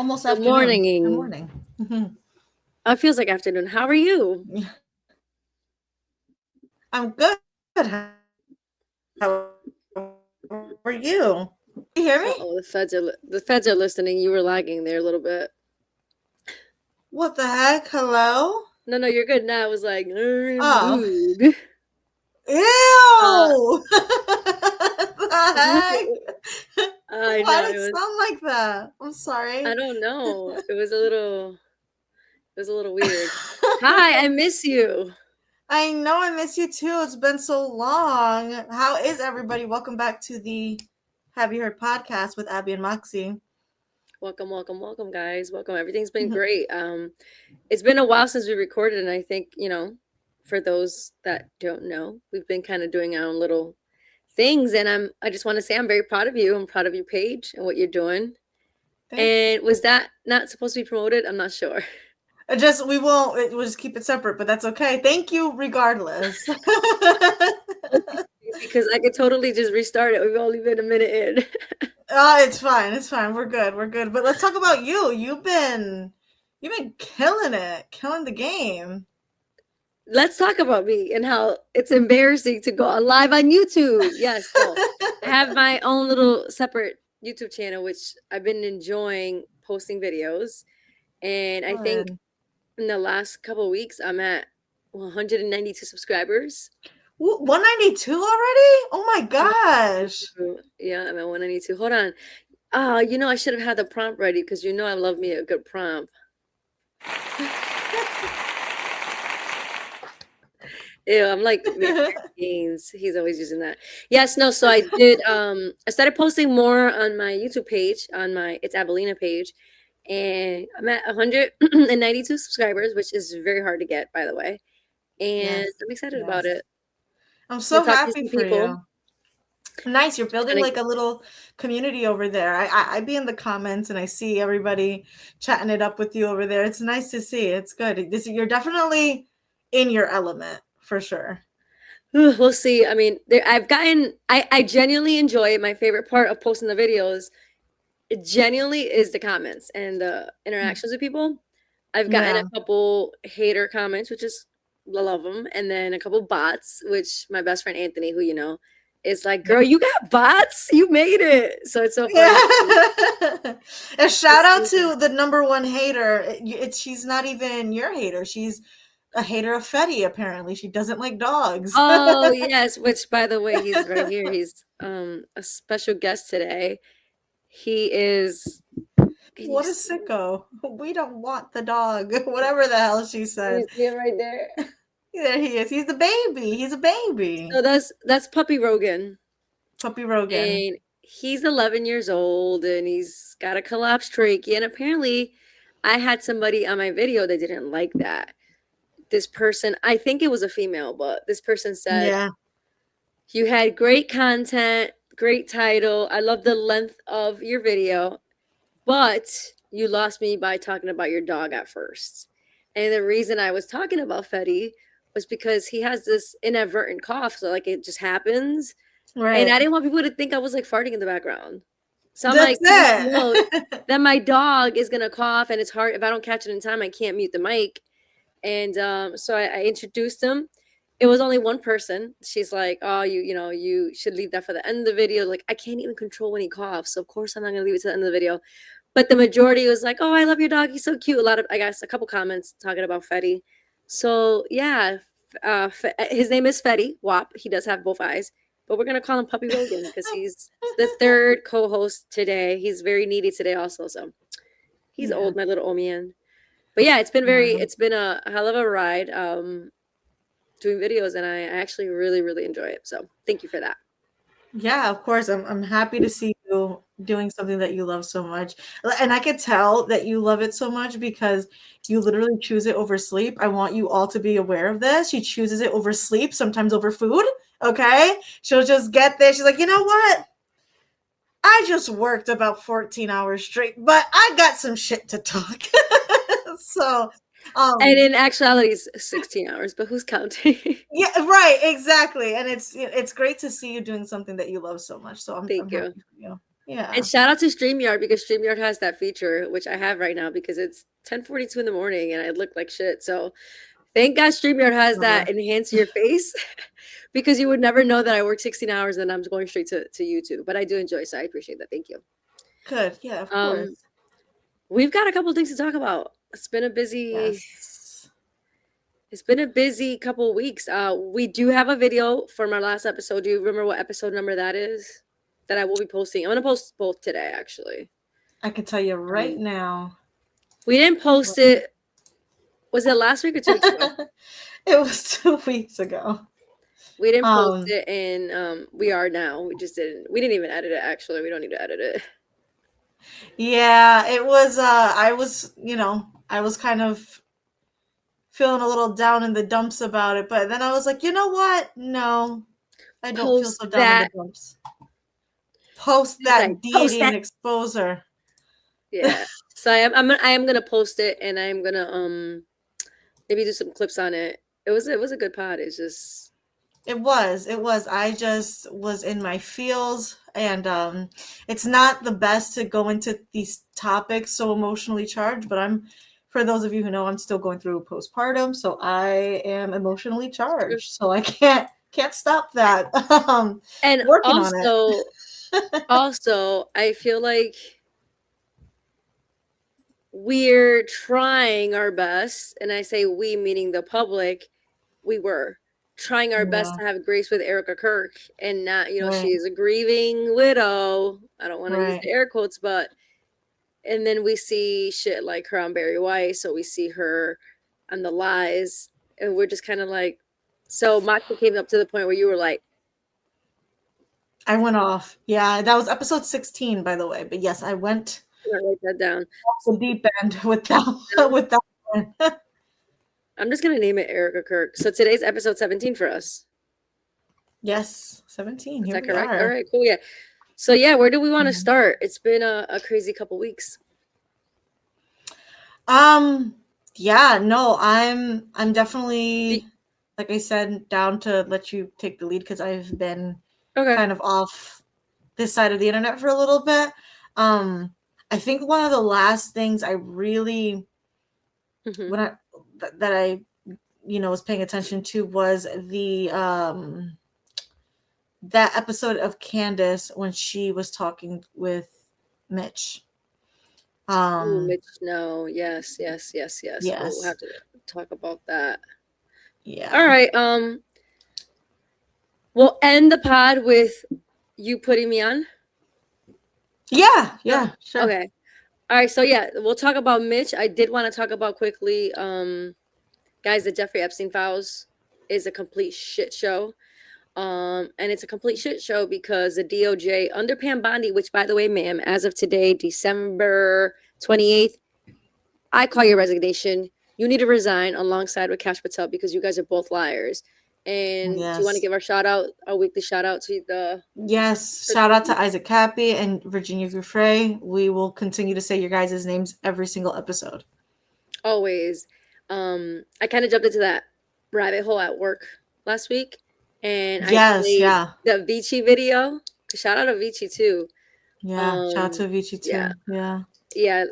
almost Good afternoon. Good morning. morning. Mhm. It feels like afternoon. How are you? I'm good. How are you? You hear me? Uh-oh, the feds are listening. You were lagging there a little bit. What the heck? Hello? No, no, you're good now. It was like Oh. mood. Uh, Ew! The heck? I Why know did it it was. sound like that? I'm I sorry. don't know. It was a little weird. Hi, I miss you. I know I miss you too. It's been so long. How is everybody? Welcome back to the Have You Heard podcast with Abby and Moxie. Welcome, welcome, welcome, guys. Welcome. Everything's been great. It's been a while since we recorded, and I think for those that don't know, we've been kind of doing our own little things, and I just want to say I'm very proud of you. I'm proud of your page and what you're doing. Thank And was that not supposed to be promoted? I'm not sure. Just we won't. We'll just keep it separate, but that's okay. Thank you, regardless. Okay, because I could totally just restart it. We've only been a minute in. Oh, it's fine. It's fine. We're good. We're good. But let's talk about you. You've been killing it, killing the game. Let's talk about me and how it's embarrassing to go on live on YouTube. Yes, so I have my own little separate YouTube channel, which I've been enjoying posting videos. And I think Good. in the last couple of weeks, I'm at 192 subscribers. 192 already? Oh my gosh. Yeah, I'm at 192. Hold on. I should have had the prompt ready because I love me a good prompt. Yeah, I'm like Gaines. He's always using that. Yes, no. So I did. I started posting more on my YouTube page, on my It's Abelina page, and I'm at 192 subscribers, which is very hard to get, by the way. And Yes. I'm excited about Yes. it. I'm I'm gonna so talk to happy some for people. you. Nice. You're building Trying to, like a little community over there. I be in the comments and I see everybody chatting it up with you over there. It's nice to see. It's good. You're definitely in your element for sure. we'll see. I mean, I genuinely enjoy it. My favorite part of posting the videos, it genuinely is the comments and the interactions with people. I've gotten Yeah. a couple hater comments, which is I love them, and then a couple bots, which my best friend Anthony, who is like, "Girl, you got bots, you made it." So it's so funny. Yeah. A To shout out see to the number one hater. She's not even your hater. She's a hater of Fetty, apparently. She doesn't like dogs. Oh yes, which by the way, he's right here. He's a special guest today. He is. Can you What a see him? sicko. We don't want the dog. Whatever the hell she Can you said. see him right there? There he is. He's the baby. He's a baby. So that's Puppy Rogan. Puppy Rogan. And he's 11 years old and he's got a collapsed trachea. And apparently, I had somebody on my video that didn't like that. This person, I think it was a female, but this person said, Yeah. "You had great content, great title. I love the length of your video, but you lost me by talking about your dog at first." And the reason I was talking about Fetty was because he has this inadvertent cough. So, like, it just happens, and Right. I didn't want people to think I was, like, farting in the background. So I'm That's like, "Please note it. that my dog is gonna cough, and it's hard if I don't catch it in time, I can't mute the mic." And, so I introduced him. It was only one person. She's like, "Oh, you should leave that for the end of the video." Like, I can't even control when he coughs, so of course I'm not gonna leave it to the end of the video. But the majority was like, "Oh, I love your dog. He's so cute." I guess, a couple comments talking about Fetty. So yeah, his name is Fetty Wap. He does have both eyes, but we're gonna call him Puppy Rogan because he's the third co-host today. He's very needy today, also. So he's Yeah. old, my little old man. But yeah, Yeah. it's been a hell of a ride doing videos, and I actually really really enjoy it. So thank you for that. Yeah, of course. I'm happy to see you doing something that you love so much. And I could tell that you love it so much because you literally choose it over sleep. I want you all to be aware of this. She chooses it over sleep, sometimes over food. Okay? She'll just get there. She's like, you know what? I just worked about 14 hours straight, but I got some shit to talk. So, And um, in actuality, it's 16 hours, but who's counting? yeah, right, exactly. And it's great to see you doing something that you love so much. So I'm Thank you. happy for you. Yeah. And shout out to StreamYard because StreamYard has that feature, which I have right now because it's 10:42 in the morning and I look like shit. So thank God StreamYard has that enhance your face because you would never know that I work 16 hours and I'm going straight to YouTube. But I do enjoy, so I appreciate that. Thank you. Good. Yeah, of Um, course. we've got a couple things to talk about. It's been a busy couple of weeks. We do have a video from our last episode. Do you remember what episode number that is? That I will be posting. I'm gonna post both today, actually. I can tell you right now. We didn't post it. Was it last week or 2 weeks ago? It was 2 weeks ago. We didn't post it, and we are now. We just didn't. We didn't even edit it. Actually, we don't need to edit it. Yeah, it was. I was, I was kind of feeling a little down in the dumps about it, but then I was like, you know what? No, I don't feel so down in the dumps. Post that deity and expose her. Yeah. So I am gonna post it, and I'm gonna maybe do some clips on it. It was a good pod. It's just it was. I just was in my feels, and it's not the best to go into these topics so emotionally charged, but for those of you who know, I'm still going through postpartum, so I am emotionally charged. So I can't stop that. And working on it. Also, I feel like we're trying our best, and I say we meaning the public. We were trying our best to have grace with Erica Kirk and not, she is a grieving widow. I don't want to use the air quotes, but and then we see shit like her on Barry White, so we see her on the lies, and we're just kind of like, so Moxie came up to the point where you were like, I went off. Yeah, that was episode 16, by the way. But yes, I went. Write that down. Off the deep end with that. With that one. I'm just gonna name it Erica Kirk. So today's episode 17 for us. Yes, 17. Is that correct? All right, cool. Yeah. So yeah, where do we want to start? It's been a crazy couple weeks. Yeah, no, I'm definitely, like I said, down to let you take the lead because I've been kind of off this side of the internet for a little bit. I think one of the last things I really that I was paying attention to was the that episode of Candace when she was talking with Mitch. Mitch, no, yes. We'll have to talk about that. Yeah. All right. We'll end the pod with you putting me on. Yeah, sure. Okay. All right, so yeah, we'll talk about Mitch. I did want to talk about quickly, guys, the Jeffrey Epstein files is a complete shit show. And it's a complete shit show because the DOJ under Pam Bondi, which by the way, ma'am, as of today, December 28th, I call your resignation. You need to resign alongside with Kash Patel because you guys are both liars. And do you want to give our weekly shout out to the... Yes, shout out to Isaac Cappy and Virginia Giuffre. We will continue to say your guys' names every single episode. Always. I kind of jumped into that rabbit hole at work last week. And I played the Vici video. Shout out to Vici too. Yeah, shout out to Vici too. Yeah,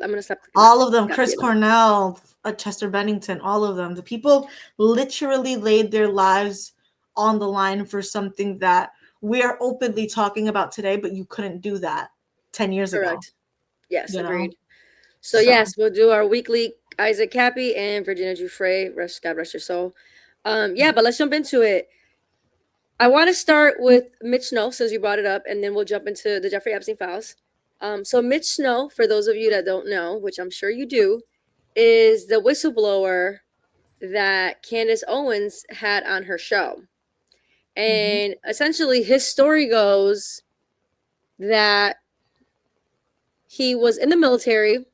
I'm gonna stop. All of them, Chris Cornell, Chester Bennington, all of them. The people literally laid their lives on the line for something that we are openly talking about today, but you couldn't do that 10 years ago. Yes, agreed. So yes, we'll do our weekly Isaac Cappy and Virginia Giuffre. God rest your soul. But let's jump into it. I want to start with Mitch Snow, since you brought it up, and then we'll jump into the Jeffrey Epstein files. So Mitch Snow, for those of you that don't know, which I'm sure you do, is the whistleblower that Candace Owens had on her show. And essentially his story goes that he was in the military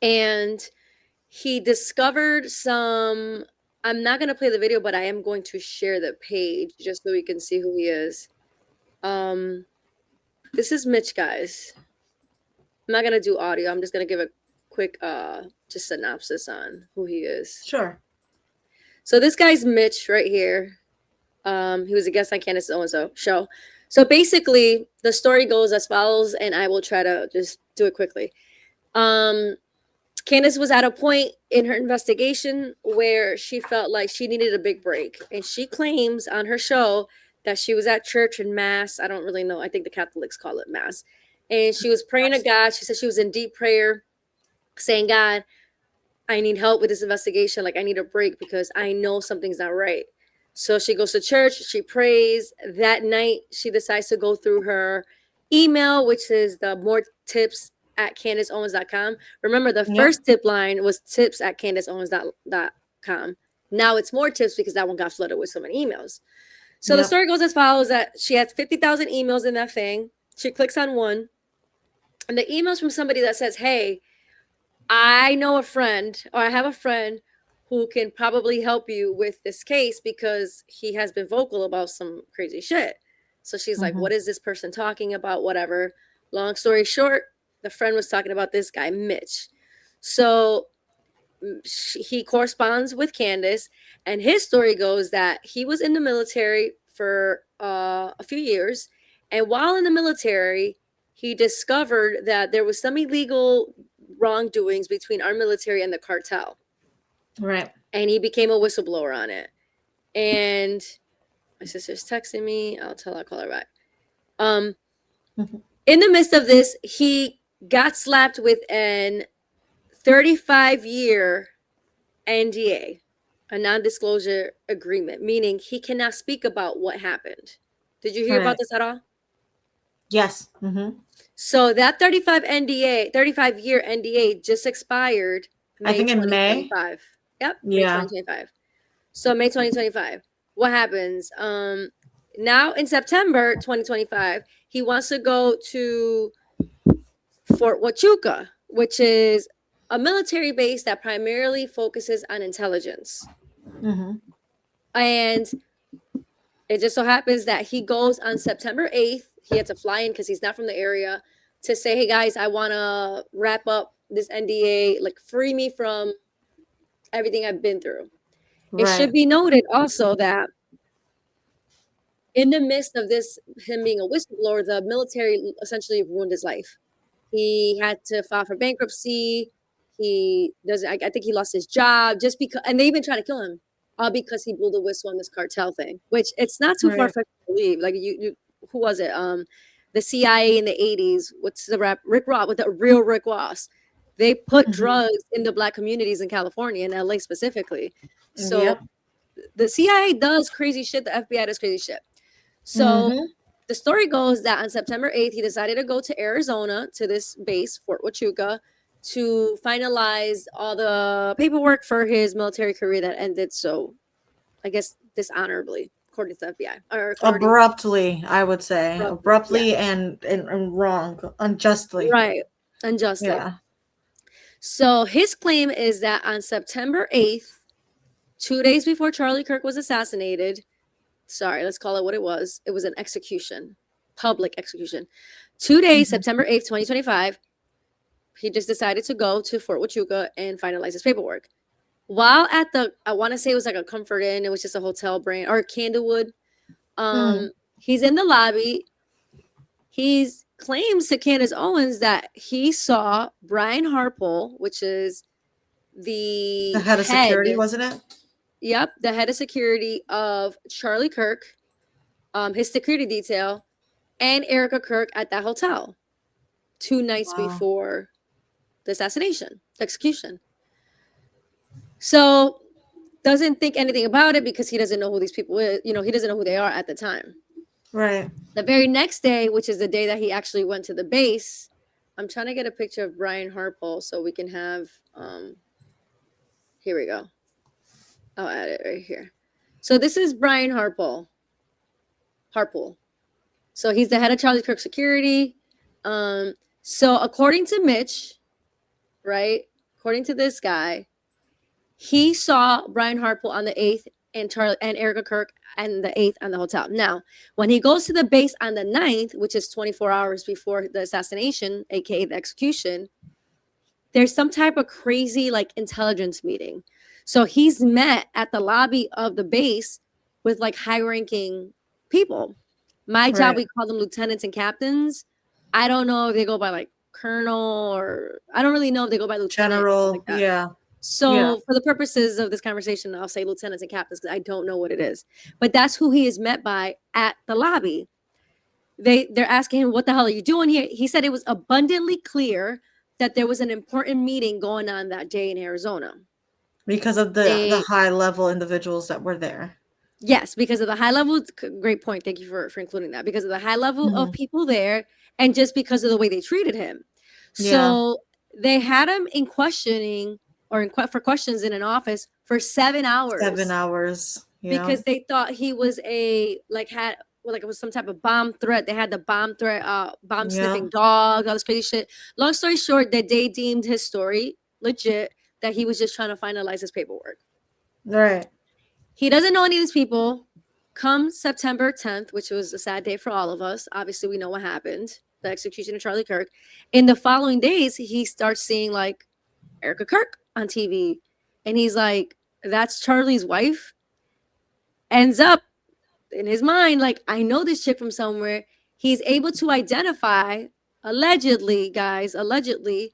and he discovered some... I'm not going to play the video, but I am going to share the page just so we can see who he is. This is Mitch, guys. I'm not going to do audio. I'm just going to give a quick just synopsis on who he is. Sure. So this guy's Mitch right here. He was a guest on Candace Owens' show. So basically, the story goes as follows, and I will try to just do it quickly. Candace was at a point in her investigation where she felt like she needed a big break. And she claims on her show that she was at church and mass. I don't really know. I think the Catholics call it mass. And she was praying to God. She said she was in deep prayer, saying, God, I need help with this investigation. Like, I need a break because I know something's not right. So she goes to church, she prays. That night, she decides to go through her email, which is the more tips at CandaceOwens.com. Remember, the first tip line was tips at CandaceOwens.com. Now it's more tips because that one got flooded with so many emails. So the story goes as follows: that she has 50,000 emails in that thing. She clicks on one, and the email's from somebody that says, hey, I know a friend, or I have a friend who can probably help you with this case because he has been vocal about some crazy shit. So she's like, what is this person talking about? Whatever. Long story short, the friend was talking about this guy, Mitch. So he corresponds with Candace, and his story goes that he was in the military for a few years. And while in the military, he discovered that there was some illegal wrongdoings between our military and the cartel. Right. And he became a whistleblower on it. And my sister's texting me. I'll call her back. In the midst of this, he got slapped with an 35-year NDA, a non-disclosure agreement, meaning he cannot speak about what happened. Did you hear about this at all? Yes. So that 35-year NDA just expired I think in May. 2025. Yep, May 2025. So May 2025. What happens? Now in September 2025, he wants to go to Fort Huachuca, which is a military base that primarily focuses on intelligence. And it just so happens that he goes on September 8th. He had to fly in because he's not from the area, to say, hey guys, I want to wrap up this NDA, like free me from everything I've been through. It should be noted also that in the midst of this, him being a whistleblower, the military essentially ruined his life. He had to file for bankruptcy. I think he lost his job just because, and they even tried to kill him, all because he blew the whistle on this cartel thing, which it's not too far-fetched to believe. Like who was it? The CIA in the 80s. What's the rap? Rick Ross, with the real Rick Ross. They put drugs in the Black communities in California, in LA specifically. So the CIA does crazy shit. The FBI does crazy shit. So the story goes that on September 8th, he decided to go to Arizona, to this base, Fort Huachuca, to finalize all the paperwork for his military career that ended so, I guess, dishonorably, according to the FBI. Abruptly, I would say. Abruptly and wrong. Unjustly. Right. Unjustly. Yeah. So his claim is that on September 8th, 2 days before Charlie Kirk was assassinated, let's call it what it was an execution, public execution. 2 days, September 8th, 2025, he just decided to go to Fort Huachuca and finalize his paperwork. While at I want to say it was like a Comfort Inn, it was just a hotel brand, or Candlewood. He's in the lobby. He claims to Candace Owens that he saw Brian Harpole, which is the head of security, wasn't it? Yep, the head of security of Charlie Kirk, his security detail, and Erica Kirk at that hotel 2 nights before the execution. So doesn't think anything about it because he doesn't know who these people is. He doesn't know who they are at the time. Right. The very next day, which is the day that he actually went to the base, I'm trying to get a picture of Brian Harpole so we can have, here we go. I'll add it right here. So this is Brian Harpole. So he's the head of Charlie Kirk security. So according to Mitch, right? According to this guy, he saw Brian Harpole on the 8th and Erica Kirk and the 8th on the hotel. Now, when he goes to the base on the 9th, which is 24 hours before the assassination, aka the execution, there's some type of crazy like intelligence meeting. So he's met at the lobby of the base with like high-ranking people. My job, Right. we call them lieutenants and captains. I don't know if they go by like colonel, or I don't really know if they go by lieutenant, stuff like General. that. Yeah. Yeah. So for the purposes of this conversation, I'll say lieutenants and captains because I don't know what it is. But that's who he is met by at the lobby. They're asking him, what the hell are you doing here? He said it was abundantly clear that there was an important meeting going on that day in Arizona. Because of the They high level individuals that were there. Yes, because of the high level. Great point. Thank you for including that. Because of the high level of Mhm. people there, and just because of the way they treated him. Yeah. So they had him in questioning or for questions in an office for 7 7 hours hours. Yeah. because they thought he was it was some type of bomb threat. They had the bomb threat, bomb Yeah. sniffing dog, all this crazy shit. Long story short, that they deemed his story legit, that he was just trying to finalize his paperwork. Right. He doesn't know any of these people. Come September 10th, which was a sad day for all of us. Obviously, we know what happened, the execution of Charlie Kirk. In the following days, he starts seeing like Erica Kirk on TV. And he's like, that's Charlie's wife. Ends up in his mind, like, I know this chick from somewhere. He's able to identify, allegedly, guys, allegedly,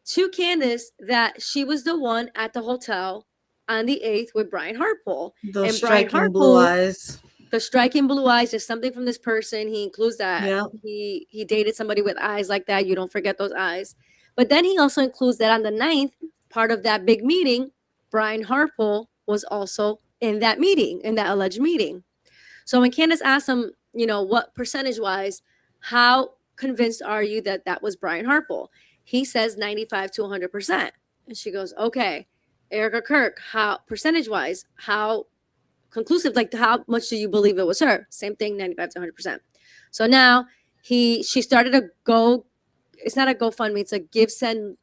to Candace that she was the one at the hotel on the 8th with Brian Hartpole. Those And Brian striking blue Hartpole, eyes. the striking blue eyes, just something from this person. He includes that Yeah. he dated somebody with eyes like that. You don't forget those eyes. But then he also includes that on the 9th, part of that big meeting, Brian Hartpole was also in that meeting, in that alleged meeting. So when Candace asked him, what percentage wise, how convinced are you that that was Brian Hartpole? He says 95 to 100%. And she goes, okay, Erica Kirk, how percentage wise, how conclusive, like how much do you believe it was her? Same thing, 95 to 100%. So now she started it's not a GoFundMe, it's a Give Send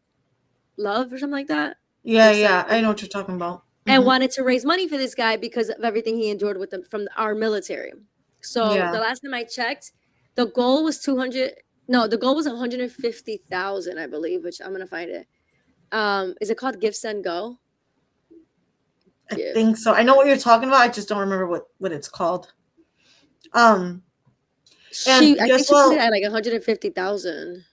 Love or something like that. Yeah, Give Send yeah. I know Money. what you're talking about. And Hmm. wanted to raise money for this guy because of everything he endured with them from our military. So Yeah. the last time I checked, the goal was 200. No, the goal was 150,000, I believe, which I'm gonna find it. Is it called Give Send Go? I Give. think so. I know what you're talking about. I just don't remember what it's called. And I think just she put it at like 150,000.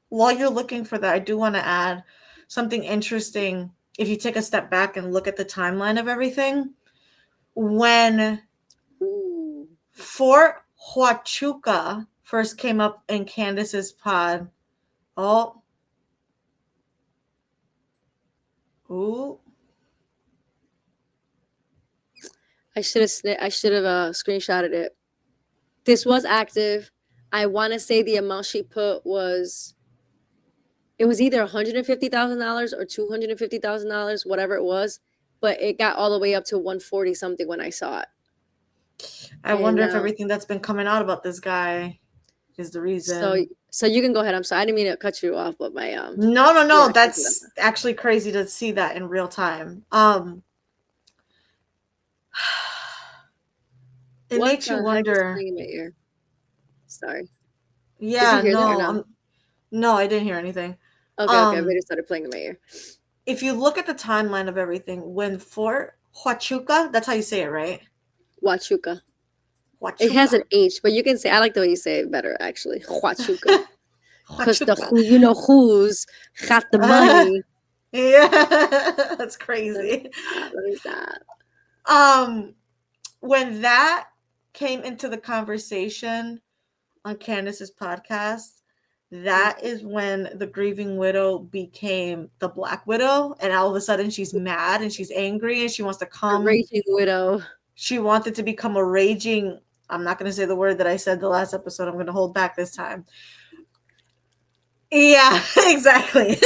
while you're looking for that, I do want to add something interesting. If you take a step back and look at the timeline of everything, when Ooh. Fort Huachuca first came up in Candace's pod, oh, ooh, I should have screenshotted it. This was active. I want to say the amount she put was it was either $150,000 or $250,000, whatever it was, but it got all the way up to 140 something when I saw it. I And wonder if everything that's been coming out about this guy is the reason. so you can go ahead. I'm sorry, I didn't mean to cut you off, but my No. That's actually crazy to see that in real time. It what makes the you heck is wonder. playing in my ear? Sorry. Did you Yeah, hear that or no, no? no, I didn't hear anything. Okay, but Um, it started playing in my ear. if you look at the timeline of everything, when Fort Huachuca, that's how you say it, right? Huachuca. It has Huachuca. an H, but you can say I like the way you say it better actually. Huachuca. Because Huachuca. who's got the money. Yeah, that's Let me crazy. stop. Let me stop. Um, when that came into the conversation on Candace's podcast, that is when the grieving widow became the Black Widow, and all of a sudden she's mad and she's angry and she wants to The come. raging widow. She wanted to become a raging. I'm not going to say the word that I said the last episode. I'm going to hold back this time. Yeah, exactly.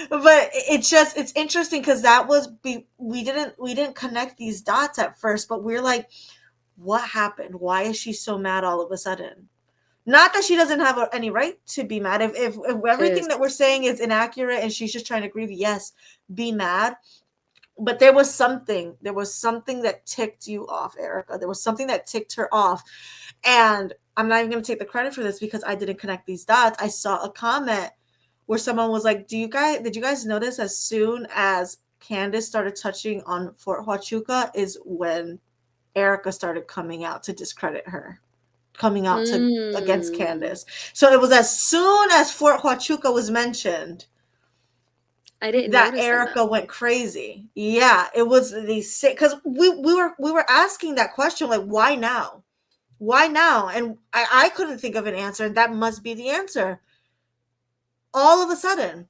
But it's interesting because that was we didn't connect these dots at first, but we're like, what happened? Why is she so mad all of a sudden? Not that she doesn't have any right to be mad. If everything that we're Pissed. saying is inaccurate and she's just trying to grieve, yes, be mad. But there was something that ticked you off, Erica. There was something that ticked her off. And I'm not even going to take the credit for this because I didn't connect these dots. I saw a comment where someone was like, did you guys notice as soon as Candace started touching on Fort Huachuca is when Erica started coming out to discredit her? coming out to against Candace. So it was as soon as Fort Huachuca was mentioned I didn't that notice that. Erica went crazy. Yeah, it was the sick because we were asking that question like, why now? Why now? And I couldn't think of an answer, and that must be the answer. All of a sudden,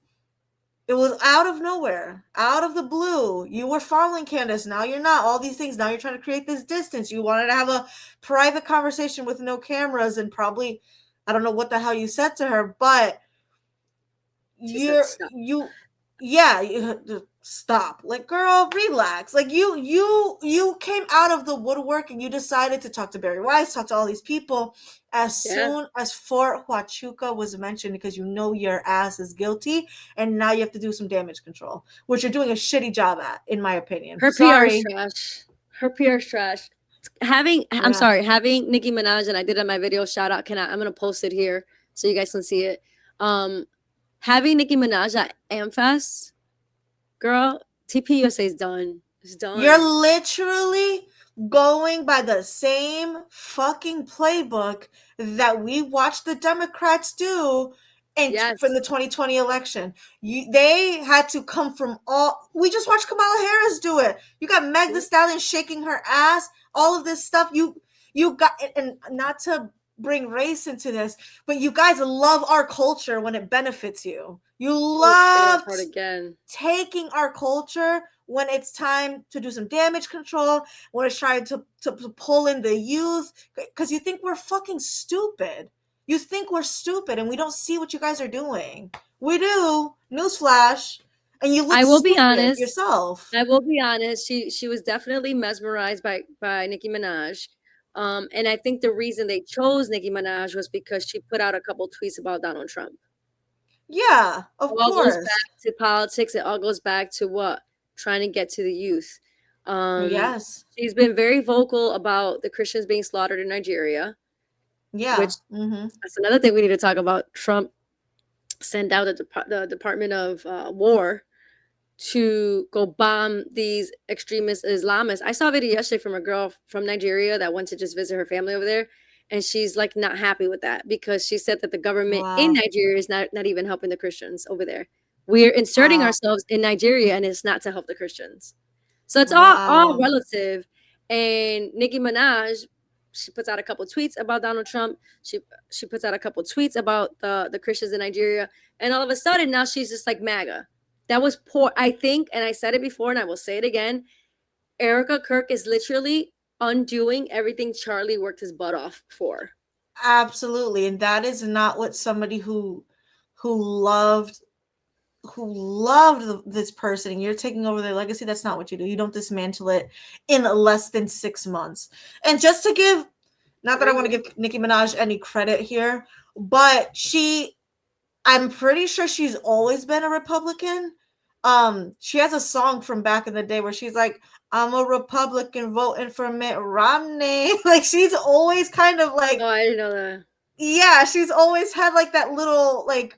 it was out of nowhere, out of the blue. You were following Candace, now you're not. All these things, now you're trying to create this distance. You wanted to have a private conversation with no cameras, and probably, I don't know what the hell you said to her, but She said, you're "Stop." you yeah, you stop. Like, girl, relax. Like, you came out of the woodwork and you decided to talk to Barry Weiss, talk to all these people as Yeah, soon as Fort Huachuca was mentioned, because you know your ass is guilty, and now you have to do some damage control, which you're doing a shitty job at, in my opinion. her PR is Sorry. trash. Her PR is trash. I'm Yeah. sorry, having Nicki Minaj, and I did it in my video, shout out, I'm gonna post it here so you guys can see it. Having Nicki Minaj at AmFest, girl, TPUSA is done. It's You're done. literally going by the same fucking playbook that we watched the Democrats do from Yes. the 2020 election. They had to come from all. We just watched Kamala Harris do it. You got Meg the Stallion shaking her ass. All of this stuff. You got, and not to bring race into this, but you guys love our culture when it benefits you. You Ooh, say that love part again. taking our culture when it's time to do some damage control, when it's trying to pull in the youth, because you think we're fucking stupid. You think we're stupid and we don't see what you guys are doing. We do. Newsflash. And you look I will be stupid honest. yourself. I will be honest. She was definitely mesmerized by Nicki Minaj. And I think the reason they chose Nicki Minaj was because she put out a couple tweets about Donald Trump. Yeah, of It all goes course. back to politics. It all goes back to what? Trying to get to the youth. Um, Yes. she's been very vocal about the Christians being slaughtered in Nigeria, which Yeah. Mm-hmm. that's another thing we need to talk about. Trump sent out the Department of War to go bomb these extremist Islamists. I saw a video yesterday from a girl from Nigeria that went to just visit her family over there. And she's like not happy with that because she said that the government in Wow. Nigeria is not even helping the Christians over there. We're inserting Wow. ourselves in Nigeria and it's not to help the Christians. So it's all Wow. relative. And Nicki Minaj, she puts out a couple tweets about Donald Trump. She puts out a couple tweets about the Christians in Nigeria. And all of a sudden now she's just like MAGA. That was poor. I think, and I said it before and I will say it again, Erica Kirk is literally undoing everything Charlie worked his butt off for. Absolutely. And that is not what somebody who loved this person and you're taking over their legacy. That's not what you do. You don't dismantle it in less than 6 months. And just to give, not that I want to give Nicki Minaj any credit here, but I'm pretty sure she's always been a Republican. She has a song from back in the day where she's like, I'm a Republican voting for Mitt Romney. Like, she's always kind of like, Oh, I didn't know that. yeah, she's always had like that little, like,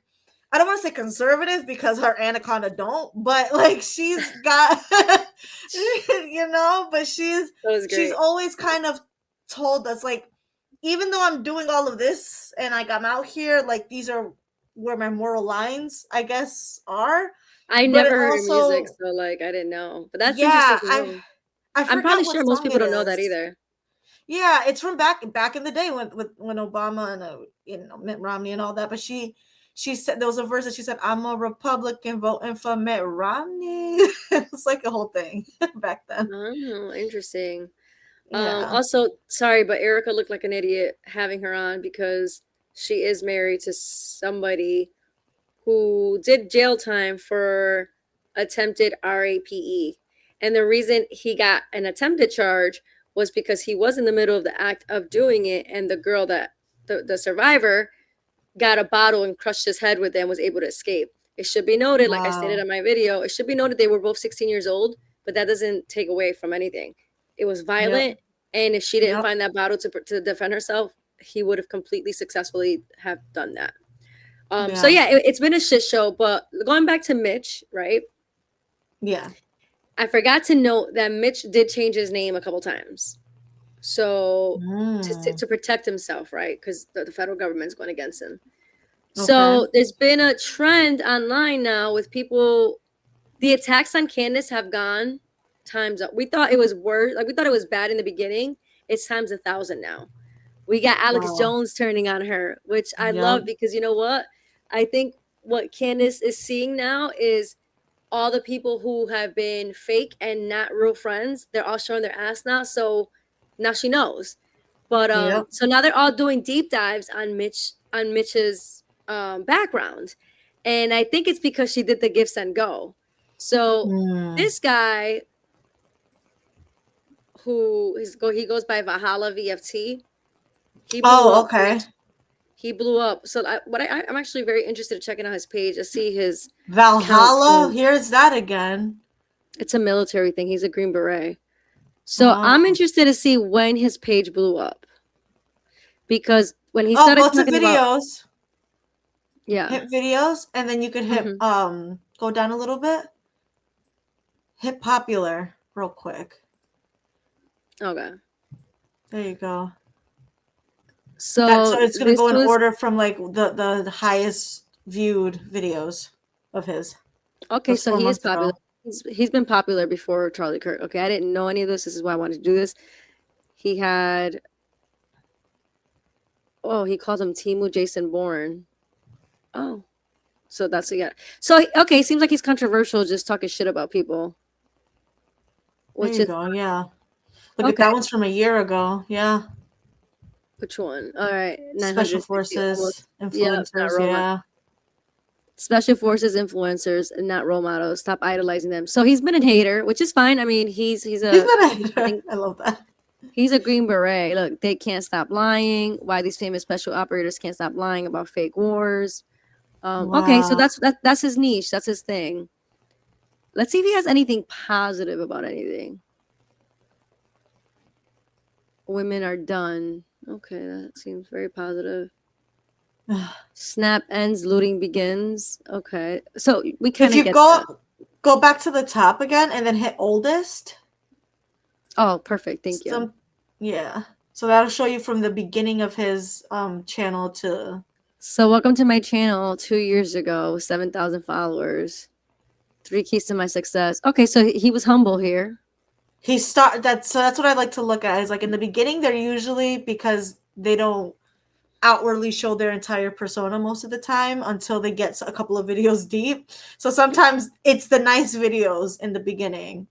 I don't want to say conservative because her anaconda don't, but like she's got but That was she's great. always kind of told us, like, even though I'm doing all of this and like I'm out here, like, these are where my moral lines, I guess, are. I But it never heard her music, also, so like I didn't know. But that's yeah, interesting to know. I I'm probably forgot what sure most song people it don't know that is. either. Yeah, it's from back in the day when Obama and Mitt Romney and all that. But she said there was a verse that she said, "I'm a Republican voting for Mitt Romney." It's like a whole thing back then. Oh, interesting. Yeah. Also, sorry, but Erica looked like an idiot having her on because she is married to somebody who did jail time for attempted RAPE. And the reason he got an attempted charge was because he was in the middle of the act of doing it, and the girl that the survivor got a bottle and crushed his head with it and was able to escape. It should be noted, like I stated Wow. in my video, it should be noted they were both 16 years old, but that doesn't take away from anything. It was Yep. violent, and if she didn't Yep. find that bottle to defend herself, he would have completely successfully have done that. So Yeah. yeah, it's been a shit show. But going back to Mitch, right? Yeah. I forgot to note that Mitch did change his name a couple times So Mm, to protect himself, right? Because the federal government's going against him. okay. So there's been a trend online now with people. The attacks on Candace have gone times up. We thought it was worse. Like we thought it was bad in the beginning. It's times 1,000 now. We got Alex Wow. Jones turning on her, which I Yep. love because you know what? I think what Candace is seeing now is all the people who have been fake and not real friends. They're all showing their ass now. So now she knows. But Yep. so now they're all doing deep dives on Mitch's background. And I think it's because she did the gifts and go. So Mm. this guy he goes by Valhalla VFT. He blew Oh, up. okay. He blew up. So I'm actually very interested in checking out his page to see his count Valhalla. from. Here's that again. It's a military thing. He's a Green Beret. So I'm Oh. interested to see when his page blew up because when he Oh, started go to talking about videos. yeah. Hit videos, and then you could hit Hmm. go down a little bit. Hit popular real quick. Okay. There you go. That So so it's gonna this go in was order from like the highest viewed videos of his. okay. Was So four he is months popular. ago. He's been popular before Charlie Kirk. Okay, I didn't know any of this. This is why I wanted to do this. He had he called him Timu Jason Bourne. Oh, so that's yeah. So okay, seems like he's controversial, just talking shit about people, There which you is go. Yeah. Look at okay. that one's from a year ago. Yeah. Which one? All right, Special 960, forces almost. Yeah, not influencers. role model. Yeah. Special forces influencers and not role models. Stop idolizing them. So he's been a hater, which is fine. I mean, He's I been a think I love that. he's a Green Beret. Look, they can't stop lying. Why these famous special operators can't stop lying about fake wars? Okay, so Wow. that's his niche. That's his thing. Let's see if he has anything positive about anything. Women are done. Okay, that seems very positive. Snap ends, looting begins. Okay, so we If kind of you get that. go back to the top again and then hit oldest, Oh, perfect. Thank you. some yeah. So that'll show you from the beginning of his channel to So welcome to my channel 2 years ago, 7,000 followers. 3 keys to my success. Okay, so he was humble here. that's what I like to look at is like in the beginning they're usually because they don't outwardly show their entire persona most of the time until they get a couple of videos deep. So sometimes it's the nice videos in the beginning.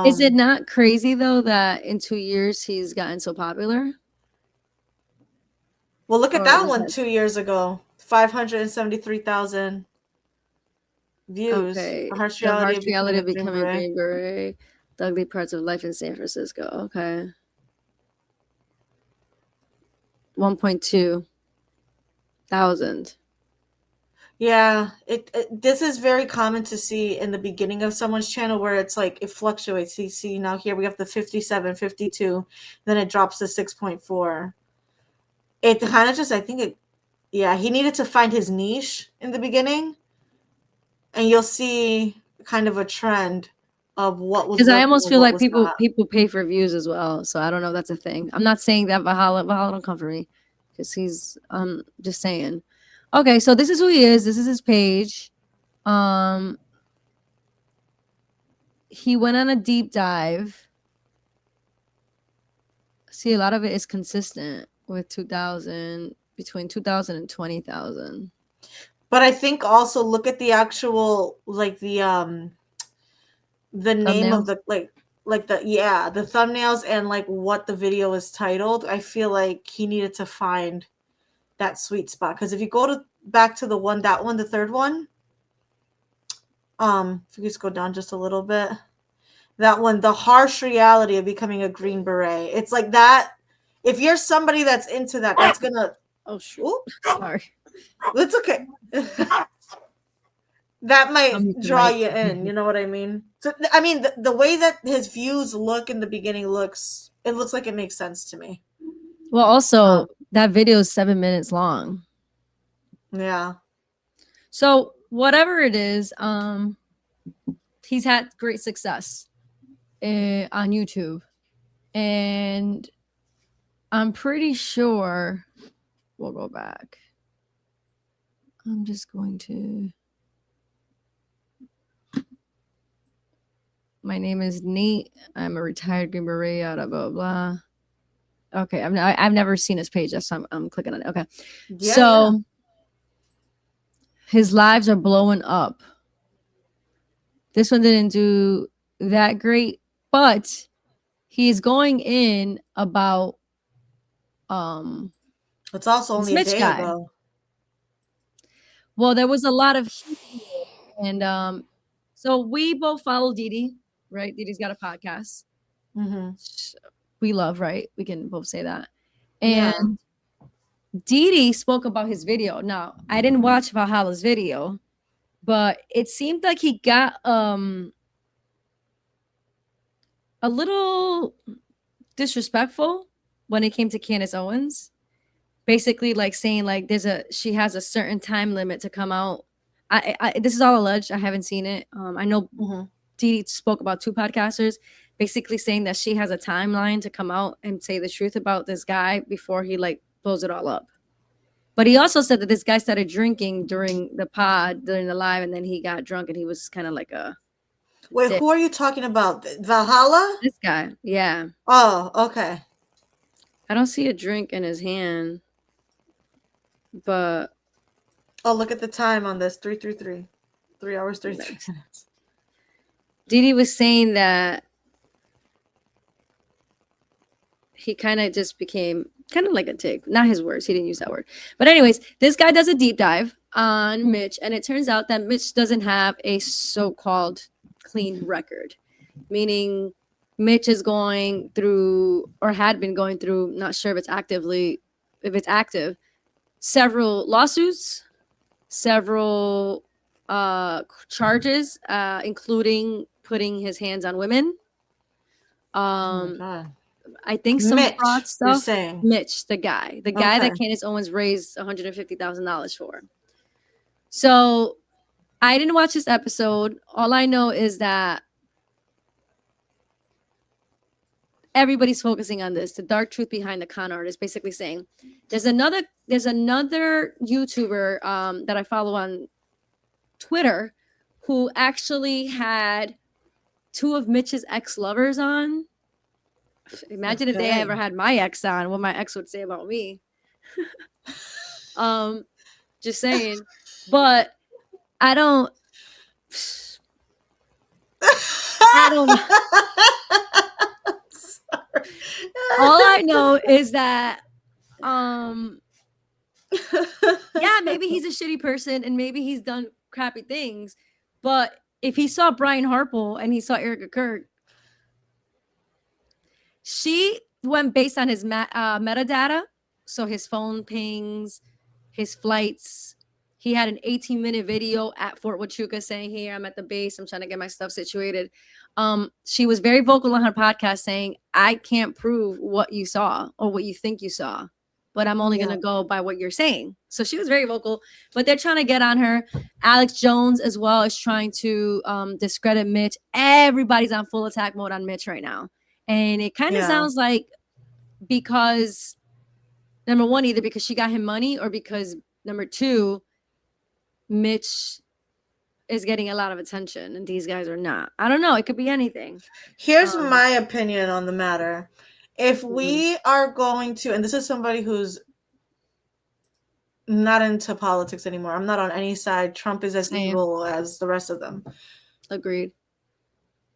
Is it Um not crazy though that in 2 years he's gotten so popular? well look at Or that was one that 2 years ago. 573,000 views. okay? A harsh The reality harsh of becoming reality a of Green becoming a Beret. Green Beret, the ugly parts of life in San Francisco. Okay. 1.2 thousand. Yeah, this is very common to see in the beginning of someone's channel where it's like it fluctuates. You see now here we have the 57, 52, then it drops to 6.4. It kind of just I think it yeah, he needed to find his niche in the beginning and you'll see kind of a trend of what was Because I working almost and feel what like was not. people pay for views as well. So I don't know if that's a thing. I'm not saying that Valhalla don't come for me because he's just saying. Okay, so this is who he is. This is his page. Um he went on a deep dive. See, a lot of it is consistent with 2000 between 2000 and 20,000. But I think also look at the actual like the name of Thumbnails. the like the yeah the thumbnails and like what the video is titled. I feel like he needed to find that sweet spot because if you go to back to the third one, if you just go down just a little bit, that one, the harsh reality of becoming a Green Beret, it's like that. If you're somebody that's into that, that's gonna Oh shoot. oh Sorry. that's okay. That I'll might mute the draw mic. you in, you know what I mean? So I mean the way that his views look in the beginning looks like it makes sense to me. Well, Um, also that video is 7 minutes long. yeah. So whatever it is, he's had great success on YouTube, And I'm pretty sure we'll go back. I'm just going to. My name is Nate. I'm a retired Green Beret. Blah blah blah. Okay, I've never seen his page. That's so I'm clicking on it. Okay, so his lives are blowing up. This one didn't do that great, but he's going in about it's also only a day ago. Well, there was a lot of heat, and so we both follow Dee Dee, right? Dee Dee's got a podcast. We love, right? We can both say that. And Dee Dee spoke about his video. Now, I didn't watch Valhalla's video, but it seemed like he got a little disrespectful when it came to Candace Owens. Basically, like saying like she has a certain time limit to come out. This is all alleged. I haven't seen it. I know Dee Dee spoke about 2 podcasters, basically saying that she has a timeline to come out and say the truth about this guy before he like blows it all up. But he also said that this guy started drinking during the live, and then he got drunk, and he was kind of like a. Wait, who are you talking about? Valhalla? This guy, yeah. Oh, okay. I don't see a drink in his hand, but. Oh, look at the time on this. 3:33. 3 hours, 33 minutes. Dee Dee was saying that he kind of just became kind of like a tick. Not his words. He didn't use that word. But anyways, this guy does a deep dive on Mitch, and it turns out that Mitch doesn't have a so-called clean record, meaning Mitch is going through, or had been going through, not sure if it's active, several lawsuits, several charges, including putting his hands on women. I think some fraud stuff. Mitch, the guy that Candace Owens raised $150,000 for. So I didn't watch this episode. All I know is that everybody's focusing on this. The dark truth behind the con artist, basically saying there's another YouTuber that I follow on Twitter who actually had 2 of Mitch's ex-lovers on. Imagine if they ever had my ex on, what my ex would say about me. Just saying. But I don't know. All I know is that yeah, maybe he's a shitty person and maybe he's done crappy things, but if he saw Brian Harple and he saw Erica Kirk, she went based on his metadata, so his phone pings, his flights. He had an 18-minute video at Fort Huachuca saying, "Here, I'm at the base. I'm trying to get my stuff situated." She was very vocal on her podcast saying, "I can't prove what you saw or what you think you saw, but I'm only going to go by what you're saying." So she was very vocal, but they're trying to get on her. Alex Jones as well is trying to discredit Mitch. Everybody's on full attack mode on Mitch right now. And it kind of sounds like because, number one, either because she got him money or because, number 2, Mitch is getting a lot of attention and these guys are not. I don't know. It could be anything. Here's my opinion on the matter. If we are going to, and this is somebody who's not into politics anymore. I'm not on any side. Trump is as evil as the rest of them. Agreed.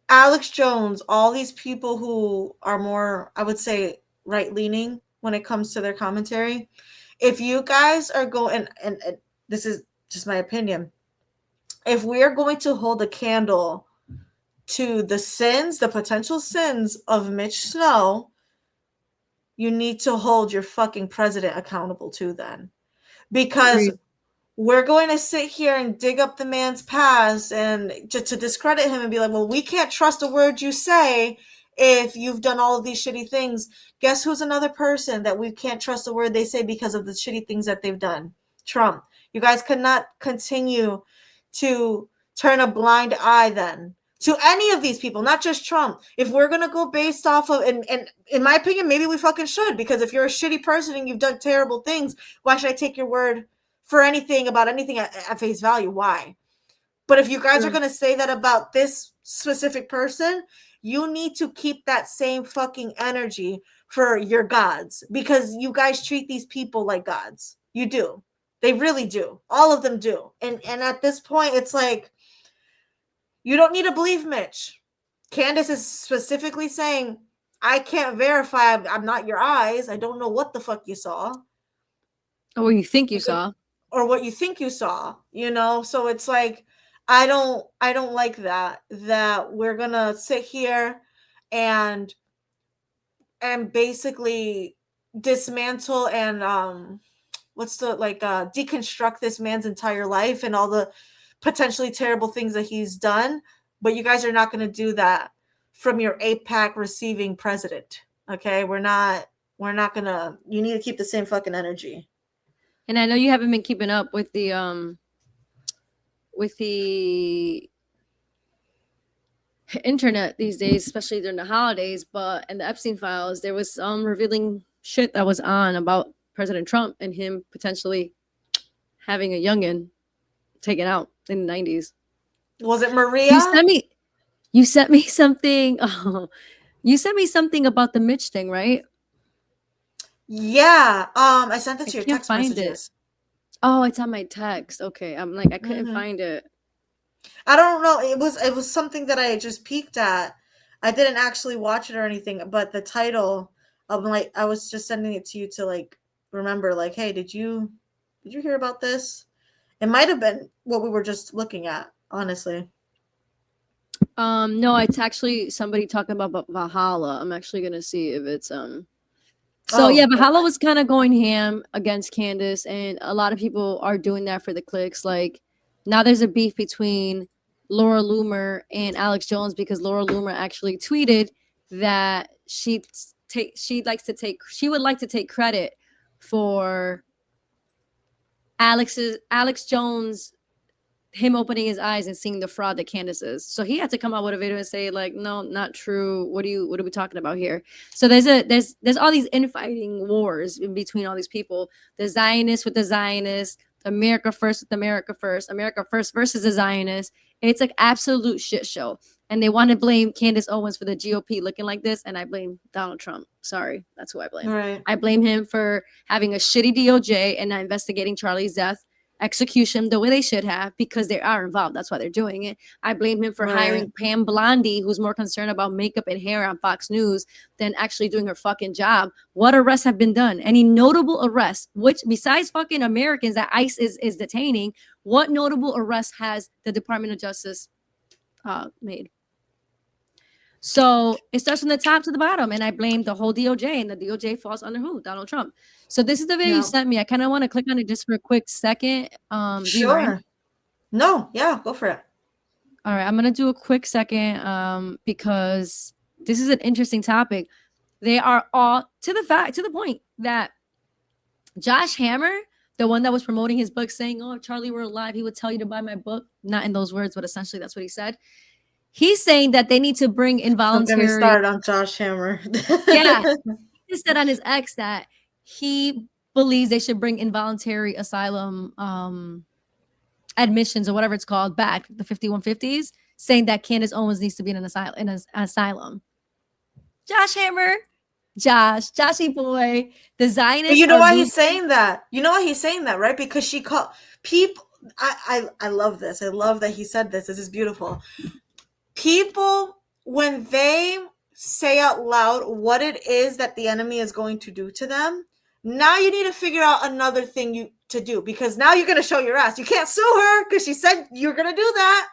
Alex Jones, all these people who are more, I would say, right-leaning when it comes to their commentary. If you guys are going, and this is just my opinion, if we are going to hold a candle to the sins, the potential sins of Mitch Snow, you need to hold your fucking president accountable too then. Because we're going to sit here and dig up the man's past and just to discredit him and be like, well, we can't trust a word you say if you've done all of these shitty things. Guess who's another person that we can't trust a word they say because of the shitty things that they've done? Trump. You guys cannot continue to turn a blind eye then to any of these people, not just Trump. If we're gonna go based off of, and in my opinion, maybe we fucking should, because if you're a shitty person and you've done terrible things, why should I take your word for anything about anything at face value? Why? But if you guys are gonna say that about this specific person, you need to keep that same fucking energy for your gods, because you guys treat these people like gods. You do. They really do. All of them do. And at this point, it's like, you don't need to believe Mitch. Candace is specifically saying, I can't verify. I'm not your eyes. I don't know what the fuck you saw. Or what you think you saw. Or what you think you saw, you know? So it's like, I don't like that we're gonna sit here and basically dismantle and deconstruct this man's entire life and all the potentially terrible things that he's done. But you guys are not going to do that from your APAC receiving president. Okay, we're not gonna. You need to keep the same fucking energy. And I know you haven't been keeping up with the internet these days, especially during the holidays, but in the Epstein files, there was some revealing shit that was on about President Trump and him potentially having a youngin taken out in the 90s. Was it Maria? You sent me something. Oh, you sent me something about the Mitch thing, right? Yeah. I sent it to your text find messages. Oh, it's on my text. Okay. I'm like, I couldn't find it. I don't know. It was something that I just peeked at. I didn't actually watch it or anything, but the title, I was just sending it to you to like remember, like, hey, did you hear about this? It might have been what we were just looking at, honestly. No, it's actually somebody talking about Valhalla. I'm actually gonna see if it's yeah, Valhalla was kind of going ham against Candace, and a lot of people are doing that for the clicks. Like, now there's a beef between Laura Loomer and Alex Jones, because Laura Loomer actually tweeted that she would like to take credit for Alex Jones, him opening his eyes and seeing the fraud that Candace is. So he had to come out with a video and say, like, no, not true. What are we talking about here? So there's all these infighting wars in between all these people. The Zionists with the Zionists, America First with America First, America First versus the Zionists. It's like absolute shit show. And they want to blame Candace Owens for the GOP looking like this, and I blame Donald Trump. Sorry, that's who I blame. Right. I blame him for having a shitty DOJ and not investigating Charlie's death, execution the way they should have, because they are involved. That's why they're doing it. I blame him for hiring Pam Blondie, who's more concerned about makeup and hair on Fox News than actually doing her fucking job. What arrests have been done? Any notable arrests, which besides fucking Americans that ICE is detaining, what notable arrests has the Department of Justice made? So it starts from the top to the bottom, and I blame the whole DOJ, and the DOJ falls under who? Donald Trump. So this is the video you sent me. I kind of want to click on it just for a quick second. Sure. No, yeah, go for it. All right, I'm gonna do a quick second because this is an interesting topic. They are all to the point that Josh Hammer, the one that was promoting his book, saying, "Oh, if Charlie were alive, he would tell you to buy my book." Not in those words, but essentially that's what he said. He's saying that they need to bring involuntary. Don't get me started on Josh Hammer. Yeah, he said on his ex that he believes they should bring involuntary asylum admissions or whatever it's called back, the 5150s, saying that Candace Owens needs to be in an asylum. Josh Hammer, Joshy boy, the Zionist. But you know why he's saying that? You know why he's saying that, right? Because she called people. I love this. I love that he said this. This is beautiful. People, when they say out loud what it is that the enemy is going to do to them, now you need to figure out another thing to do, because now you're going to show your ass. You can't sue her because she said you're going to do that.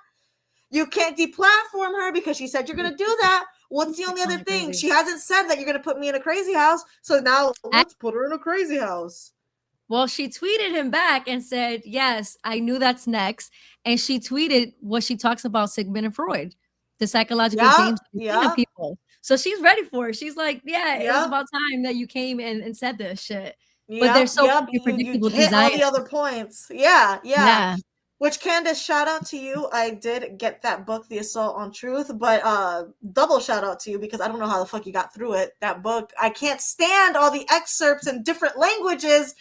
You can't deplatform her because she said you're going to do that. What's the only other thing? Crazy. She hasn't said that you're going to put me in a crazy house. So now let's put her in a crazy house. Well, she tweeted him back and said, yes, I knew that's next. And she tweeted what she talks about Sigmund and Freud, the psychological games of people. So she's ready for it. She's like, it was about time that you came and said this shit. But they're so predictable. You hit all the other points. Yeah. Which, Candace, shout out to you. I did get that book, The Assault on Truth, but double shout out to you because I don't know how the fuck you got through it. That book, I can't stand all the excerpts in different languages,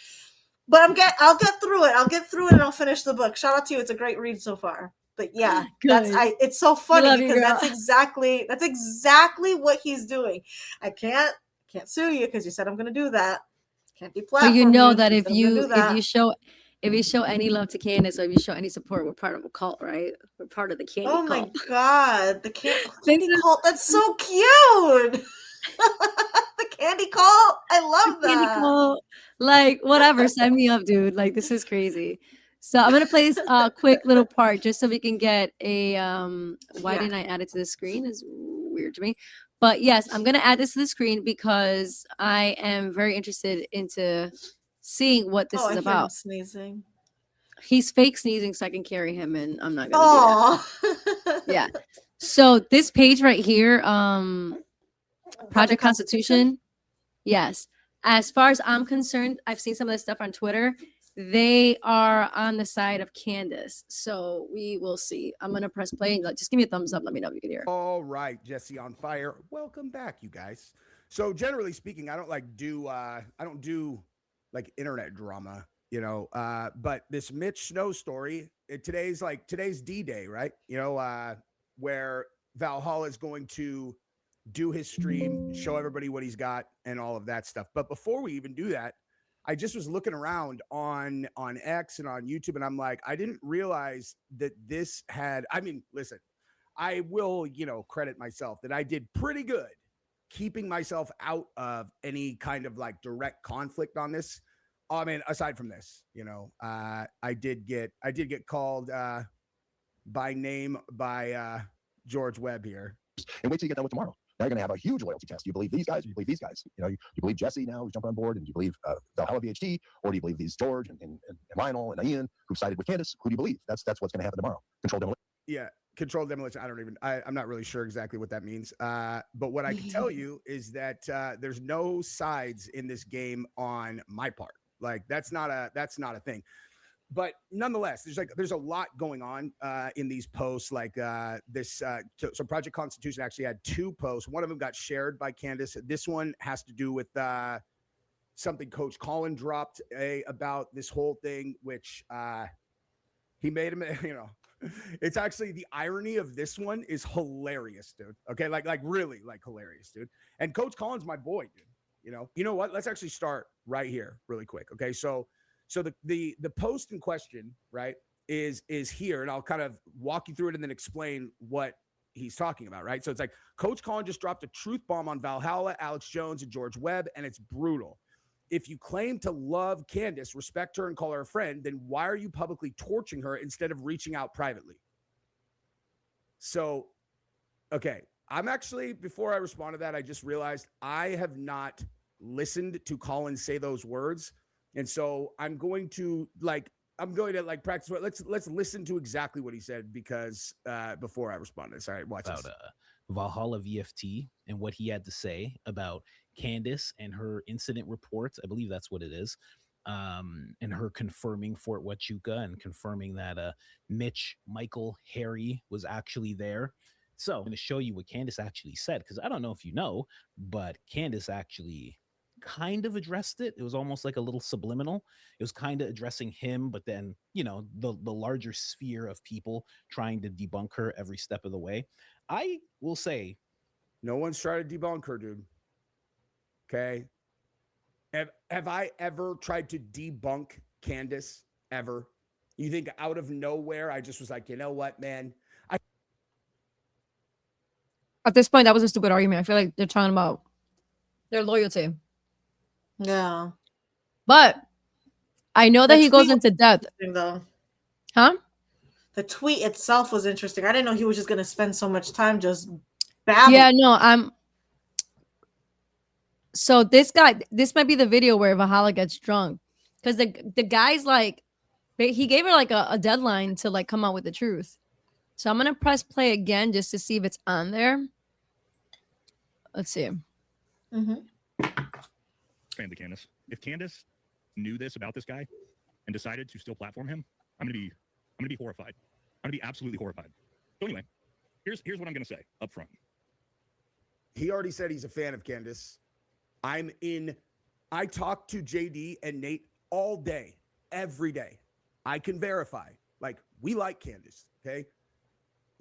but I'll get through it. I'll get through it and I'll finish the book. Shout out to you. It's a great read so far. But yeah, Good. it's so We funny love you, because girl. that's exactly what he's doing. I can't sue you because you said I'm gonna do that. Can't But deplatform you know you. that You if said I'm gonna do you that. show any love to Candace or if you show any support, we're part of a cult, right? We're part of the candy Oh my cult. god, the This candy is cult. That's so cute. The candy cult. I the love candy that. cult. Like, whatever, sign me up, dude. Like, this is crazy. So I'm gonna play this quick little part just so we can get a why Yeah. didn't I add it to the screen is weird to me. But yes, I'm gonna add this to the screen because I am very interested into seeing what this Oh, is I hear him about. sneezing. He's fake sneezing so I can carry him, and I'm not gonna do that. Oh. Yeah. So this page right here, Project Constitution? Constitution. Yes. As far as I'm concerned, I've seen some of this stuff on Twitter. They are on the side of Candace. So we will see. I'm gonna press play and just give me a thumbs up. Let me know if you can hear. All right, Jesse on fire. Welcome back, you guys. So generally speaking, I don't do like internet drama, but this Mitch Snow story, today's D-Day, right? Where Valhalla is going to do his stream, show everybody what he's got and all of that stuff. But before we even do that, I just was looking around on X and on YouTube, and I'm like, I didn't realize that this had, listen, I will, credit myself that I did pretty good keeping myself out of any kind of like direct conflict on this. I mean, aside from this, I did get called by name by George Webb here. And wait till you get done with tomorrow. Now you're going to have a huge loyalty test. Do you believe these guys? Or do you believe these guys? You believe Jesse now who's jumping on board, and do you believe Valhalla VHD, or do you believe these George and Lionel and Ian who sided with Candace? Who do you believe? That's what's going to happen tomorrow. Controlled demolition. Yeah, controlled demolition. I'm not really sure exactly what that means. But what I can tell you is that there's no sides in this game on my part. Like that's not a thing. But nonetheless, there's a lot going on in these posts. Like this, so Project Constitution actually had 2 posts. One of them got shared by Candace. This one has to do with something Coach Colin dropped about this whole thing, which he made him. It's actually the irony of this one is hilarious, dude. Okay, like really like hilarious, dude. And Coach Colin's my boy, dude. You know what? Let's actually start right here, really quick. Okay, so the post in question, right, is here, and I'll kind of walk you through it and then explain what he's talking about, right? So it's like Coach Colin just dropped a truth bomb on Valhalla, Alex Jones, and George Webb, and it's brutal. If you claim to love Candace, respect her, and call her a friend, then why are you publicly torching her instead of reaching out privately? So, okay, I'm actually, before I respond to that, I just realized I have not listened to Colin say those words. And so I'm going to practice. Let's listen to exactly what he said because before I respond to this. All right, watch about this. Valhalla VFT and what he had to say about Candace and her incident reports. I believe that's what it is. And her confirming Fort Huachuca and confirming that Mitch, Michael, Harry was actually there. So I'm going to show you what Candace actually said, because I don't know if you know, but Candace actually kind of addressed it. It was almost like a little subliminal. It was kind of addressing him, but then, the larger sphere of people trying to debunk her every step of the way. I will say, no one's trying to debunk her, dude. Okay. Have I ever tried to debunk Candace ever? You think out of nowhere, I just was like, you know what, man? At this point, that was a stupid argument. I feel like they're talking about their loyalty. Yeah. But I know that he goes into depth. Though. Huh? The tweet itself was interesting. I didn't know he was just going to spend so much time just babbling. Yeah, no, so this might be the video where Valhalla gets drunk, because the guy's like, he gave her like a deadline to like come out with the truth. So I'm gonna press play again just to see if it's on there. Let's see. Family Candace. If Candace knew this about this guy and decided to still platform him, I'm gonna be I'm going to be horrified. I'm going to be absolutely horrified. So anyway, here's what I'm going to say up front. He already said he's a fan of Candace. I talk to JD and Nate all day, every day. I can verify. Like, we like Candace, okay?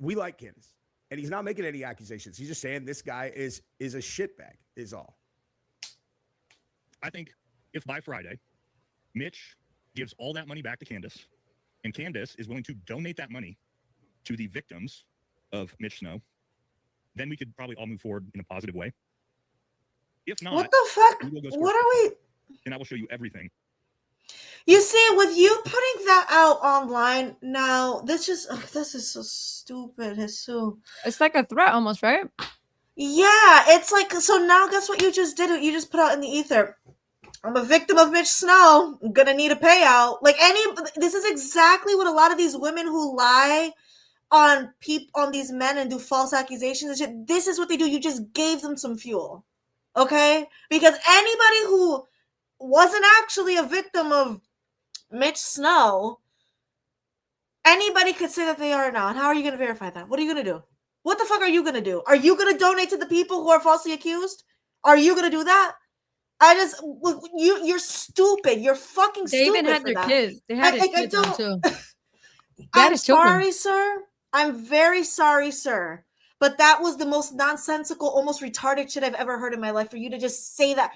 We like Candace. And he's not making any accusations. He's just saying this guy is a shitbag, is all. I think if by Friday, Mitch gives all that money back to Candace, and Candace is willing to donate that money to the victims of Mitch Snow, then we could probably all move forward in a positive way. If not, what the fuck? we will go What are we? and I will show you everything. You see, with you putting that out online now, this is so stupid, Jesus. It's like a threat almost, right? Yeah, it's like, so now guess what you just did? You just put out in the ether. I'm a victim of Mitch Snow. I'm gonna need a payout. Like this is exactly what a lot of these women who lie on these men and do false accusations and shit. This is what they do. You just gave them some fuel, okay? Because anybody who wasn't actually a victim of Mitch Snow, anybody could say that they are now. And how are you going to verify that? What are you going to do? What the fuck are you going to do? Are you going to donate to the people who are falsely accused? Are you going to do that? You're stupid. You're fucking They stupid. even had their kids. They had his kids on too. I'm sorry, sir. I'm very sorry, sir. But that was the most nonsensical, almost retarded shit I've ever heard in my life. For you to just say that,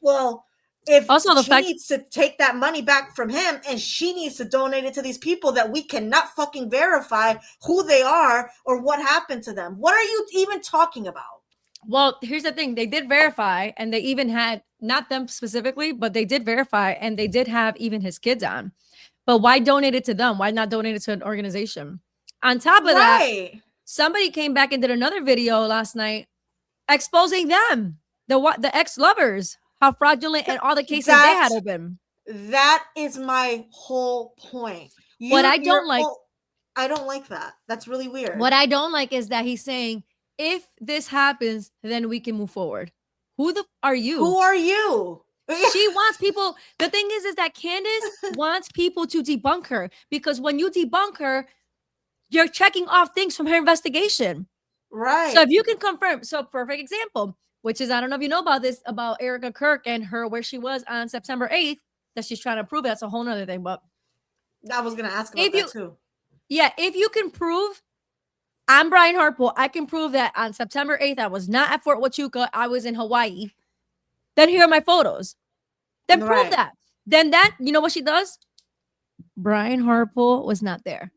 well, if also the she fact needs to take that money back from him and she needs to donate it to these people that we cannot fucking verify who they are or what happened to them. What are you even talking about? Well, here's the thing. They did verify, and they even had, not them specifically, but they did verify, and they did have even his kids on. But why donate it to them? Why not donate it to an organization? On top of that, somebody came back and did another video last night exposing them, the ex-lovers, how fraudulent and all the cases they had open. That is my whole point. What I don't like, I don't like that. That's really weird. What I don't like is that he's saying, if this happens, then we can move forward. Who are you? Who are you? She wants people. The thing is that Candace wants people to debunk her, because when you debunk her, you're checking off things from her investigation. Right. So if you can confirm, so perfect example, which is, I don't know if you know about this, about Erica Kirk and her, where she was on September 8th, that she's trying to prove it. That's a whole nother thing. But I was going to ask about that too. Yeah. If you can prove, I'm Brian Harpo, I can prove that on September 8th, I was not at Fort Huachuca. I was in Hawaii. Then here are my photos. Then prove that. Then you know what she does? Brian Harpo was not there.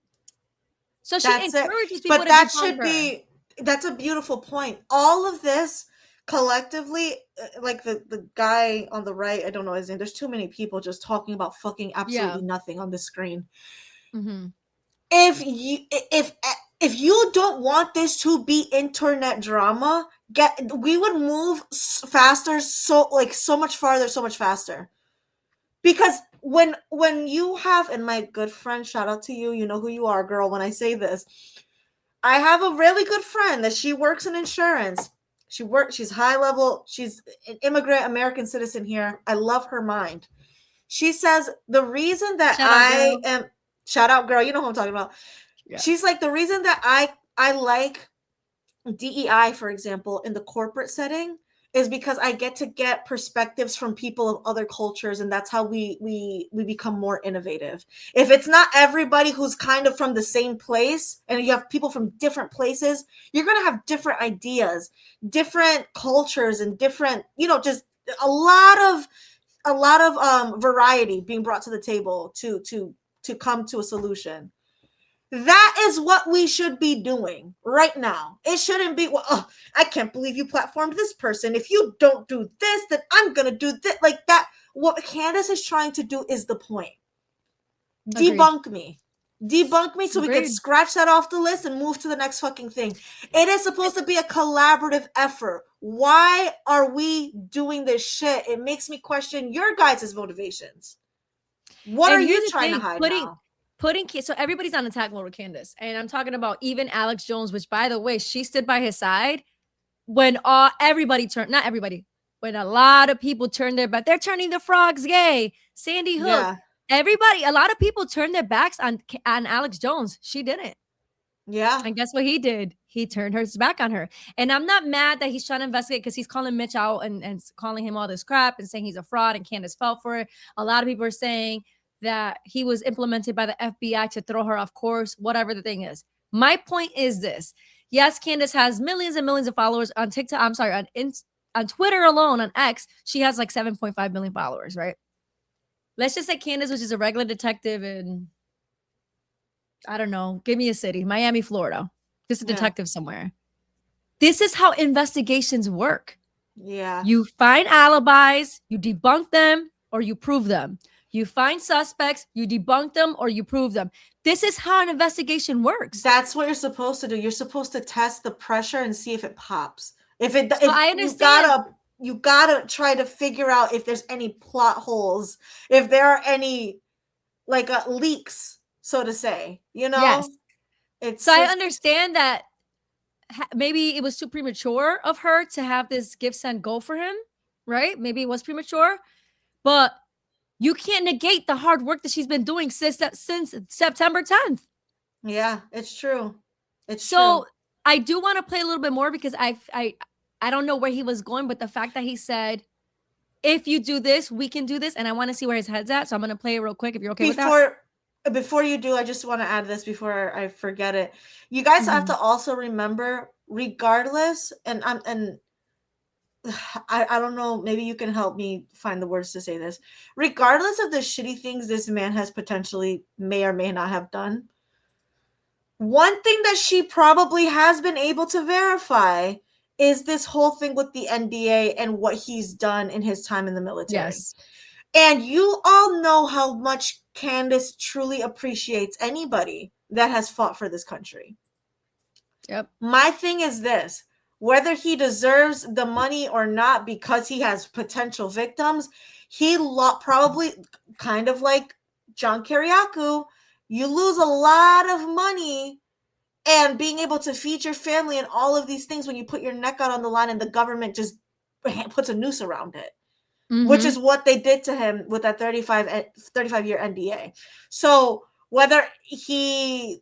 So she encourages people to that should be, that's a beautiful point. All of this collectively, like the guy on the right, I don't know his name. There's too many people just talking about fucking absolutely nothing on the screen. Mm-hmm. If you don't want this to be internet drama, we would move faster, so much farther, so much faster. Because when you have, and my good friend, shout out to you, you know who you are, girl, when I say this, I have a really good friend that she works in insurance. She's high level, she's an immigrant American citizen here. I love her mind. She says the reason that shout out girl, you know who I'm talking about. Yeah. She's like, the reason that I like DEI, for example, in the corporate setting is because I get perspectives from people of other cultures, and that's how we become more innovative. If it's not everybody who's kind of from the same place, and you have people from different places, you're going to have different ideas, different cultures, and different, just a lot of variety being brought to the table to come to a solution. That is what we should be doing right now. It shouldn't be, I can't believe you platformed this person. If you don't do this, then I'm going to do this. Like that. What Candace is trying to do is the point. Agreed. Debunk me so we can scratch that off the list and move to the next fucking thing. It is supposed to be a collaborative effort. Why are we doing this shit? It makes me question your guys' motivations. What are you trying to hide now? So everybody's on attack mode with Candace, and I'm talking about even Alex Jones, which, by the way, she stood by his side when everybody turned, not everybody, when a lot of people turned their back. They're turning the frogs gay. Sandy Hook. everybody, a lot of people turned their backs on Alex Jones. She didn't. Yeah. And guess what he did? He turned his back on her. And I'm not mad that he's trying to investigate because he's calling Mitch out and calling him all this crap and saying he's a fraud and Candace fell for it. A lot of people are saying that he was implemented by the FBI to throw her off course, whatever the thing is. My point is this. Yes, Candace has millions and millions of followers on TikTok. I'm sorry, on Twitter alone, on X, she has like 7.5 million followers, right? Let's just say Candace, which is a regular detective in, I don't know, give me a city, Miami, Florida. Just a detective somewhere. This is how investigations work. Yeah. You find alibis, you debunk them, or you prove them. You find suspects, you debunk them, or you prove them. This is how an investigation works. That's what you're supposed to do. You're supposed to test the pressure and see if it pops. If I understand. You gotta try to figure out if there's any plot holes, if there are any like leaks, so to say. You know. Yes. It's so I understand that maybe it was too premature of her to have this gift send go for him, right? Maybe it was premature, but you can't negate the hard work that she's been doing since September 10th. Yeah, it's true. It's so true. I do want to play a little bit more because I don't know where he was going, but the fact that he said, if you do this, we can do this. And I want to see where his head's at. So I'm going to play it real quick if you're okay with that. Before you do, I just want to add this before I forget it. You guys have to also remember, regardless, and I don't know, maybe you can help me find the words to say this. Regardless of the shitty things this man has potentially may or may not have done, one thing that she probably has been able to verify is this whole thing with the NDA and what he's done in his time in the military. Yes. And you all know how much Candace truly appreciates anybody that has fought for this country. Yep. My thing is this, whether he deserves the money or not because he has potential victims, he probably, kind of like John Kiriakou, you lose a lot of money and being able to feed your family and all of these things when you put your neck out on the line and the government just puts a noose around it. Which is what they did to him with that 35-year NDA. So whether he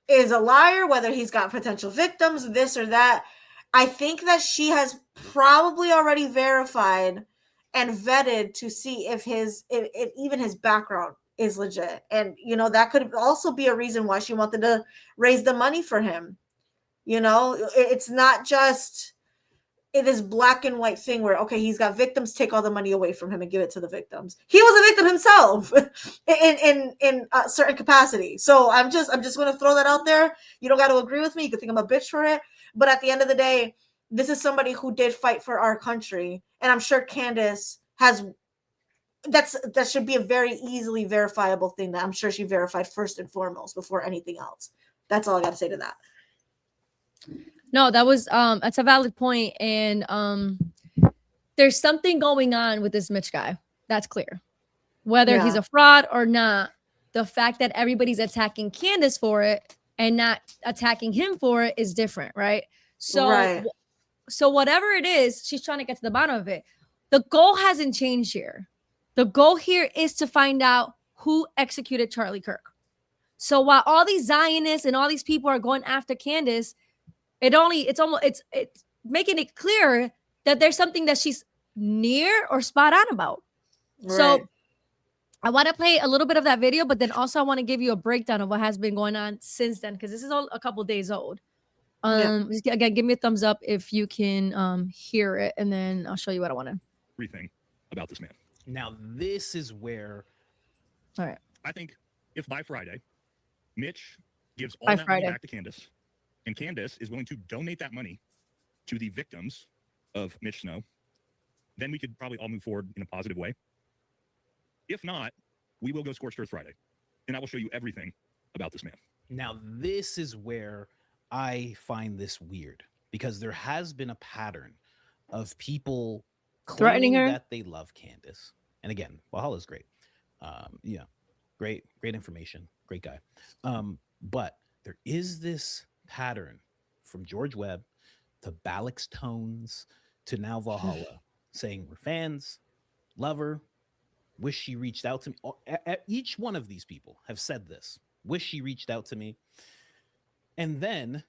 is a liar, whether he's got potential victims, this or that, I think that she has probably already verified and vetted to see if even his background is legit. And, that could also be a reason why she wanted to raise the money for him. It's not just this black and white thing where, okay, he's got victims, take all the money away from him and give it to the victims. He was a victim himself in a certain capacity. So I'm just going to throw that out there. You don't got to agree with me. You could think I'm a bitch for it. But at the end of the day, this is somebody who did fight for our country. And I'm sure Candace that should be a very easily verifiable thing that I'm sure she verified first and foremost before anything else. That's all I got to say to that. No, that's a valid point. And there's something going on with this Mitch guy. That's clear. Whether he's a fraud or not, the fact that everybody's attacking Candace for it and not attacking him for it is different, right? So whatever it is, she's trying to get to the bottom of it. The goal hasn't changed here. The goal here is to find out who executed Charlie Kirk. So while all these Zionists and all these people are going after Candace, it's making it clear that there's something that she's near or spot on about. Right. So I want to play a little bit of that video, but then also I want to give you a breakdown of what has been going on since then, because this is all a couple days old. Again, give me a thumbs up if you can hear it, and then I'll show you what I want to. Everything about this man. Now, this is where. All right. I think if by Friday, Mitch gives all that money back to Candace, and Candace is willing to donate that money to the victims of Mitch Snow, then we could probably all move forward in a positive way. If not, we will go Scorched Earth Friday, and I will show you everything about this man. Now, this is where I find this weird, because there has been a pattern of people threatening her that they love Candace. And again, Valhalla's great. Great information. Great guy. But there is this pattern from George Webb to Balix Tones to now Valhalla saying we're fans, love her, Wish she reached out to me. Each one of these people have said this. Wish she reached out to me. And then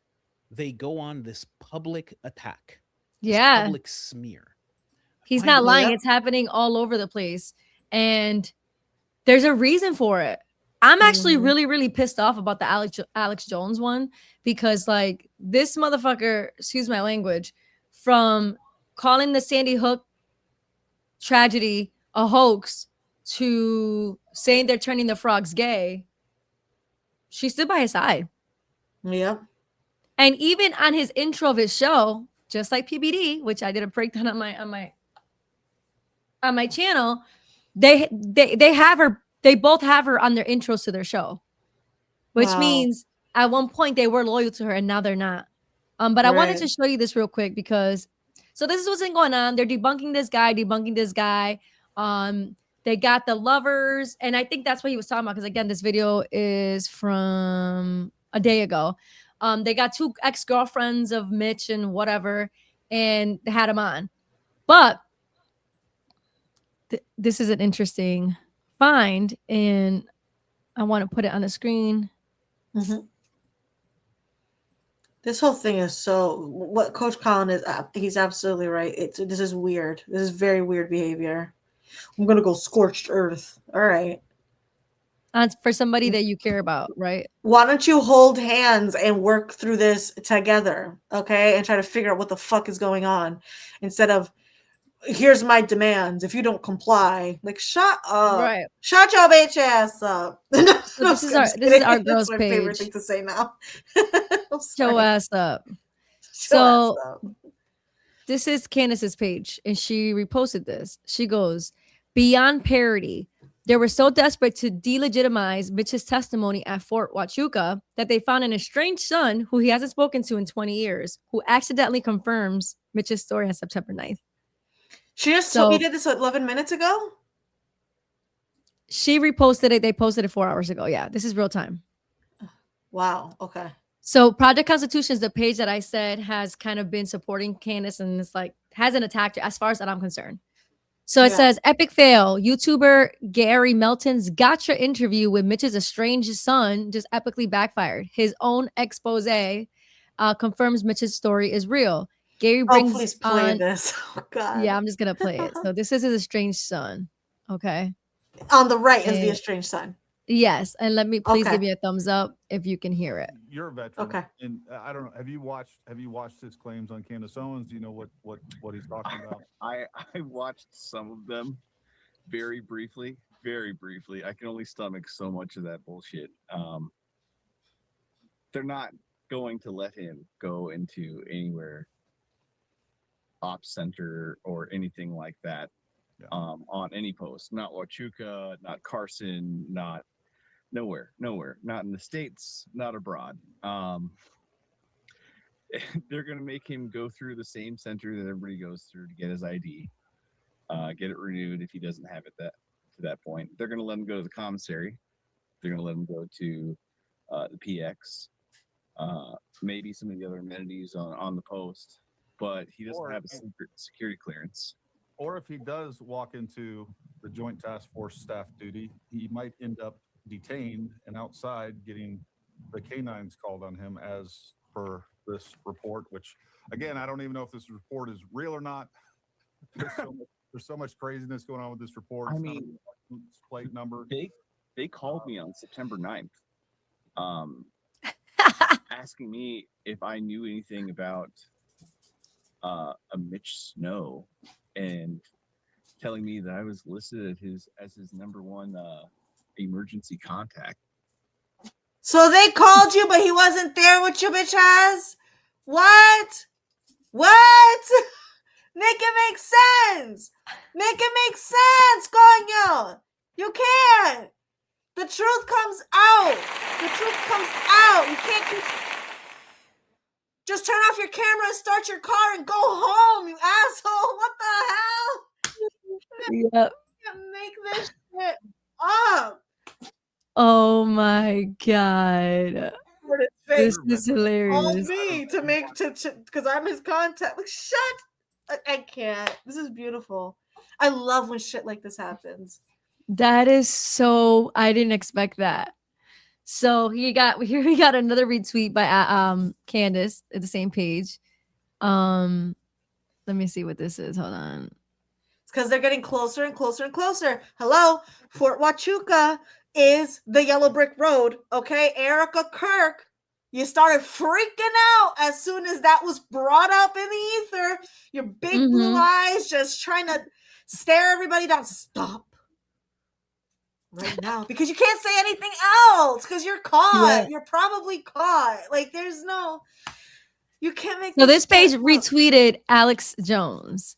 they go on this public attack, this Yeah. public smear. He's Find not it- lying. Yep. It's happening all over the place. And there's a reason for it. I'm actually Mhm. really, really pissed off about the Alex Jones one because, like, this motherfucker, excuse my language, from calling the Sandy Hook tragedy a hoax to saying they're turning the frogs gay, she stood by his side. Yep. And even on his intro of his show, just like PBD, which I did a breakdown on my channel, they have her. They both have her on their intros to their show, which Wow. means at one point they were loyal to her and now they're not. But I wanted to Right. show you this real quick because so this is what's been going on. They're debunking this guy. They got the lovers, and I think that's what he was talking about. Because again, this video is from a day ago. They got two ex-girlfriends of Mitch and whatever, and they had him on. But this is an interesting find, and I want to put it on the screen. Mhm. This whole thing is so. What Coach Colin is, he's absolutely right. This is weird. This is very weird behavior. I'm gonna go scorched earth. All right. For somebody that you care about, right? Why don't you hold hands and work through this together, okay? And try to figure out what the fuck is going on instead of here's my demands. If you don't comply, like shut up, Right. shut your bitch ass up. No, So this is our girls' That's my favorite page. thing to say now. I'm Show sorry. ass up. Show ass So up. this is Candace's page, and she reposted this. She goes, beyond parody. They were so desperate to delegitimize Mitch's testimony at Fort Huachuca that they found an estranged son who he hasn't spoken to in 20 years, who accidentally confirms Mitch's story on September 9th. She just So- he did this 11 minutes ago. She reposted it. They posted it 4 hours ago. Yeah, this is real time. Wow. Okay. So Project Constitution is the page that I said has kind of been supporting Candace, and it's like hasn't attacked her as far as that I'm concerned. So it Yeah. says, epic fail. YouTuber Gary Melton's gotcha interview with Mitch's estranged son just epically backfired. His own expose confirms Mitch's story is real. Gary Oh, brings please play on. this. Oh God. Yeah, I'm just gonna play it. So this is his estranged son. Okay. On the right is the And- estranged son. Yes, and let me please Okay. give me a thumbs up if you can hear it. You're a veteran. Okay. And I don't know. Have you watched his claims on Candace Owens? Do you know what he's talking about? I watched some of them very briefly. I can only stomach so much of that bullshit. They're not going to let him go into anywhere ops center or anything like that. Yeah. On any post, not Huachuca, not Carson, not nowhere, not in the States, not abroad. They're going to make him go through the same center that everybody goes through to get his ID, get it renewed if he doesn't have it to that point. They're going to let him go to the commissary. They're going to let him go to the PX, maybe some of the other amenities on the post, but he doesn't have a secret security clearance. Or if he does walk into the Joint Task Force staff duty, he might end up detained and outside getting the canines called on him as per this report, which again, I don't even know if this report is real or not. There's so much craziness going on with this report. I It's not mean, a license plate number. They called me on September 9th, asking me if I knew anything about a Mitch Snow and telling me that I was listed as his number one emergency contact. So they called you, but he wasn't there with you, bitch ass? What? Make it make sense. Make it make sense, coño. You can't. The truth comes out. You can't keep... Just turn off your camera and start your car and go home, you asshole. What the hell? Yep. Make this shit up. Oh my god. For his face. This is All hilarious. me to make because I'm his contact. Like, shut. I can't. This is beautiful. I love when shit like this happens. That is so. I didn't expect that. So we got another retweet by Candace at the same page. Let me see what this is. Hold on. It's because they're getting closer and closer and closer. Hello, Fort Huachuca is the yellow brick road. Okay, Erica Kirk, you started freaking out as soon as that was brought up in the ether. Your big blue eyes just trying to stare everybody down. Stop right now, because you can't say anything else because you're caught. Yeah. You're probably caught. Like, there's no, you can't make. So this page retweeted Alex Jones.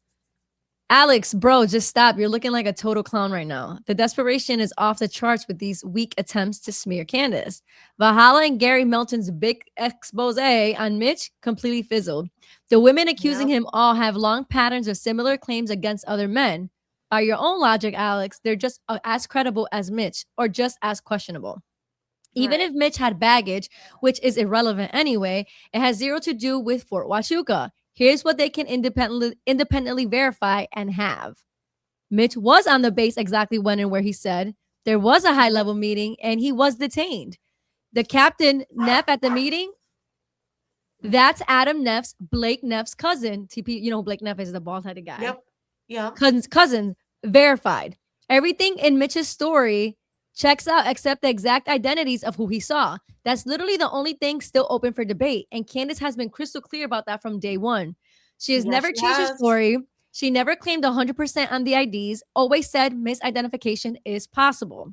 Alex, bro, just stop. You're looking like a total clown right now. The desperation is off the charts with these weak attempts to smear Candace. Valhalla and Gary Melton's big expose on Mitch completely fizzled. The women accusing him all have long patterns of similar claims against other men. By your own logic, Alex, they're just as credible as Mitch or just as questionable. Even if Mitch had baggage, which is irrelevant anyway, it has zero to do with Fort Huachuca. Here's what they can independently verify and have. Mitch was on the base exactly when and where he said. There was a high-level meeting, and he was detained. The captain, Neff, at the meeting, that's Adam Neff's, Blake Neff's cousin. TP, you know, Blake Neff is the bald-headed guy. Yep. Yeah. Cousin, verified. Everything in Mitch's story checks out except the exact identities of who he saw. That's literally the only thing still open for debate. And Candace has been crystal clear about that from day one. She has never changed her story. She never claimed 100% on the IDs, always said misidentification is possible.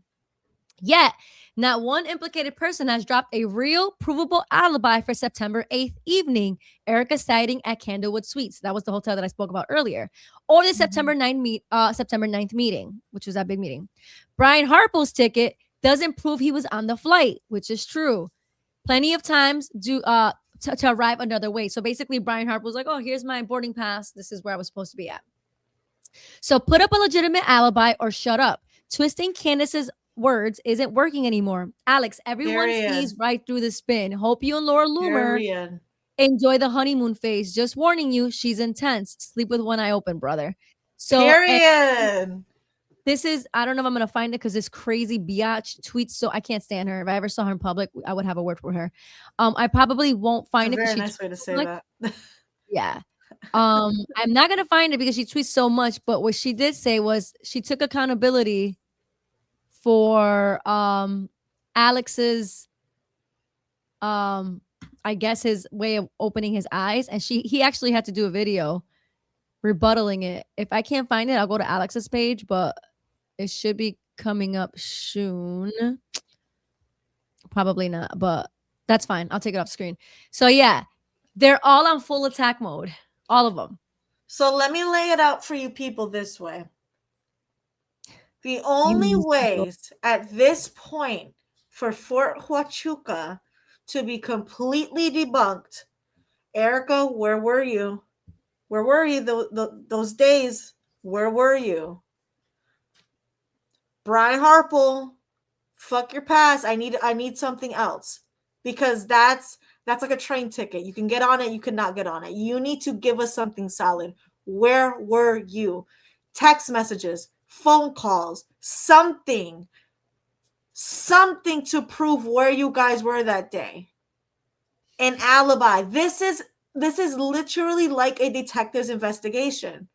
Yet, not one implicated person has dropped a real, provable alibi for September 8th evening, Erica sighting at Candlewood Suites. That was the hotel that I spoke about earlier. Or the September 9th meeting, which was that big meeting. Brian Harpo's ticket doesn't prove he was on the flight, which is true. Plenty of times to arrive another way. So basically, Brian Harpo was like, oh, here's my boarding pass. This is where I was supposed to be at. So put up a legitimate alibi or shut up. Twisting Candace's words isn't working anymore. Alex, everyone sees right through the spin. Hope you and Laura Loomer enjoy the honeymoon phase. Just warning you, she's intense. Sleep with one eye open, brother. So this is, I don't know if I'm going to find it because this crazy biatch tweets, so I can't stand her. If I ever saw her in public, I would have a word for her. I probably won't find it. Very nice way to say that. Yeah. I'm not going to find it because she tweets so much, but what she did say was she took accountability for Alex's I guess his way of opening his eyes, and he actually had to do a video rebuttaling it. If I can't find it, I'll go to Alex's page, but it should be coming up soon. Probably not, but that's fine. I'll take it off screen. So yeah, they're all on full attack mode, all of them. So let me lay it out for you people this way. The only ways at this point for Fort Huachuca to be completely debunked, Erica, where were you? Where were you those days? Where were you? Brian Harple, fuck your pass. I need something else, because that's like a train ticket. You can get on it, you cannot get on it. You need to give us something solid. Where were you? Text messages, phone calls, something to prove where you guys were that day. An alibi. This is literally like a detective's investigation,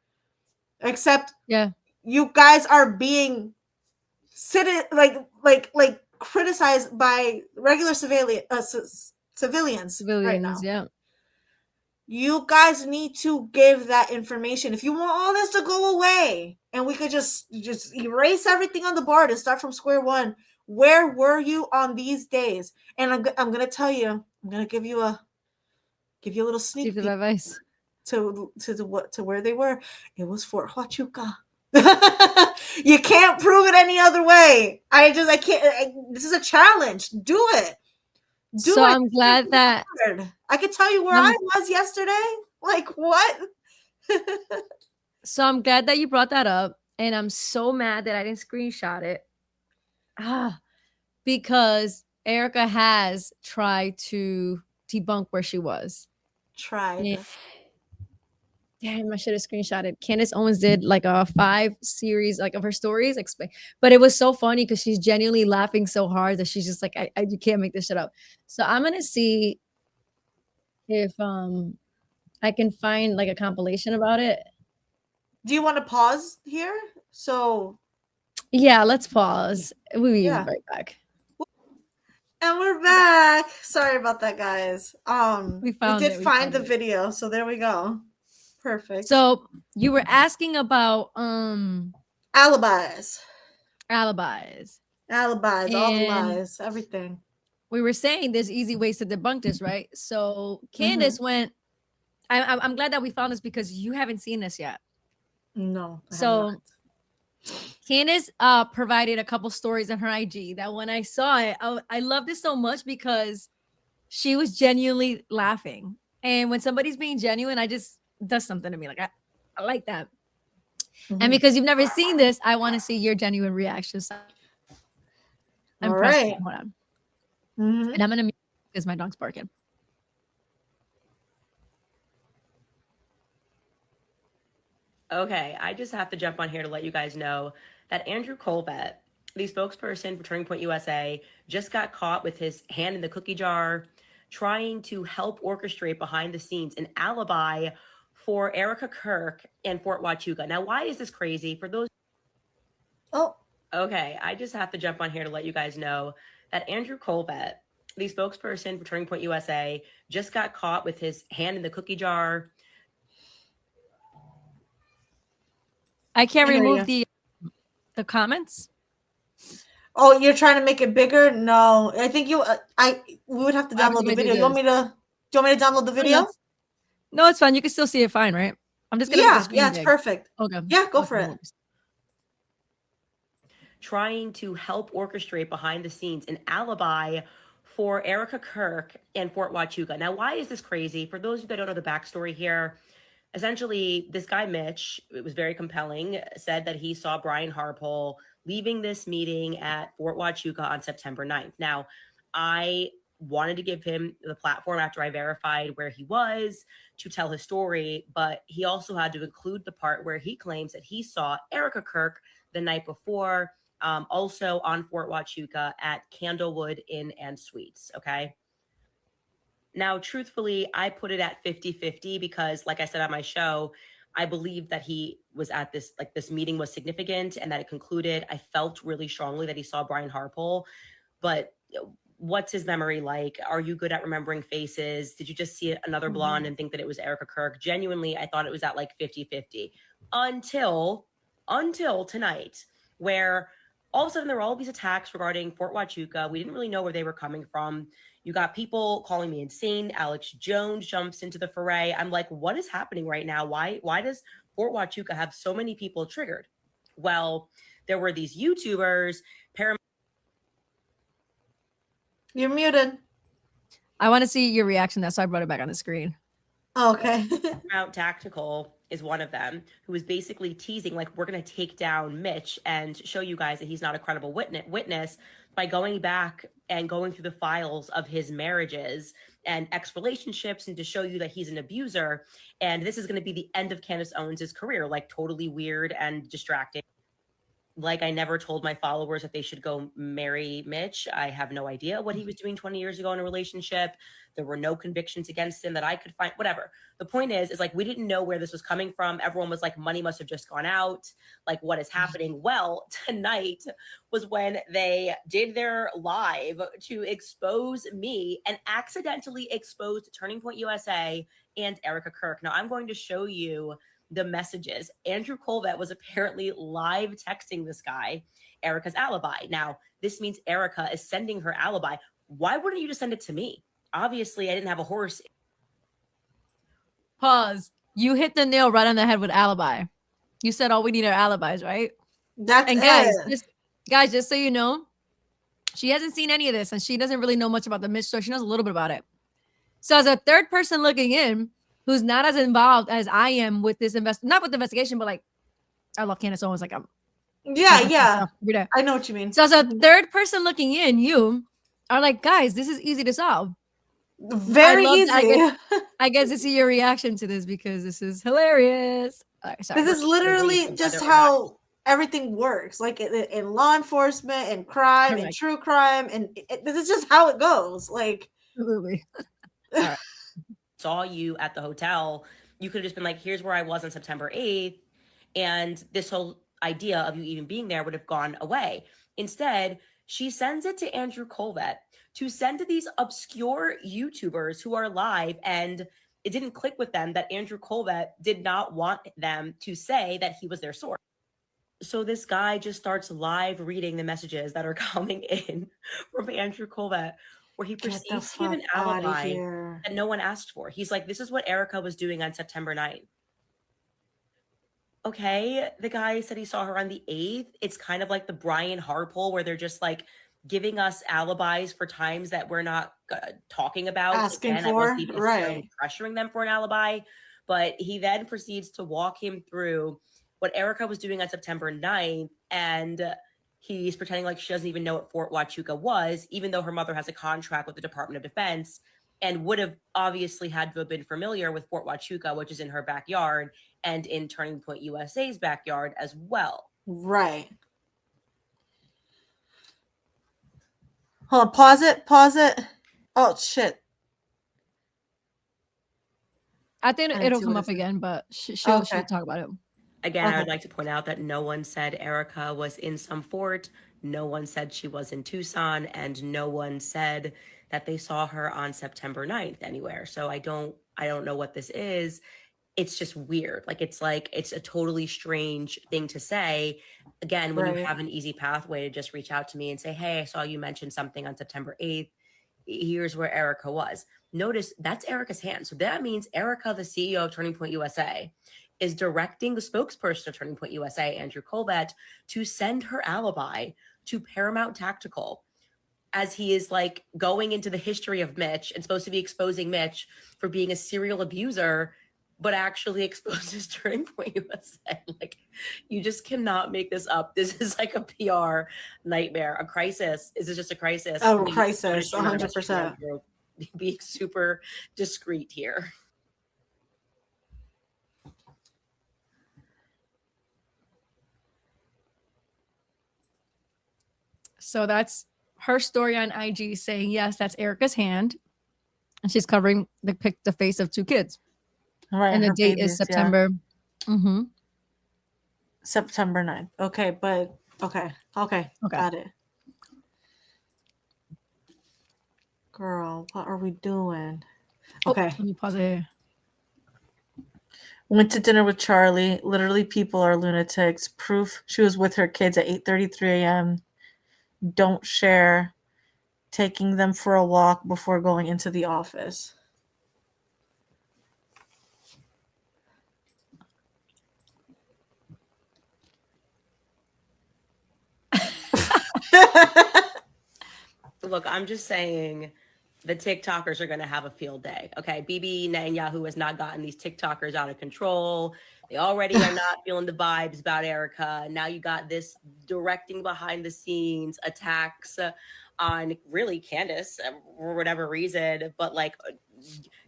except you guys are being criticized by regular civilians right now. Yeah. You guys need to give that information. If you want all this to go away and we could just erase everything on the board and start from square one, where were you on these days? And I'm gonna tell you, I'm gonna give you a little sneak peek advice to where they were. It was Fort Huachuca. You can't prove it any other way. I can't. This is a challenge. Do it. So I'm glad that I could tell you where I was yesterday. Like, what? So I'm glad that you brought that up, and I'm so mad that I didn't screenshot it. Because Erica has tried to debunk where she was. Tried. Damn, I should have screenshotted. Candace Owens did like a 5 series like of her stories, but it was so funny because she's genuinely laughing so hard that she's just like, you can't make this shit up. So I'm gonna see if I can find like a compilation about it. Do you want to pause here? So Yeah, let's pause. We'll be Yeah. right back. And we're back. Sorry about that, guys. We found did it, we find found the it. video, so there we go. Perfect. So you were asking about alibis, alibis. all the And lies, everything. we were saying there's easy ways to debunk this, right? So Candace went. I'm glad that we found this because you haven't seen this yet. No. I have So not. Candace provided a couple stories on her IG that when I saw it, I loved it so much because she was genuinely laughing. And when somebody's being genuine, I just does something to me. Like I like that. And because you've never seen this, I want to see your genuine reaction. So I'm All pressing. right. Hold on. Mhm. And I'm gonna mute because my dog's barking. Okay, I just have to jump on here to let you guys know that Andrew Colvett, the spokesperson for Turning Point USA, just got caught with his hand in the cookie jar, trying to help orchestrate behind the scenes an alibi for Erica Kirk and Fort Huachuca. Now, why is this crazy? For those. Oh. Okay, I just have to jump on here to let you guys know that Andrew Colvett, the spokesperson for Turning Point USA, just got caught with his hand in the cookie jar. I can't I hear remove you. the comments. Oh, you're trying to make it bigger? No, I think we would have to What happens download if the I do video. Do you want this? me to? Do you want me to download the video? No, it's fine. You can still see it fine, right? I'm just gonna make the screen Yeah, it's big. perfect. Okay. Yeah, go Okay, for no it. worries. Trying to help orchestrate behind the scenes an alibi for Erica Kirk and Fort Huachuca. Now, why is this crazy? For those of you that don't know the backstory here, essentially, this guy, Mitch, it was very compelling, said that he saw Brian Harpole leaving this meeting at Fort Huachuca on September 9th. Now, I wanted to give him the platform after I verified where he was to tell his story, but he also had to include the part where he claims that he saw Erica Kirk the night before, also on Fort Huachuca at Candlewood Inn and Suites. Okay. Now, truthfully, I put it at 50-50 because, like I said on my show, I believe that he was at this meeting was significant and that it concluded. I felt really strongly that he saw Brian Harpole, but what's his memory like? Are you good at remembering faces? Did you just see another blonde and think that it was Erica Kirk? Genuinely, I thought it was at like 50-50 until tonight, where all of a sudden there were all these attacks regarding Fort Huachuca. We didn't really know where they were coming from. You got people calling me insane. Alex Jones jumps into the foray. I'm like, what is happening right now? Why does Fort Huachuca have so many people triggered? Well, there were these YouTubers, You're muted. I want to see your reaction. That's why I brought it back on the screen. Okay. Paramount Tactical is one of them, who is basically teasing, like, we're going to take down Mitch and show you guys that he's not a credible witness by going back and going through the files of his marriages and ex-relationships and to show you that he's an abuser. And this is going to be the end of Candace Owens' career, like totally weird and distracting. Like, I never told my followers that they should go marry Mitch. I have no idea what he was doing 20 years ago in a relationship. There were no convictions against him that I could find, whatever. The point is like, we didn't know where this was coming from. Everyone was like, money must have just gone out. Like, what is happening? Well, tonight was when they did their live to expose me and accidentally exposed Turning Point USA and Erica Kirk. Now, I'm going to show you the messages. Andrew Colvett was apparently live texting this guy Erica's alibi. Now, this means Erica is sending her alibi. Why wouldn't you just send it to me? Obviously, I didn't have a horse. Pause. You hit the nail right on the head with alibi. You said all we need are alibis, right? That's and it. guys, just so you know, she hasn't seen any of this and she doesn't really know much about the Mitch story. She knows a little bit about it. So as a third person looking in, who's not as involved as I am with this not with the investigation, but like, I love Candace Owens. Like, I'm yeah. I know what you mean. So as a third person looking in, you are like, guys, this is easy to solve. Very love easy. that. I guess to see your reaction to this because this is hilarious. Sorry. This is literally just how everything works, like in law enforcement and crime and Correct. true crime, and this is just how it goes. Like, Absolutely. Saw you at the hotel, you could have just been like, here's where I was on September 8th. And this whole idea of you even being there would have gone away. Instead, she sends it to Andrew Colvett to send to these obscure YouTubers who are live, and it didn't click with them that Andrew Colvett did not want them to say that he was their source. So this guy just starts live reading the messages that are coming in from Andrew Colvett, where he perceives to give an alibi that no one asked for. He's like, this is what Erica was doing on September 9th. Okay, the guy said he saw her on the 8th. It's kind of like the Brian Harpole, where they're just like giving us alibis for times that we're not talking about. Asking Again, I for, wasn't even necessarily right. pressuring them for an alibi. But he then proceeds to walk him through what Erica was doing on September 9th. And he's pretending like she doesn't even know what Fort Huachuca was, even though her mother has a contract with the Department of Defense and would have obviously had to have been familiar with Fort Huachuca, which is in her backyard, and in Turning Point USA's backyard as well. Right. Hold on, pause it. Oh, shit. I think it'll come up again, but she'll talk about it. Again, I would like to point out that no one said Erica was in some fort. No one said she was in Tucson, and no one said that they saw her on September 9th anywhere. So I don't know what this is. It's just weird. It's a totally strange thing to say. Again, when you have an easy pathway to just reach out to me and say, hey, I saw you mention something on September 8th. Here's where Erica was. Notice that's Erica's hand. So that means Erica, the CEO of Turning Point USA, is directing the spokesperson of Turning Point USA, Andrew Colvett, to send her alibi to Paramount Tactical, as he is going into the history of Mitch and supposed to be exposing Mitch for being a serial abuser, but actually exposes Turning Point USA. You just cannot make this up. This is like a PR nightmare, a crisis. Is this just a crisis? Oh, crisis, 100%. Being super discreet here. So that's her story on IG saying, yes, that's Erica's hand. And she's covering the face of two kids. All right. And the date is September. Yeah. Mm-hmm. September 9th. Okay, but okay. Got it. Girl, what are we doing? Okay. Let me pause it here. Went to dinner with Charlie. Literally, people are lunatics. Proof she was with her kids at 8:33 a.m. Don't share. Taking them for a walk before going into the office. Look, I'm just saying the TikTokers are going to have a field day. Okay. Bibi Netanyahu has not gotten these TikTokers out of control. They already are not feeling the vibes about Erica. Now you got this directing behind the scenes attacks on really Candace for whatever reason, but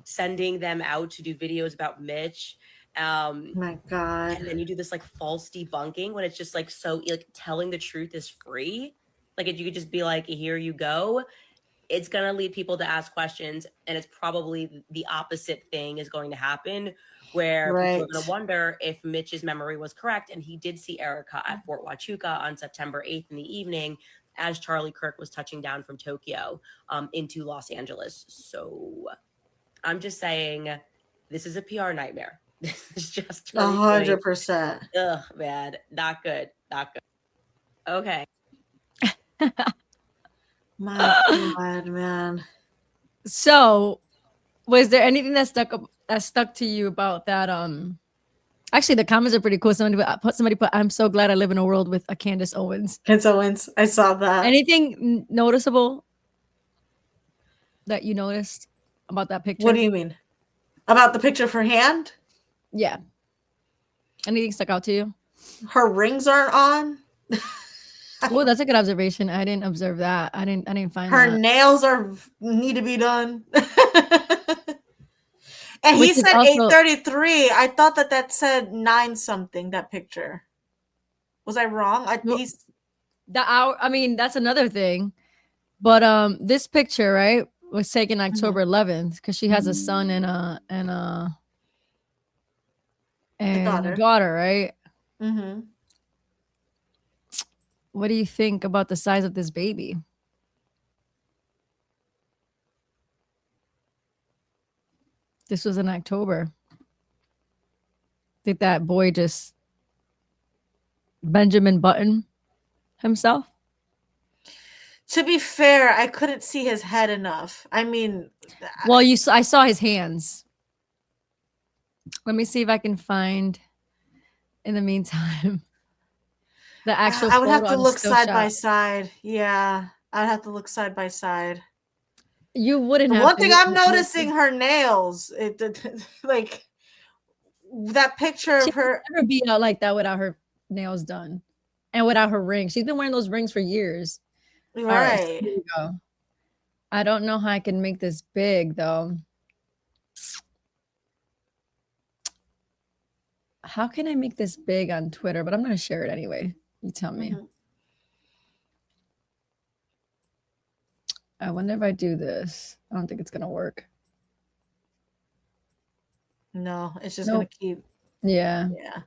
sending them out to do videos about Mitch. My God. And then you do this false debunking when it's just so telling the truth is free. If you could just be here you go. It's going to lead people to ask questions, and it's probably the opposite thing is going to happen, where people are going to wonder if Mitch's memory was correct, and he did see Erica at Fort Huachuca on September 8th in the evening as Charlie Kirk was touching down from Tokyo into Los Angeles. So I'm just saying this is a PR nightmare. This is just 100%. Ugh, man. Not good. Okay. My God, man. So, was there anything that stuck to you about that? Actually, the comments are pretty cool. Somebody put, "I'm so glad I live in a world with a Candace Owens." Candace Owens. I saw that. Anything noticeable that you noticed about that picture? What do you mean? About the picture of her hand? Yeah. Anything stuck out to you? Her rings aren't on. Oh, that's a good observation. I didn't observe that. I didn't find her that. nails need to be done. And Which he is said also 8:33. I thought that said 9 something, that picture. Was I wrong? Well, He's the hour. I mean, that's another thing. But this picture, right, was taken October 11th because she has a son and a daughter, right? Mm-hmm. What do you think about the size of this baby? This was in October. Did that boy just Benjamin Button himself? To be fair, I couldn't see his head enough. I mean, Well, I saw his hands. Let me see if I can find, in the meantime, the actual I would have photo to on a look still side by shot. side. Yeah, I'd have to look side by side. You wouldn't The have one to. thing I'm noticing, her nails. Like that picture She of her. would never be out like that without her nails done and without her ring. She's been wearing those rings for years. All right, so Right. here we go. I don't know how I can make this big though. How can I make this big on Twitter? But I'm going to share it anyway. You tell me. Mm-hmm. I wonder if I do this. I don't think it's going to work. No, it's just Nope. gonna keep. Yeah. Yeah.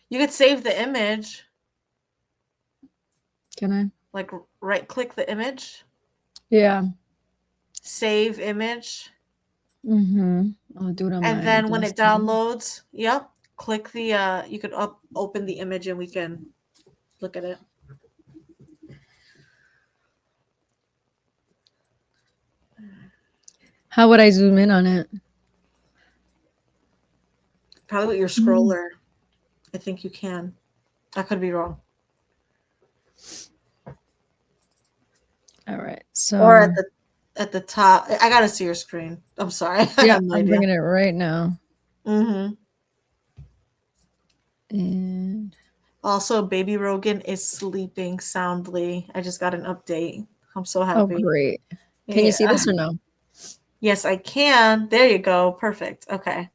You could save the image. Can I? Like right click the image. Yeah. Save image. I'll do it on And my then when it desktop. downloads, yep, click the you could open the image and we can look at it. How would I zoom in on it? Probably with your scroller. I think you can. I could be wrong. All right. So Or at the top. I gotta see your screen. I'm sorry. I yeah, have no I'm idea. bringing it right now. Mm-hmm. And Also, Baby Rogan is sleeping soundly. I just got an update. I'm so oh, happy. great. Can you see Yeah. this or no? Yes, I can. There you go. Perfect. Okay.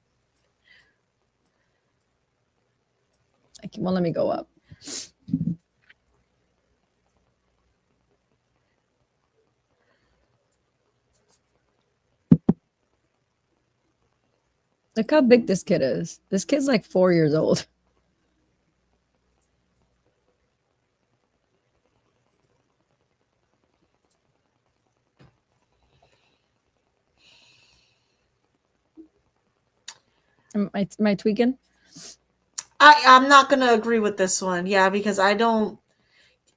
Well, let me go up. Look how big this kid is. This kid's like 4 years old. Am I tweaking? I'm not gonna agree with this one. Yeah, because I don't.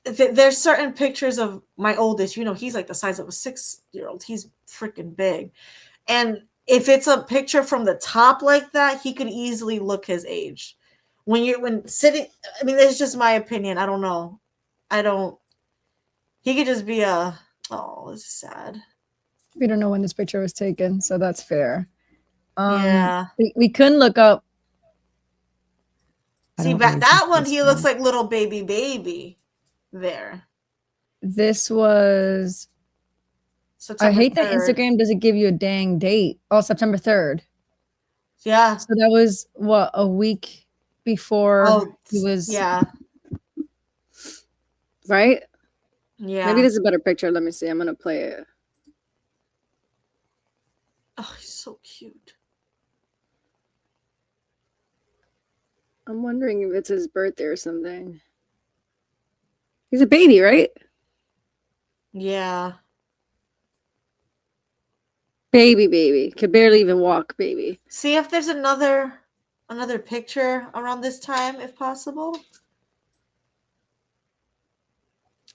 There's certain pictures of my oldest. He's like the size of a 6-year-old. He's freaking big, and if it's a picture from the top like that, he could easily look his age. When sitting, I mean, that's just my opinion. I don't know. I don't. He could just be a. Oh, this is sad. We don't know when this picture was taken, so that's fair. Yeah. We couldn't look up. See, that one, he looks like little baby there. This was. September I hate 3rd. that Instagram doesn't give you a dang date. Oh, September 3rd. Yeah. So that was what, a week before he was. Yeah. Right? Yeah. Maybe this is a better picture. Let me see. I'm going to play it. Oh, he's so cute. I'm wondering if it's his birthday or something. He's a baby, right? Yeah. Baby. Could barely even walk, baby. See if there's another picture around this time, if possible.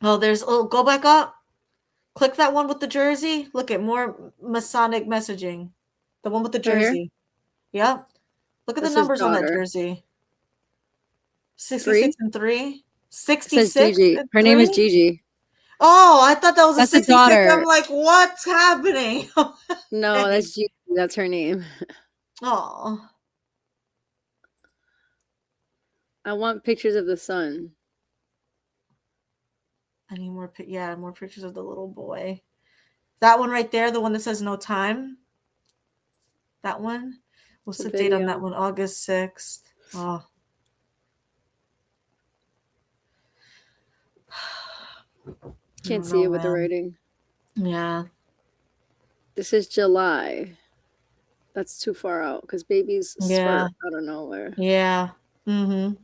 Oh, go back up. Click that one with the jersey. Look at more Masonic messaging. The one with the jersey. Yep. Look at the numbers on that jersey. 66 and 3. 66. Her name is Gigi. Oh, I thought that was That's a 66. daughter. I'm like, what's happening? No, that's Gigi. That's her name. Oh. I want pictures of the sun. I need more. More pictures of the little boy. That one right there, the one that says no time. That one. What's It's a the date on that video. one? August 6th. Oh. Can't see it with the man. writing. Yeah. This is July. That's too far out because babies Yeah. spurt out of nowhere. Yeah. Mm-hmm.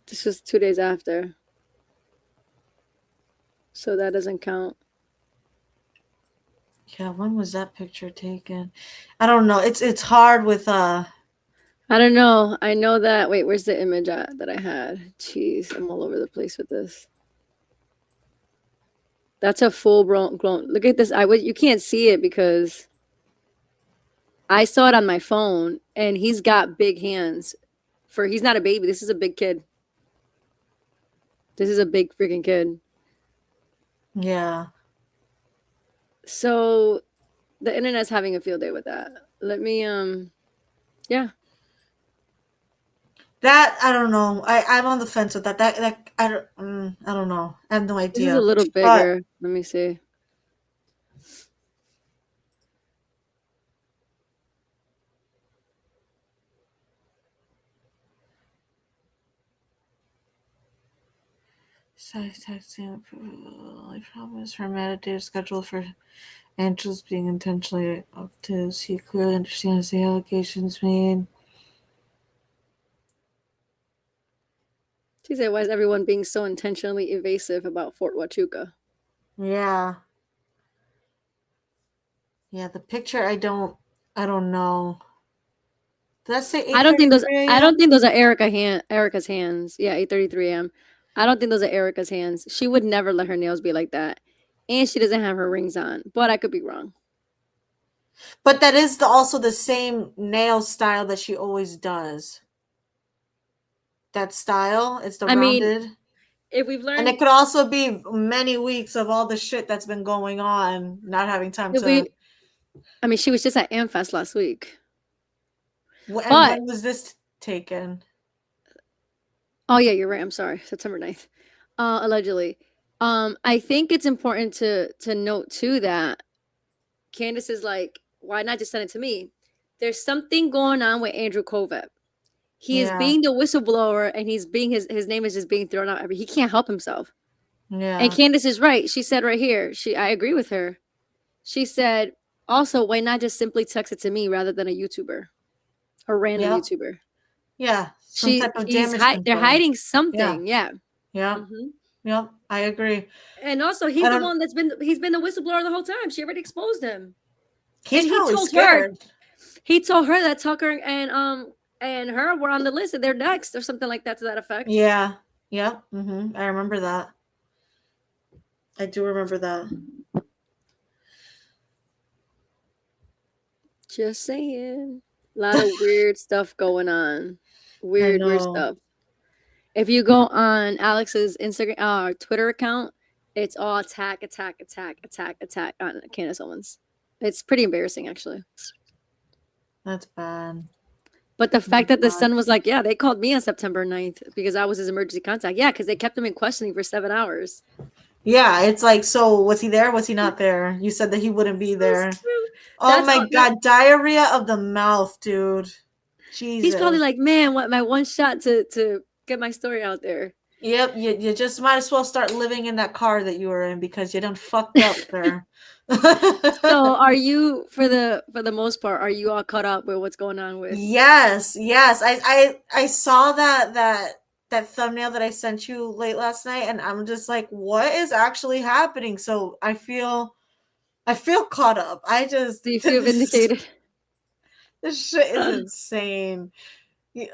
This was 2 days after. So that doesn't count. Yeah, when was that picture taken? I don't know. It's hard with I don't know. I know that. Wait, where's the image that I had? Jeez, I'm all over the place with this. That's a full grown. Look at this. You can't see it because I saw it on my phone, and he's got big hands. He's not a baby. This is a big kid. This is a big freaking kid. yeah. So the internet's having a field day with that. Let me yeah. That I don't know. I'm on the fence with that. That I don't know. I have no This is idea. a little But bigger. Let me see. texting I promise her metadata schedule for Angela's being intentionally obtuse. He clearly understands the allegations made. She said, "Why is everyone being so intentionally evasive about Fort Huachuca?" Yeah. Yeah, the picture I don't know. Did that say 8:33 I don't a.m.? think those are Erica's hands. Yeah, 8:33 a.m. I don't think those are Erica's hands. She would never let her nails be like that. And she doesn't have her rings on. But I could be wrong. But that is also the same nail style that she always does. That style, it's the I mean, rounded. if we've And learned it could also be many weeks of all the shit that's been going on, not having time to. I mean, she was just at Amfest last week. And But when was this taken? oh yeah, you're right. I'm sorry. September 9th. Allegedly. I think it's important to note too that Candace is like, why not just send it to me? There's something going on with Andrew Kovac. He is being the whistleblower, and he's being his name is just being thrown out. He can't help himself. Yeah. And Candace is right. She said right here. I agree with her. She said, also, why not just simply text it to me rather than a YouTuber, a random YouTuber? Yeah. Some type of damage. They're hiding something. Yeah. Yeah. Mm-hmm. Yep. I agree. And also, he's the one he's been the whistleblower the whole time. She already exposed him. He's probably scared. He told her that Tucker and her were on the list and they're next or something like that to that effect. Yeah. Yep. Mm-hmm. I remember that. I do remember that. Just saying. A lot of weird stuff going on. Weird stuff. If you go on Alex's Instagram Twitter account, it's all attack on Candace Owens. It's pretty embarrassing, actually. That's bad. But the fact that the son was like, yeah, they called me on September 9th because I was his emergency contact. Yeah, because they kept him in questioning for 7 hours. Yeah, it's like, so was he there? Was he not there? You said that he wouldn't be there. Oh my God, diarrhea of the mouth, dude. Jesus. He's probably like, man, what my one shot to get my story out there. Yep, you just might as well start living in that car that you were in because you done fucked up there. So are you, for the most part, are you all caught up with what's going on with? Yes. I saw that thumbnail that I sent you late last night, and I'm just like, what is actually happening? So I feel caught up. Do you feel vindicated? This shit is insane.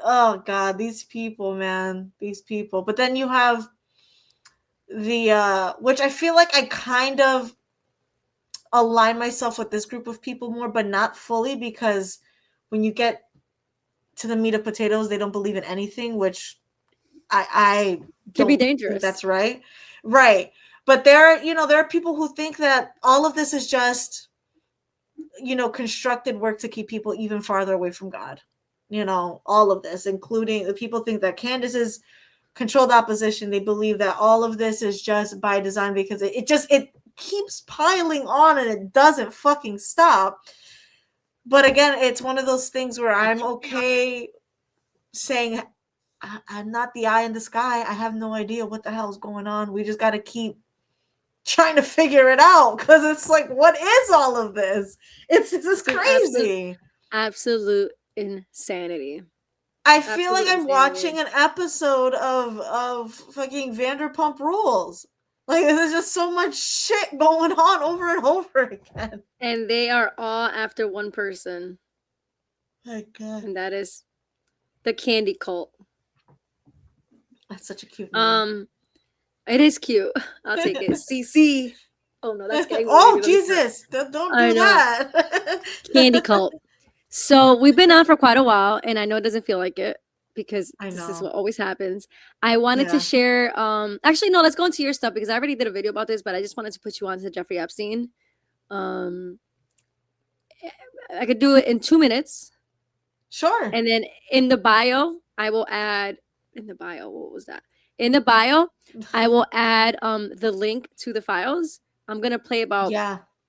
Oh God, these people, man, these people. But then you have the which I feel like I kind of align myself with this group of people more, but not fully, because when you get to the meat of potatoes, they don't believe in anything, which I can be dangerous. That's right. But there are people who think that all of this is just, constructed work to keep people even farther away from God. All of this, including the people think that Candace is controlled opposition. They believe that all of this is just by design because it keeps piling on and it doesn't fucking stop. But again, it's one of those things where I'm okay saying I'm not the eye in the sky. I have no idea what the hell is going on. We just got to keep trying to figure it out, because it's like, what is all of this? It's crazy. Absolute insanity. I feel like I'm watching an episode of fucking Vanderpump Rules. Like, there's just so much shit going on over and over again. And they are all after one person. My God. And that is the Candy Cult. That's such a cute name. It is cute. I'll take it. CC. Oh no, that's getting oh Jesus! Don't do that. Candy Cult. So we've been on for quite a while, and I know it doesn't feel like it because this is what always happens. I wanted to share. Actually, no. Let's go into your stuff because I already did a video about this, but I just wanted to put you on to Jeffrey Epstein. I could do it in 2 minutes. Sure. And then in the bio, I will add. In the bio, what was that? In the bio, I will add the link to the files. I'm gonna play about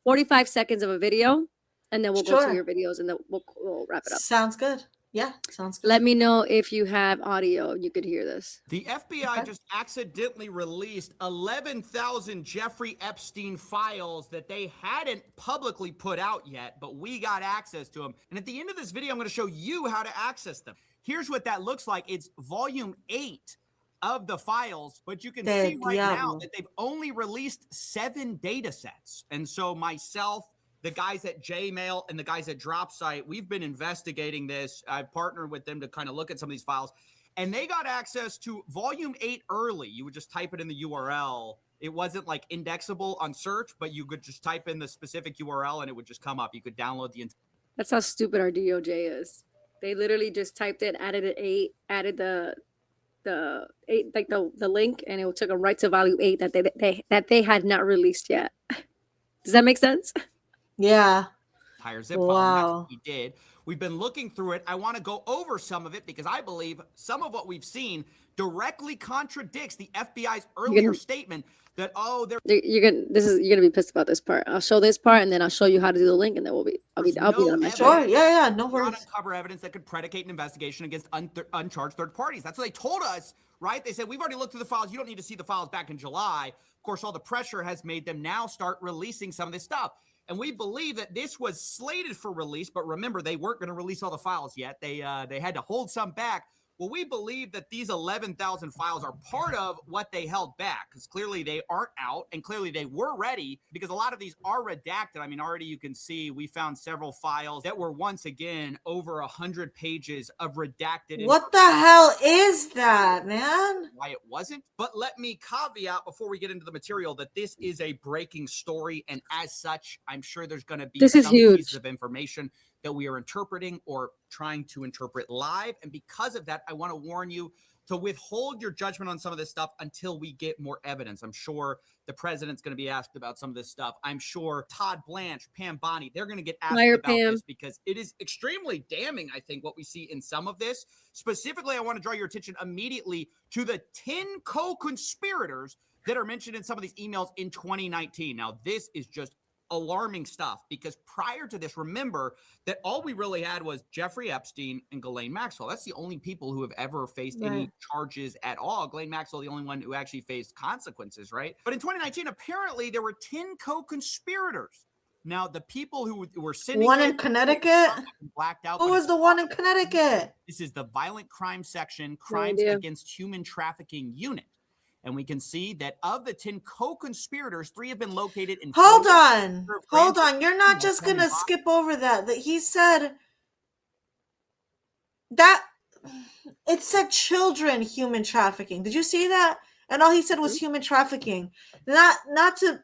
45 seconds of a video, and then we'll go to your videos, and then we'll wrap it up. Sounds good. Yeah, sounds good. Let me know if you have audio. You could hear this. The FBI just accidentally released 11,000 Jeffrey Epstein files that they hadn't publicly put out yet, but we got access to them. And at the end of this video, I'm going to show you how to access them. Here's what that looks like. It's volume 8 of the files, but you can see right now that they've only released 7 data sets. And so myself, the guys at Jmail, and the guys at Dropsite, we've been investigating this. I've partnered with them to kind of look at some of these files, and they got access to volume 8 early. You would just type it in the URL. It wasn't like indexable on search, but you could just type in the specific URL and it would just come up. You could download the entire. That's how stupid our DOJ is. They literally just typed it, added an 8, added the 8, like the link, and it took them right to volume 8 that they had not released yet. Does that make sense? Yeah. Entire zip file. That's what we did. We've been looking through it. I want to go over some of it because I believe some of what we've seen directly contradicts the FBI's earlier statement that you're gonna be pissed about this part. I'll show this part, and then I'll show you how to do the link, and then I'll be on my sure. Yeah, no worries. Not uncover evidence that could predicate an investigation against uncharged third parties. That's what they told us, right? They said, we've already looked through the files. You don't need to see the files back in July. Of course, all the pressure has made them now start releasing some of this stuff. And we believe that this was slated for release, but remember, they weren't going to release all the files yet. They had to hold some back. Well, we believe that these 11,000 files are part of what they held back, because clearly they aren't out, and clearly they were ready, because a lot of these are redacted. I mean, already you can see we found several files that were once again over 100 pages of redacted. What the hell is that, man? Why it wasn't. But let me caveat before we get into the material that this is a breaking story, and as such, I'm sure there's going to be some pieces of information that we are interpreting or trying to interpret live. And because of that, I want to warn you to withhold your judgment on some of this stuff until we get more evidence. I'm sure the president's going to be asked about some of this stuff. I'm sure Todd Blanche, Pam Bondi, they're going to get asked about this because it is extremely damning, I think, what we see in some of this. Specifically, I want to draw your attention immediately to the 10 co-conspirators that are mentioned in some of these emails in 2019. Now, this is just alarming stuff, because prior to this, remember that all we really had was Jeffrey Epstein and Ghislaine Maxwell. That's the only people who have ever faced any charges at all. Ghislaine Maxwell, the only one who actually faced consequences, right? But in 2019, apparently there were 10 co-conspirators. Now, the people who were sending one in Connecticut, blacked out. Who was the one in Connecticut? This is the Violent Crime Section, Crimes Against Human Trafficking Unit. And we can see that of the 10 co-conspirators, 3 have been located in. Hold on. You're not just going to skip over that. That he said that it said children human trafficking. Did you see that? And all he said was human trafficking. Not to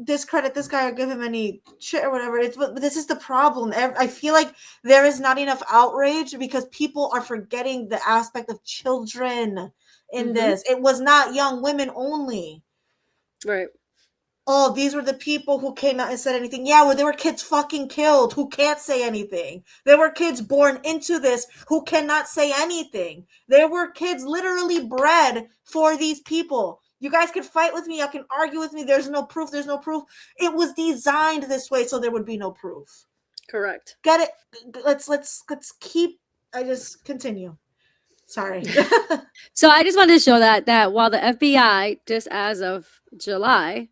discredit this guy or give him any shit or whatever. But this is the problem. I feel like there is not enough outrage because people are forgetting the aspect of children in this. It was not young women only. Right. oh, these were the people who came out and said anything. Yeah, well, there were kids fucking killed who can't say anything. There were kids born into this who cannot say anything. There were kids literally bred for these people. You guys can fight with me. You can argue with me. There's no proof. There's no proof. It was designed this way so there would be no proof. Correct. Get it? Let's keep. I just continue. Sorry. So I just wanted to show that while the FBI, just as of July,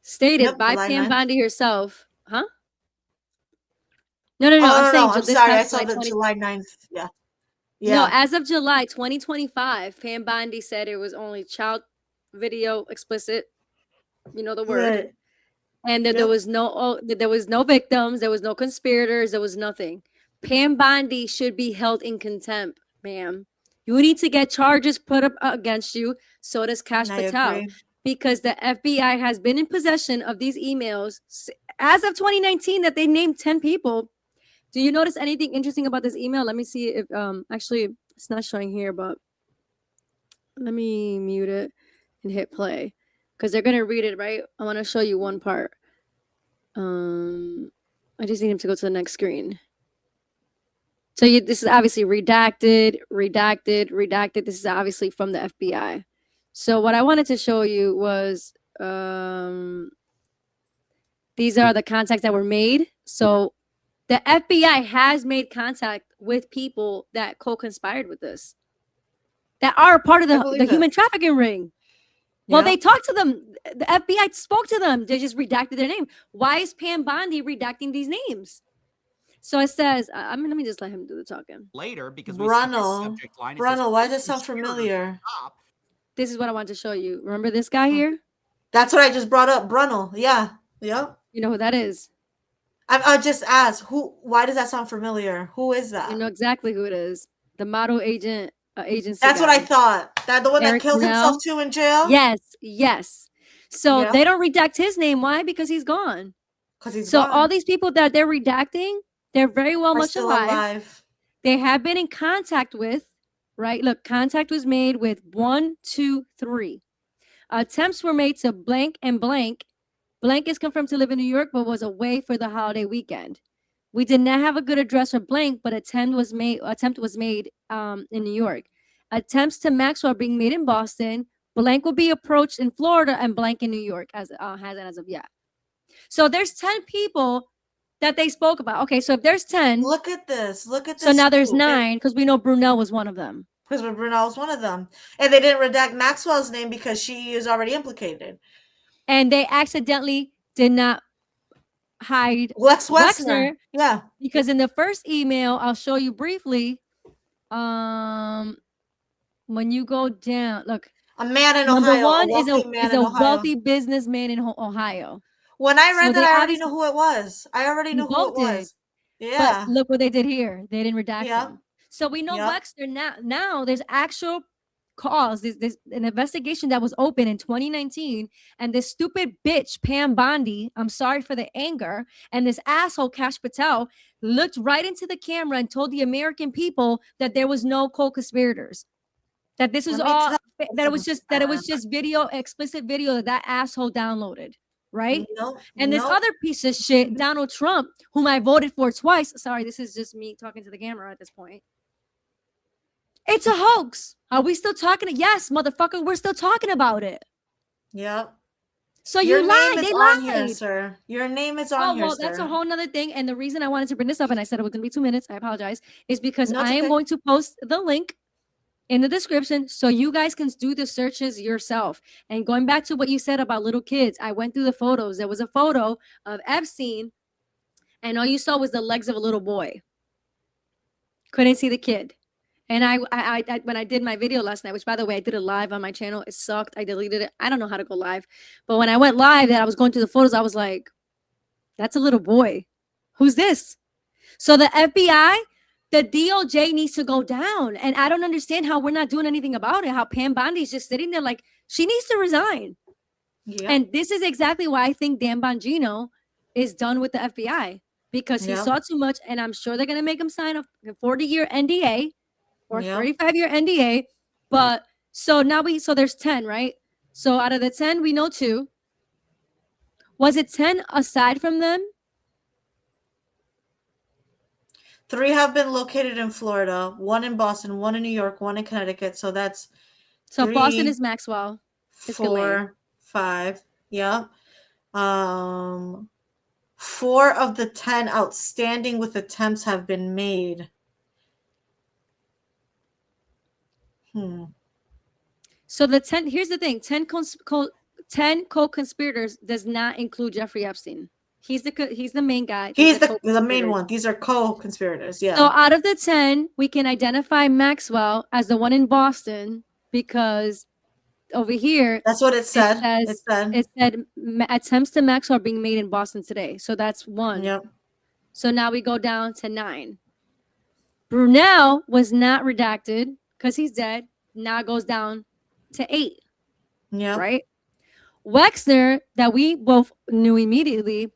stated by July Pam 9th. Bondi herself, huh? No, I'm Oh, saying no, I'm this sorry. I past saw July the 20 July 9th. Yeah. No, as of July 2025, Pam Bondi said it was only child video explicit, you know the word, Right. and that there was no victims, there was no conspirators, there was nothing. Pam Bondi should be held in contempt, ma'am. You need to get charges put up against you. So does Kash I Patel, agree. because the FBI has been in possession of these emails as of 2019 that they named 10 people. Do you notice anything interesting about this email? Let me see if actually it's not showing here, but let me mute it and hit play because they're gonna read it, right? I want to show you one part. I just need him to go to the next screen. So this is obviously redacted. This is obviously from the FBI. So what I wanted to show you was these are the contacts that were made. So the FBI has made contact with people that co-conspired with this, that are a part of the human trafficking ring. Well, they talked to them. The FBI spoke to them. They just redacted their name. Why is Pam Bondi redacting these names? So it says, let me just let him do the talking. Later, because we see this subject line. Bruno, why does it sound familiar? This is what I want to show you. Remember this guy here? That's what I just brought up, Bruno. Yeah. Yep. You know who that is? I just asked, why does that sound familiar? Who is that? You know exactly who it is. The model agent agency. That's what I thought. That the one Eric that killed himself too in jail? Yes. So they don't redact his name. Why? Because he's gone. Because he's gone. So all these people that they're redacting, they're very well much alive. They have been in contact with, right? Look, contact was made with 1, 2, 3. Attempts were made to blank and blank. Blank is confirmed to live in New York, but was away for the holiday weekend. We did not have a good address for blank, but attempt was made in New York. Attempts to Maxwell being made in Boston. Blank will be approached in Florida and blank in New York hasn't as of yet. So there's 10 people that they spoke about. Okay, so if there's 10, look at this. So now there's 9 because we know Brunel was one of them. Because Brunel was one of them, and they didn't redact Maxwell's name because she is already implicated. And they accidentally did not hide Lex Wexner. Yeah, because in the first email, I'll show you briefly. When you go down, look. A man in Number Ohio. one is a wealthy businessman in Ohio. When I read that, I already knew who it was. I already knew who it was. Yeah. But look what they did here. They didn't redact him. So we know Wexner now there's actual cause. There's an investigation that was open in 2019. And this stupid bitch, Pam Bondi, I'm sorry for the anger, and this asshole, Kash Patel, looked right into the camera and told the American people that there was no co-conspirators. That this is all that it was just video, explicit video that asshole downloaded, right? And this other piece of shit, Donald Trump, whom I voted for twice. Sorry, this is just me talking to the camera at this point. It's a hoax. Are we still talking? Yes, motherfucker, we're still talking about it. Yep. So you lied. They lied, here, sir. Your name is on here, well, sir. that's a whole nother thing. And the reason I wanted to bring this up, and I said it was going to be 2 minutes, I apologize, is because I am going to post the link in the description so you guys can do the searches yourself. And going back to what you said about little kids, I went through the photos. There was a photo of Epstein, and all you saw was the legs of a little boy. Couldn't see the kid. And I when I did my video last night, which by the way, I did it live on my channel. It sucked. I deleted it. I don't know how to go live. But when I went live and I was going through the photos, I was like, that's a little boy. Who's this? So the FBI, the DOJ needs to go down. And I don't understand how we're not doing anything about it. How Pam Bondi is just sitting there like she needs to resign. Yeah. And this is exactly why I think Dan Bongino is done with the FBI. Because he saw too much. And I'm sure they're going to make him sign a 40-year NDA. Or 35-year NDA, but so now so there's 10, right? So out of the 10, we know 2. Was it 10 aside from them? 3 have been located in Florida, 1 in Boston, 1 in New York, 1 in Connecticut. So that's So 3, Boston is Maxwell. It's Ghislaine. 4, 5. Yep. 4 of the 10 outstanding with attempts have been made. So the 10, here's the thing, 10 co-conspirators does not include Jeffrey Epstein. He's the main guy. He's the main one. These are co-conspirators. Yeah. So out of the 10, we can identify Maxwell as the one in Boston because over here, that's what it said. It said attempts to Maxwell are being made in Boston today. So that's 1. Yep. So now we go down to 9. Brunel was not redacted because he's dead. Now it goes down to 8. Yeah. Right. Wexner, that we both knew immediately,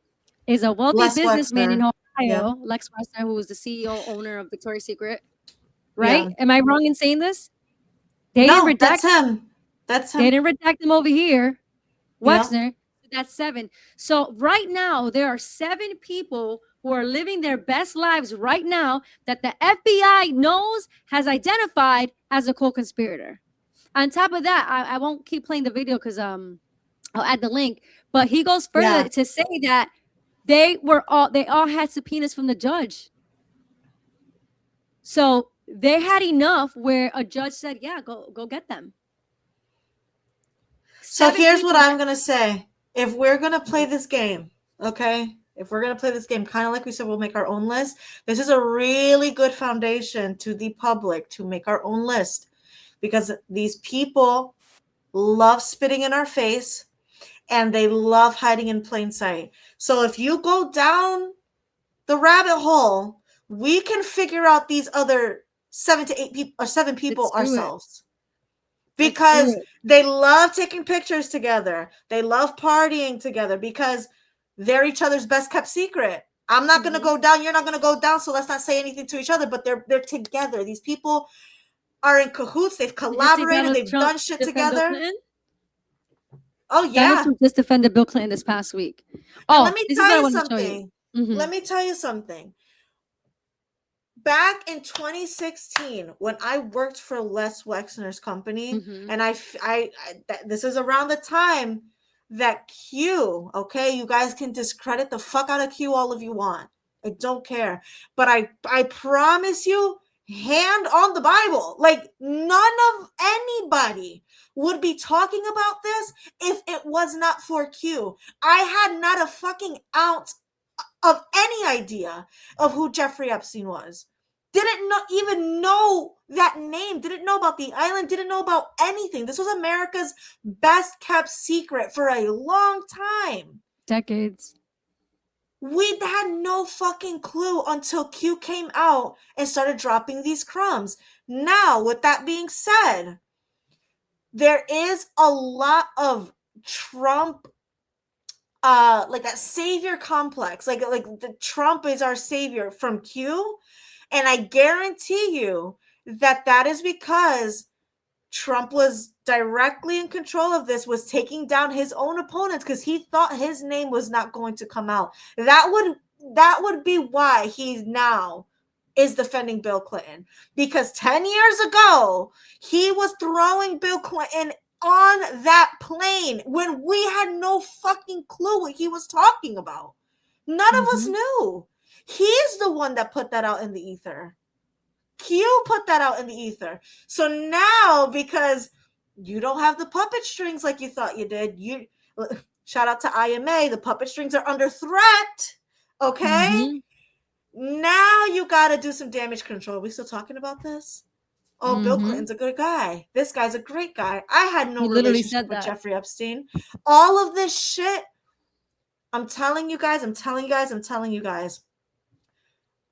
is a wealthy businessman in Ohio. Yeah. Lex Wexner, who was the CEO, owner of Victoria's Secret. Right? Yeah. Am I wrong in saying this? No, that's him. That's him. They didn't redact him over here. Wexner, that's 7. So right now, there are 7 people who are living their best lives right now that the FBI knows, has identified as a co-conspirator. On top of that, I won't keep playing the video because I'll add the link. But he goes further to say that they all had subpoenas from the judge. So they had enough where a judge said, "Yeah, go get them." So here's what I'm gonna say: if we're gonna play this game, okay. If we're going to play this game, kind of like we said, we'll make our own list. This is a really good foundation to the public to make our own list because these people love spitting in our face and they love hiding in plain sight. So if you go down the rabbit hole, we can figure out these other 7 to 8 people or 7 people ourselves. Because they love taking pictures together. They love partying together because they're each other's best kept secret. I'm not going to go down. You're not going to go down. So let's not say anything to each other, but they're together. These people are in cahoots. They've collaborated. They've done shit together. Oh, yeah. Donald Trump just defended Bill Clinton this past week. Oh, let me tell you something. Let me tell you something. Back in 2016, when I worked for Les Wexner's company, and this is around the time that Q, okay, you guys can discredit the fuck out of Q all of you want. I don't care. But I promise you, hand on the Bible, like none of anybody would be talking about this if it was not for Q. I had not a fucking ounce of any idea of who Jeffrey Epstein was. Didn't even know that name, didn't know about the island, didn't know about anything. This was America's best kept secret for a long time. Decades. We had no fucking clue until Q came out and started dropping these crumbs. Now, with that being said, there is a lot of Trump like that savior complex. Like the Trump is our savior from Q. And I guarantee you that is because Trump was directly in control of this, was taking down his own opponents because he thought his name was not going to come out. That would be why he now is defending Bill Clinton. Because 10 years ago, he was throwing Bill Clinton on that plane when we had no fucking clue what he was talking about. None of us knew. He's the one that put that out in the ether. Q put that out in the ether. So now, because you don't have the puppet strings like you thought you did, shout out to IMA, the puppet strings are under threat. Okay? Now you got to do some damage control. Are we still talking about this? Oh, Bill Clinton's a good guy. This guy's a great guy. I had no relationship with Jeffrey Epstein. All of this shit, I'm telling you guys.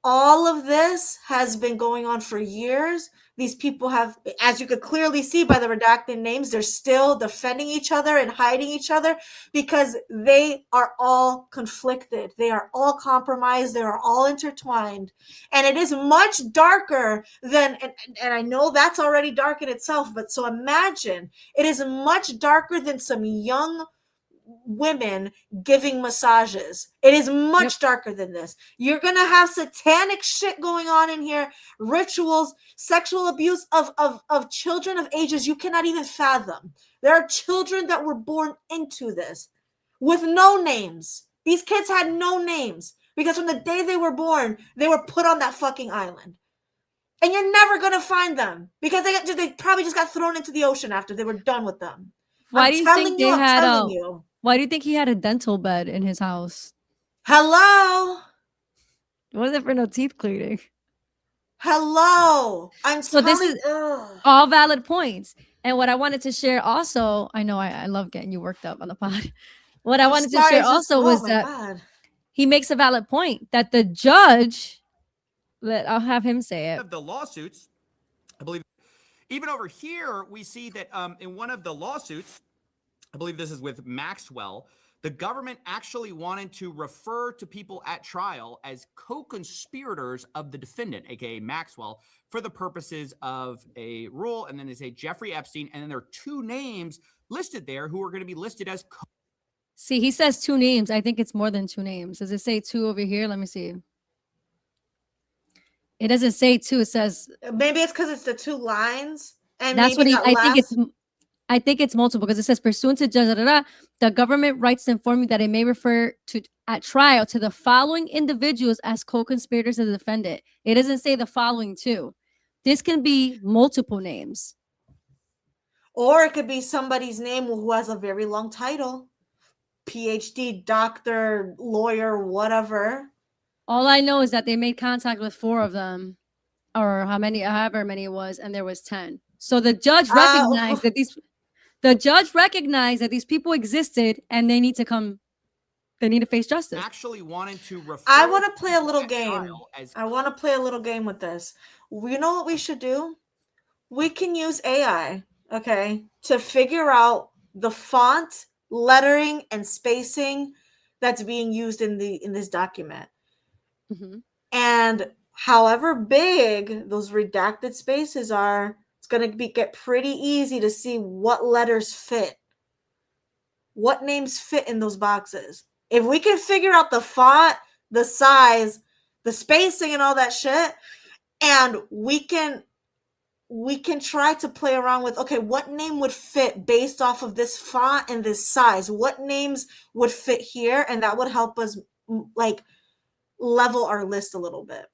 All of this has been going on for years. These people have, as you could clearly see by the redacted names, they're still defending each other and hiding each other because they are all conflicted. They are all compromised. They are all intertwined. And it is much darker than, and I know that's already dark in itself, but so imagine it is much darker than some young women giving massages. It is much darker than this. You're going to have satanic shit going on in here, rituals, sexual abuse of children of ages you cannot even fathom. There are children that were born into this with no names. These kids had no names because from the day they were born, they were put on that fucking island. And you're never going to find them because they probably just got thrown into the ocean after they were done with them. Why do you think they I'm had telling you. Why do you think he had a dental bed in his house? Hello? Was it for no teeth cleaning? Hello? So this is all valid points. And what I wanted to share also, I know I love getting you worked up on the pod. What I wanted to share also was that he makes a valid point that the judge, I'll have him say it. Of the lawsuits, I believe, even over here, we see that in one of the lawsuits, I believe this is with Maxwell, the government actually wanted to refer to people at trial as co-conspirators of the defendant, aka Maxwell, for the purposes of a rule. And then they say Jeffrey Epstein, and then there are two names listed there who are going to be listed as See, he says two names. I think it's more than two names. Does it say two over here? Let me see. It doesn't say two. It says maybe it's because it's the two lines, and that's maybe what I think it's multiple because it says pursuant to the government writes to inform you that it may refer to at trial to the following individuals as co-conspirators of the defendant. It doesn't say the following two. This can be multiple names, or it could be somebody's name who has a very long title, PhD, doctor, lawyer, whatever. All I know is that they made contact with 4 of them, or however many it was, and there was 10. So the judge recognized that these people existed, and they need to face justice. Actually wanted to refer. I want to play a little game. I want to play a little game with this. You know what we should do? We can use AI, okay, to figure out the font, lettering, and spacing that's being used in this document. Mm-hmm. And however big those redacted spaces are, it's going to get pretty easy to see what letters fit, what names fit in those boxes. If we can figure out the font, the size, the spacing, and all that shit, and we can try to play around with, okay, what name would fit based off of this font and this size? What names would fit here? And that would help us like level our list a little bit.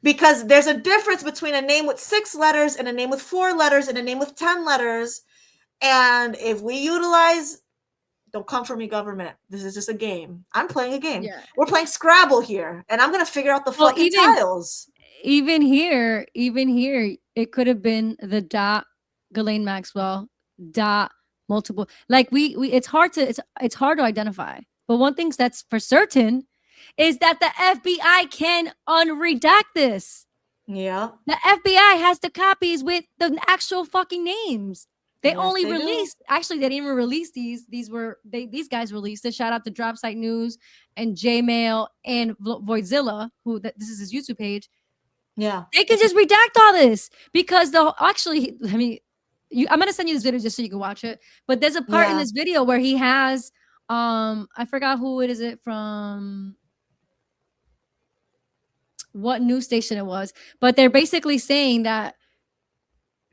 Because there's a difference between a name with 6 letters and a name with 4 letters and a name with 10 letters. And if we utilize, don't come for me, government. This is just a game. I'm playing a game. Yeah. We're playing Scrabble here, and I'm gonna figure out the fucking tiles. Even here, it could have been the dot Ghislaine Maxwell dot multiple. Like it's hard to identify. But one thing that's for certain is that the FBI can unredact this. Yeah. The FBI has the copies with the actual fucking names. They Yes, only they released, actually, they didn't even release these. These guys released it. Shout out to Drop Site News and Jmail and Voidzilla, this is his YouTube page. Yeah. They can just redact all this because I'm going to send you this video just so you can watch it. But there's a part in this video where he has, I forgot who it is from, what news station it was, but they're basically saying that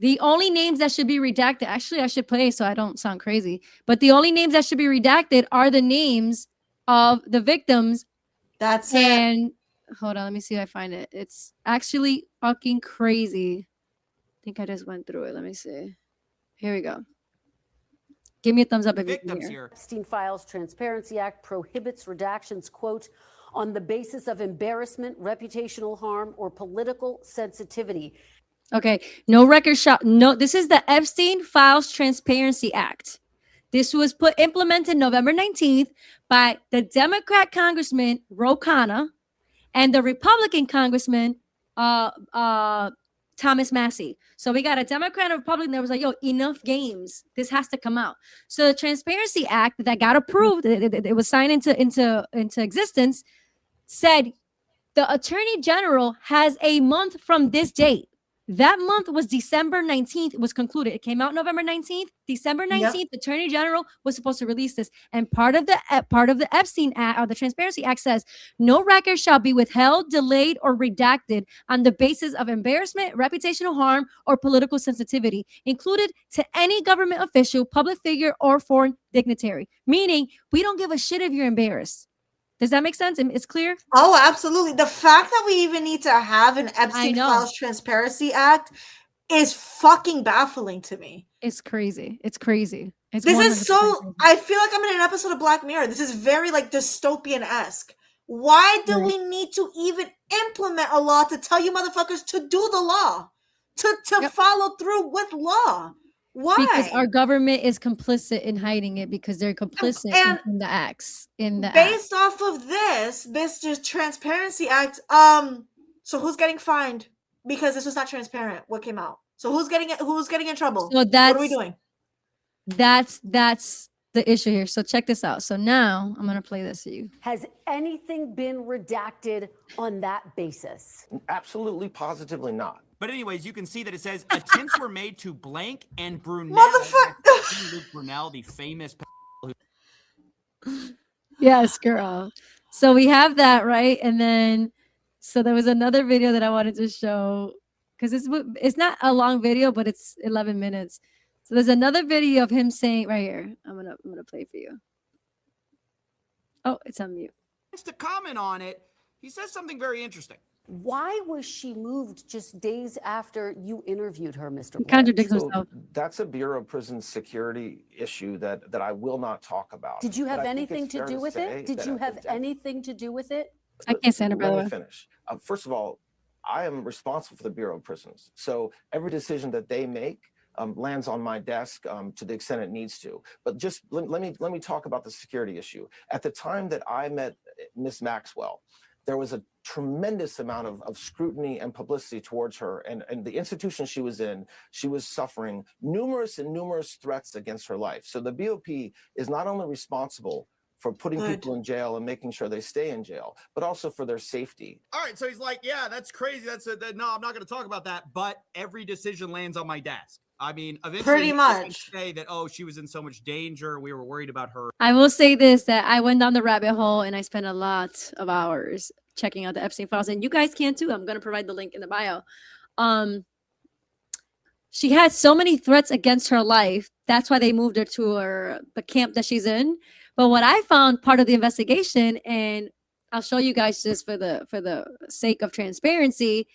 the only names that should be redacted, actually I should play so I don't sound crazy, but the only names that should be redacted are the names of the victims. That's it. Hold on, let me see if I find it. It's actually fucking crazy. I think I just went through it. Let me see. Here we go. Give me a thumbs up if you can hear. Epstein Files Transparency Act prohibits redactions, quote, on the basis of embarrassment, reputational harm, or political sensitivity. Okay, no record shop. No, this is the Epstein Files Transparency Act. This was implemented November 19th by the Democrat Congressman Ro Khanna and the Republican Congressman Thomas Massie. So we got a Democrat and Republican that was like, yo, enough games. This has to come out. So the Transparency Act that got approved, it was signed into existence, said the Attorney General has a month from this date, That month was December 19th. It was concluded. It came out November 19th. December 19th, the Attorney General was supposed to release this. And part of the Epstein Act, or the Transparency Act, says no record shall be withheld, delayed, or redacted on the basis of embarrassment, reputational harm, or political sensitivity, included to any government official, public figure, or foreign dignitary. Meaning, we don't give a shit if you're embarrassed. Does that make sense? It's clear? Oh, absolutely. The fact that we even need to have an Epstein Files Transparency Act is fucking baffling to me. It's crazy. It's crazy. It's this is so crazy. I feel like I'm in an episode of Black Mirror. This is very like dystopian-esque. Why do we need to even implement a law to tell you motherfuckers to do the law? To follow through with law? Why? Because our government is complicit in hiding it, because they're complicit in the acts. Based off of this just Transparency Act, so who's getting fined because this was not transparent what came out? So who's getting in trouble? So what are we doing? That's the issue here. So check this out. So now I'm gonna play this for you. Has anything been redacted on that basis? Absolutely, positively not. But anyways, you can see that it says attempts were made to blank and Brunel. Luke Brunel, the famous. Yes, girl. So we have that, right? And then, so there was another video that I wanted to show, because it's not a long video, but it's 11 minutes. So there's another video of him saying right here. I'm gonna play for you. Oh, it's on mute. To comment on it, he says something very interesting. Why was she moved just days after you interviewed her, Mr. He contradicts So himself. that's a Bureau of Prison security issue that I will not talk about. Did you have But I think anything it's to fair do with say it? Did that you at have the anything to do with it? I can't stand it, by the Let way. me finish. First of all, I am responsible for the Bureau of Prisons. So every decision that they make lands on my desk to the extent it needs to. But just let me talk about the security issue. At the time that I met Miss Maxwell, there was a tremendous amount of scrutiny and publicity towards her, and the institution she was in, she was suffering numerous threats against her life. So the BOP is not only responsible for putting people in jail and making sure they stay in jail, but also for their safety. All right, so he's like, yeah, that's crazy. No, I'm not going to talk about that. But every decision lands on my desk. I mean, eventually, pretty much say that, oh, she was in so much danger. We were worried about her. I will say this, that I went down the rabbit hole and I spent a lot of hours checking out the Epstein files, and you guys can too. I'm going to provide the link in the bio. She had so many threats against her life. That's why they moved her to the camp that she's in. But what I found part of the investigation, and I'll show you guys just for the sake of transparency,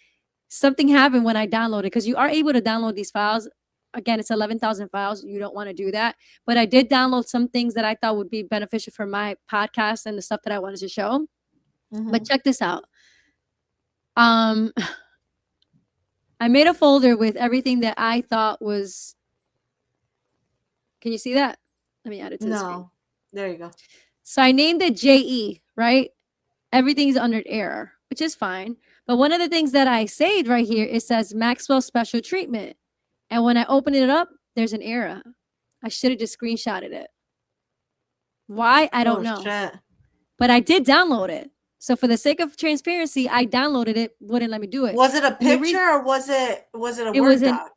something happened when I downloaded, because you are able to download these files. Again, it's 11,000 files. You don't want to do that. But I did download some things that I thought would be beneficial for my podcast and the stuff that I wanted to show. But check this out. I made a folder with everything that I thought was. Can you see that? Let me add it to the screen. There you go. So I named it JE, right? Everything's under error, which is fine. But one of the things that I saved right here, it says Maxwell special treatment. And when I open it up, there's an error. I should have just screenshotted it. Why? I don't know. Shit. But I did download it. So for the sake of transparency, I downloaded it. Wouldn't let me do it. Was it a picture or was it a Word doc?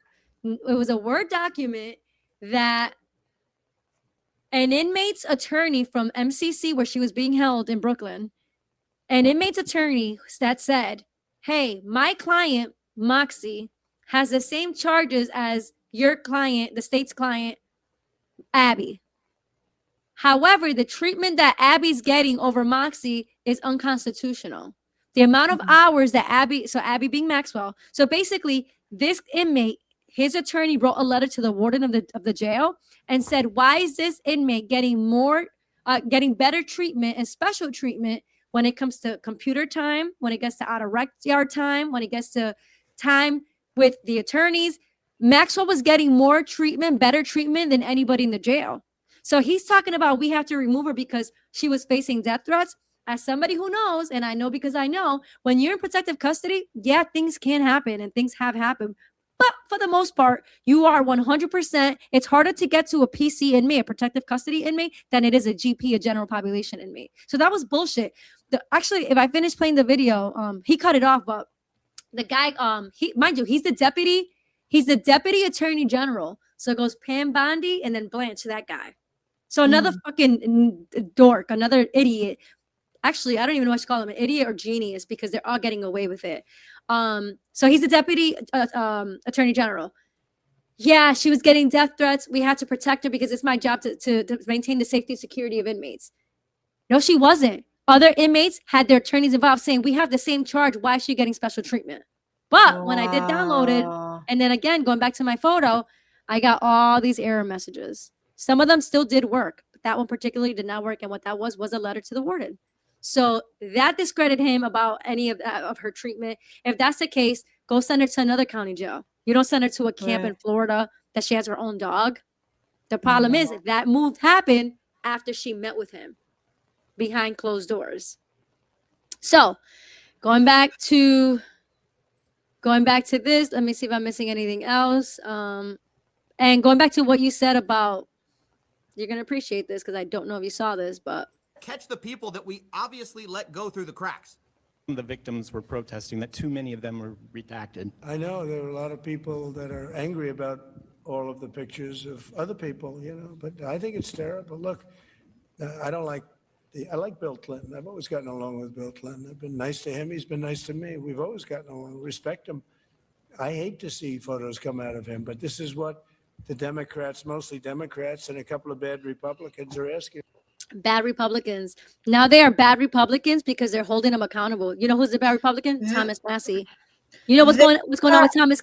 It was a Word document that an inmate's attorney from MCC, where she was being held in Brooklyn, an inmate's attorney that said, hey, my client, Moxie, has the same charges as your client, the state's client, Abby. However, the treatment that Abby's getting over Moxie is unconstitutional. The amount of hours that Abby being Maxwell. So basically, this inmate, his attorney wrote a letter to the warden of the jail and said, why is this inmate getting better treatment and special treatment when it comes to computer time, when it gets to out of rec yard time, when it gets to time with the attorneys? Maxwell was getting more treatment, better treatment than anybody in the jail. So he's talking about we have to remove her because she was facing death threats. As somebody who knows, and I know because I know, when you're in protective custody, yeah, things can happen and things have happened. But for the most part, you are 100%. It's harder to get to a PC inmate, a protective custody inmate, than it is a GP, a general population inmate. So that was bullshit. Actually, if I finish playing the video, he cut it off, but The guy, mind you, he's the deputy attorney general. So it goes Pam Bondi and then Blanche, that guy. So another fucking dork, another idiot. Actually, I don't even know what to call him, an idiot or genius, because they're all getting away with it. So he's the deputy attorney general. Yeah, she was getting death threats. We had to protect her because it's my job to maintain the safety and security of inmates. No, she wasn't. Other inmates had their attorneys involved saying, we have the same charge. Why is she getting special treatment? But when I did download it, and then again, going back to my photo, I got all these error messages. Some of them still did work, but that one particularly did not work. And what that was a letter to the warden. So that discredited him about any of that, of her treatment. If that's the case, go send her to another county jail. You don't send her to a camp in Florida that she has her own dog. The problem is that move happened after she met with him behind closed doors. So going back to this, let me see if I'm missing anything else. And going back to what you said about, you're going to appreciate this because I don't know if you saw this, but catch the people that we obviously let go through the cracks. The victims were protesting that too many of them were redacted. I know there are a lot of people that are angry about all of the pictures of other people, you know, but I think it's terrible. Look, I like Bill Clinton. I've always gotten along with Bill Clinton. I've been nice to him. He's been nice to me. We've always gotten along. Respect him. I hate to see photos come out of him, but this is what the Democrats, mostly Democrats, and a couple of bad Republicans are asking. Bad Republicans. Now they are bad Republicans because they're holding them accountable. You know who's the bad Republican? Thomas Massey. You know what's going on with Thomas?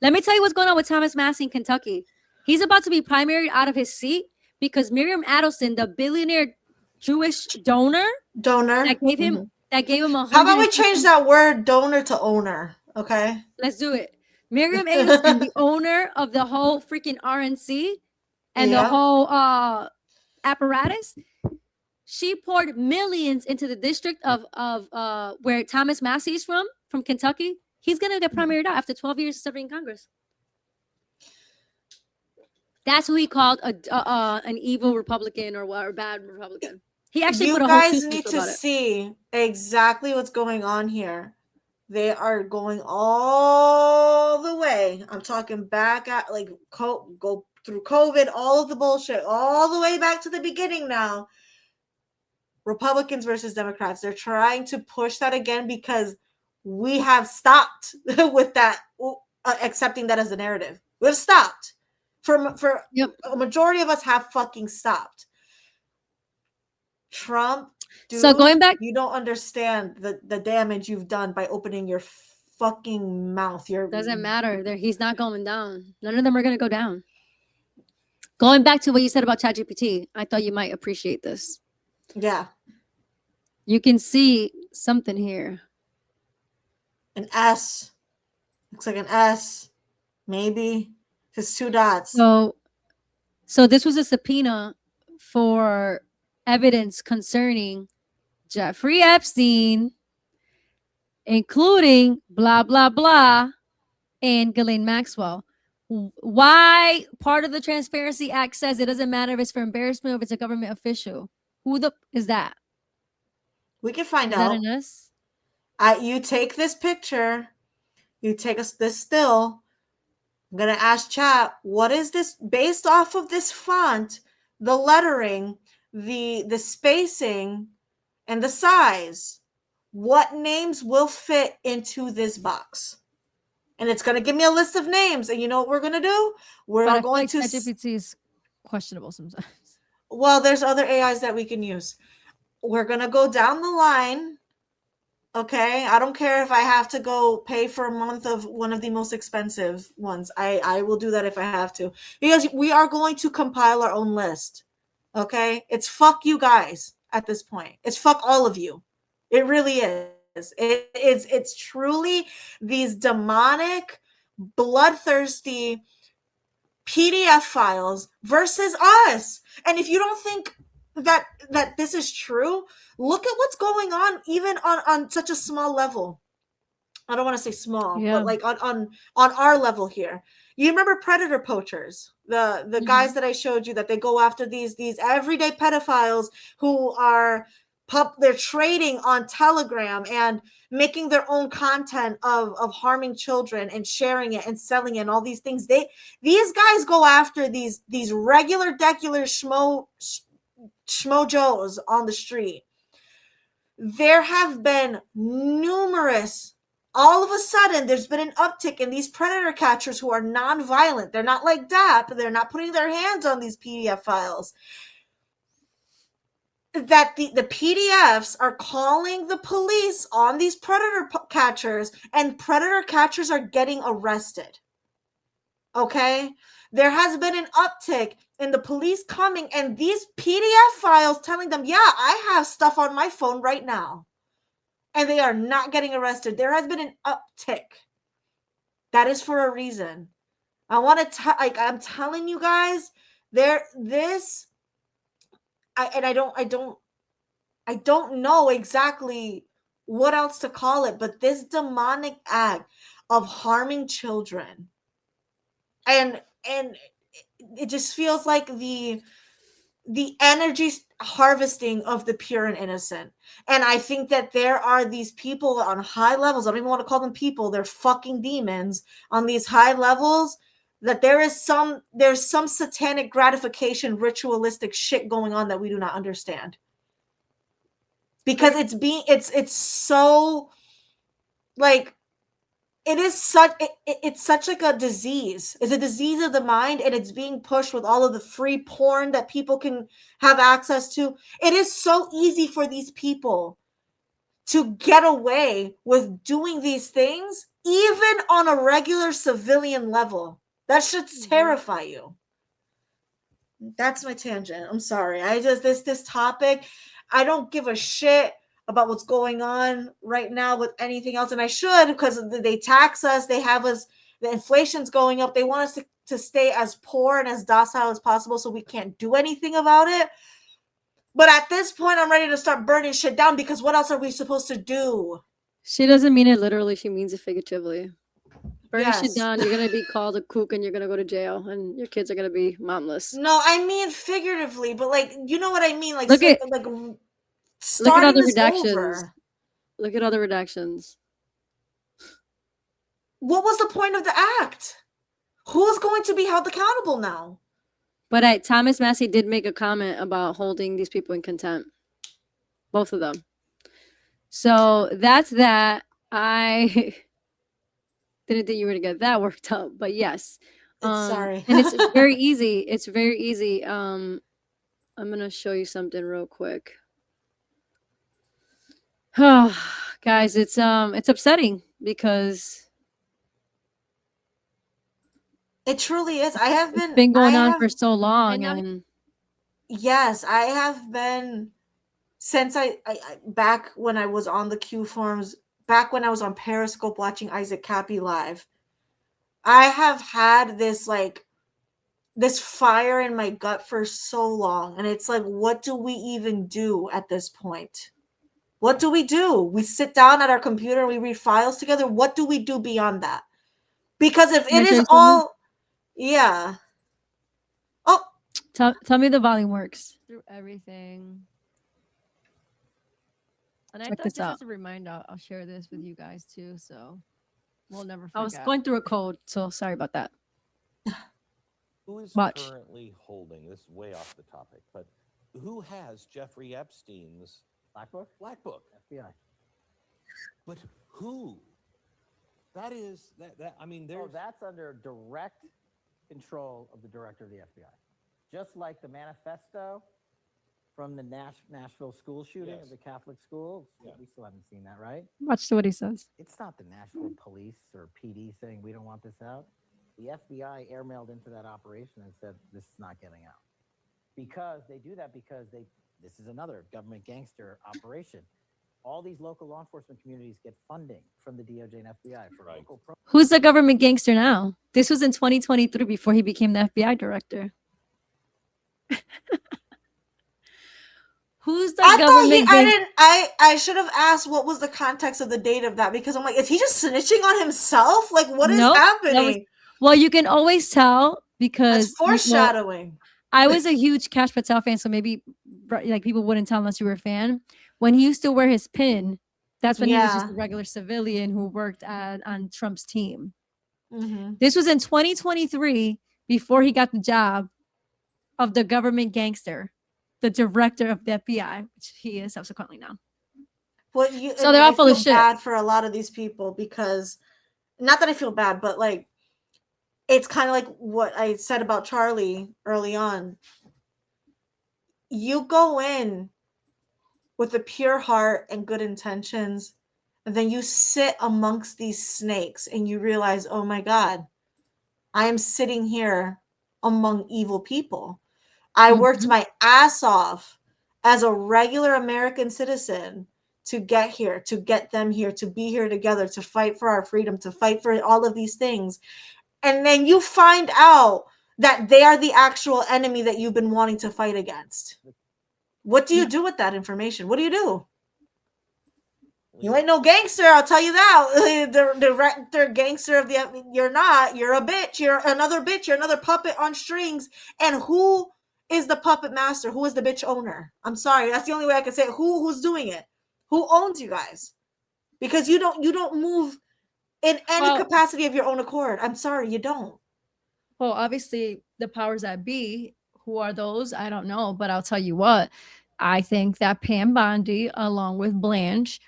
Let me tell you what's going on with Thomas Massey in Kentucky. He's about to be primaried out of his seat because Miriam Adelson, the billionaire Jewish donor that gave him $100. How about we change that word donor to owner? Okay, let's do it. Miriam Adelson, the owner of the whole freaking RNC and the whole apparatus, she poured millions into the district of where Thomas Massey is from Kentucky. He's gonna get primaried out after 12 years of serving in Congress. That's who he called an evil Republican or a bad Republican. He actually put a whole guys need to see exactly what's going on here. They are going all the way. I'm talking back at like go through COVID, all of the bullshit, all the way back to the beginning now. Republicans versus Democrats. They're trying to push that again because we have stopped with that, accepting that as a narrative. We've stopped. For a majority of us have fucking stopped. Trump, dude, so going back, you don't understand the damage you've done by opening your fucking mouth. Doesn't matter. He's not going down. None of them are going to go down. Going back to what you said about ChatGPT, I thought you might appreciate this. Yeah. You can see something here. An S. Looks like an S. Maybe. Just 2 dots. So this was a subpoena for evidence concerning Jeffrey Epstein, including blah, blah, blah, and Ghislaine Maxwell. Why part of the Transparency Act says it doesn't matter if it's for embarrassment or if it's a government official. Who is that? We can find out. Is that an us? You take this picture, you take this still. I'm going to ask chat, what is this based off of this font, the lettering, the spacing, and the size? What names will fit into this box? And it's going to give me a list of names. And you know what we're going to do? We're going to... ChatGPT is questionable sometimes. Well, there's other AIs that we can use. We're going to go down the line. Okay, I don't care if I have to go pay for a month of one of the most expensive ones. I will do that if I have to. Because we are going to compile our own list. Okay? It's fuck you guys at this point. It's fuck all of you. It really is. It's truly these demonic, bloodthirsty PDF files versus us. And if you don't think that this is true, look at what's going on even on such a small level. I don't want to say small, but like on our level here. You remember predator poachers, the guys that I showed you that they go after these everyday pedophiles who are they're trading on Telegram and making their own content of harming children and sharing it and selling it and all these things. These guys go after these regular schmo Joes on the street. There have been numerous, all of a sudden, there's been an uptick in these predator catchers who are non-violent. They're not like DAP. They're not putting their hands on these PDF files. That the PDFs are calling the police on these predator catchers, and predator catchers are getting arrested. Okay? There has been an uptick in the police coming and these PDF files telling them, yeah, I have stuff on my phone right now. And they are not getting arrested. There has been an uptick. That is for a reason. I'm telling you guys, I don't know exactly what else to call it, but this demonic act of harming children and it just feels like the energy harvesting of the pure and innocent. And I think that there are these people on high levels, I don't even want to call them people, they're fucking demons on these high levels, that there's some satanic gratification, ritualistic shit going on that we do not understand. Because it's so like it's such like a disease. It's a disease of the mind, and it's being pushed with all of the free porn that people can have access to. It is so easy for these people to get away with doing these things, even on a regular civilian level. That should terrify you. That's my tangent. I'm sorry. This topic, I don't give a shit about what's going on right now with anything else, and I should, because they tax us, they have us, the inflation's going up, they want us to stay as poor and as docile as possible so we can't do anything about it. But at this point, I'm ready to start burning shit down, because what else are we supposed to do? She doesn't mean it literally, she means it figuratively. Burning shit Yes. down, you're gonna be called a kook and you're gonna go to jail and your kids are gonna be momless. No, I mean figuratively, but like, you know what I mean? Like, Look at like all starting the this redactions. over. Look at all the redactions. What was the point of the act? Who's going to be held accountable now? But Thomas Massey did make a comment about holding these people in contempt. Both of them. So that's that. I didn't think you were going to get that worked out, but yes. Sorry. And it's very easy. It's very easy. I'm going to show you something real quick. Oh, guys, it's upsetting because it truly is. I have it's been going on for so long, and yes, I have been since I back when I was on the Q forums, back when I was on Periscope watching Isaac Cappy live. I have had this fire in my gut for so long, and it's like, what do we even do at this point? What do? We sit down at our computer and we read files together. What do we do beyond that? Because if it is all, yeah. Oh, tell me the volume works. Through everything. And I Check thought this just out. as a reminder, I'll share this with you guys too, so we'll never forget. I was going through a code, so sorry about that. Who is Watch. currently holding, this is way off the topic, but who has Jeffrey Epstein's Black Book? Black Book? FBI. But who? That is, that I mean, there's... Oh, that's under direct control of the director of the FBI. Just like the manifesto from the Nashville school shooting of the Catholic school. Yeah. We still haven't seen that, right? Watch what he says. It's not the Nashville police or PD saying we don't want this out. The FBI airmailed into that operation and said this is not getting out. Because they do that because this is another government gangster operation. All these local law enforcement communities get funding from the DOJ and FBI for local programs. Who's the government gangster now? This was in 2023 before he became the FBI director. Who's the government gangster? I should have asked what was the context of the date of that, because I'm like, is he just snitching on himself? Like, what is happening? Well, you can always tell because That's foreshadowing. I was a huge Cash Patel fan, so maybe like people wouldn't tell unless you were a fan. when he used to wear his pin, that's when he was just Yeah. a regular civilian who worked on Trump's team. Mm-hmm. This was in 2023 before he got the job of the government gangster, the director of the FBI, which he is subsequently now. Well, So they're all I full of feel shit. bad for a lot of these people because, not that I feel bad, but like, it's kind of like what I said about Charlie early on. You go in with a pure heart and good intentions, and then you sit amongst these snakes and you realize, oh my God, I am sitting here among evil people. I worked Mhm. my ass off as a regular American citizen to get here, to get them here, to be here together, to fight for our freedom, to fight for all of these things. And then you find out that they are the actual enemy that you've been wanting to fight against. What do you do with that information? What do you do? You ain't no gangster, I'll tell you that. The gangster of the, you're not. You're a bitch. You're another bitch. You're another puppet on strings. And who is the puppet master? Who is the bitch owner? I'm sorry, that's the only way I can say it. Who's doing it? Who owns you guys? Because you don't move in any Well, capacity of your own accord. I'm sorry, you don't. Well, obviously, the powers that be, who are those? I don't know, but I'll tell you what. I think that Pam Bondi, along with Blanche,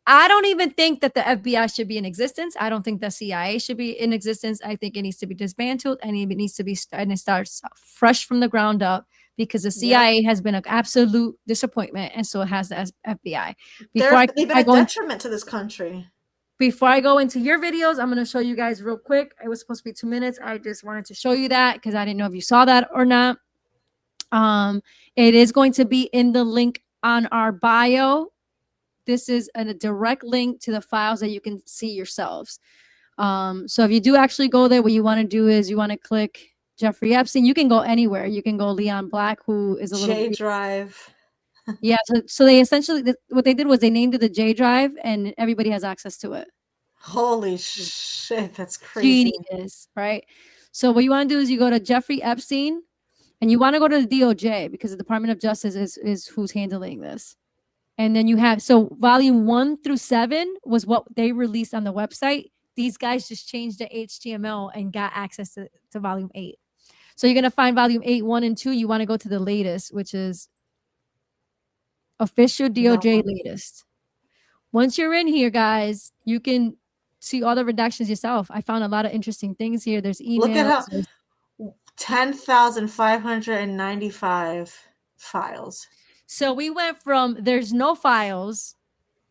I don't even think that the FBI should be in existence. I don't think the CIA should be in existence. I think it needs to be dismantled and it needs to be and it starts fresh from the ground up because the CIA has been an absolute disappointment, and so it has the FBI. They've been a detriment to this country. Before I go into your videos, I'm going to show you guys real quick. It was supposed to be 2 minutes. I just wanted to show you that because I didn't know if you saw that or not. It is going to be in the link on our bio. This is a direct link to the files that you can see yourselves. So if you do actually go there, what you want to do is you want to click Jeffrey Epstein. You can go anywhere. You can go Leon Black, who is a little J Drive. Yeah, so they essentially what they did was they named it the J Drive, and everybody has access to it. Holy shit, that's crazy. Genius, right? So what you want to do is you go to Jeffrey Epstein, and you want to go to the DOJ because the Department of Justice is who's handling this. And then you have volume 1 through 7 was what they released on the website. These guys just changed the HTML and got access to volume 8. So you're gonna find volume 8, 1 and 2. You want to go to the latest, which is official DOJ latest. Once you're in here, guys, you can see all the redactions yourself. I found a lot of interesting things here. There's emails. Look at how 10,595 files. So we went from there's no files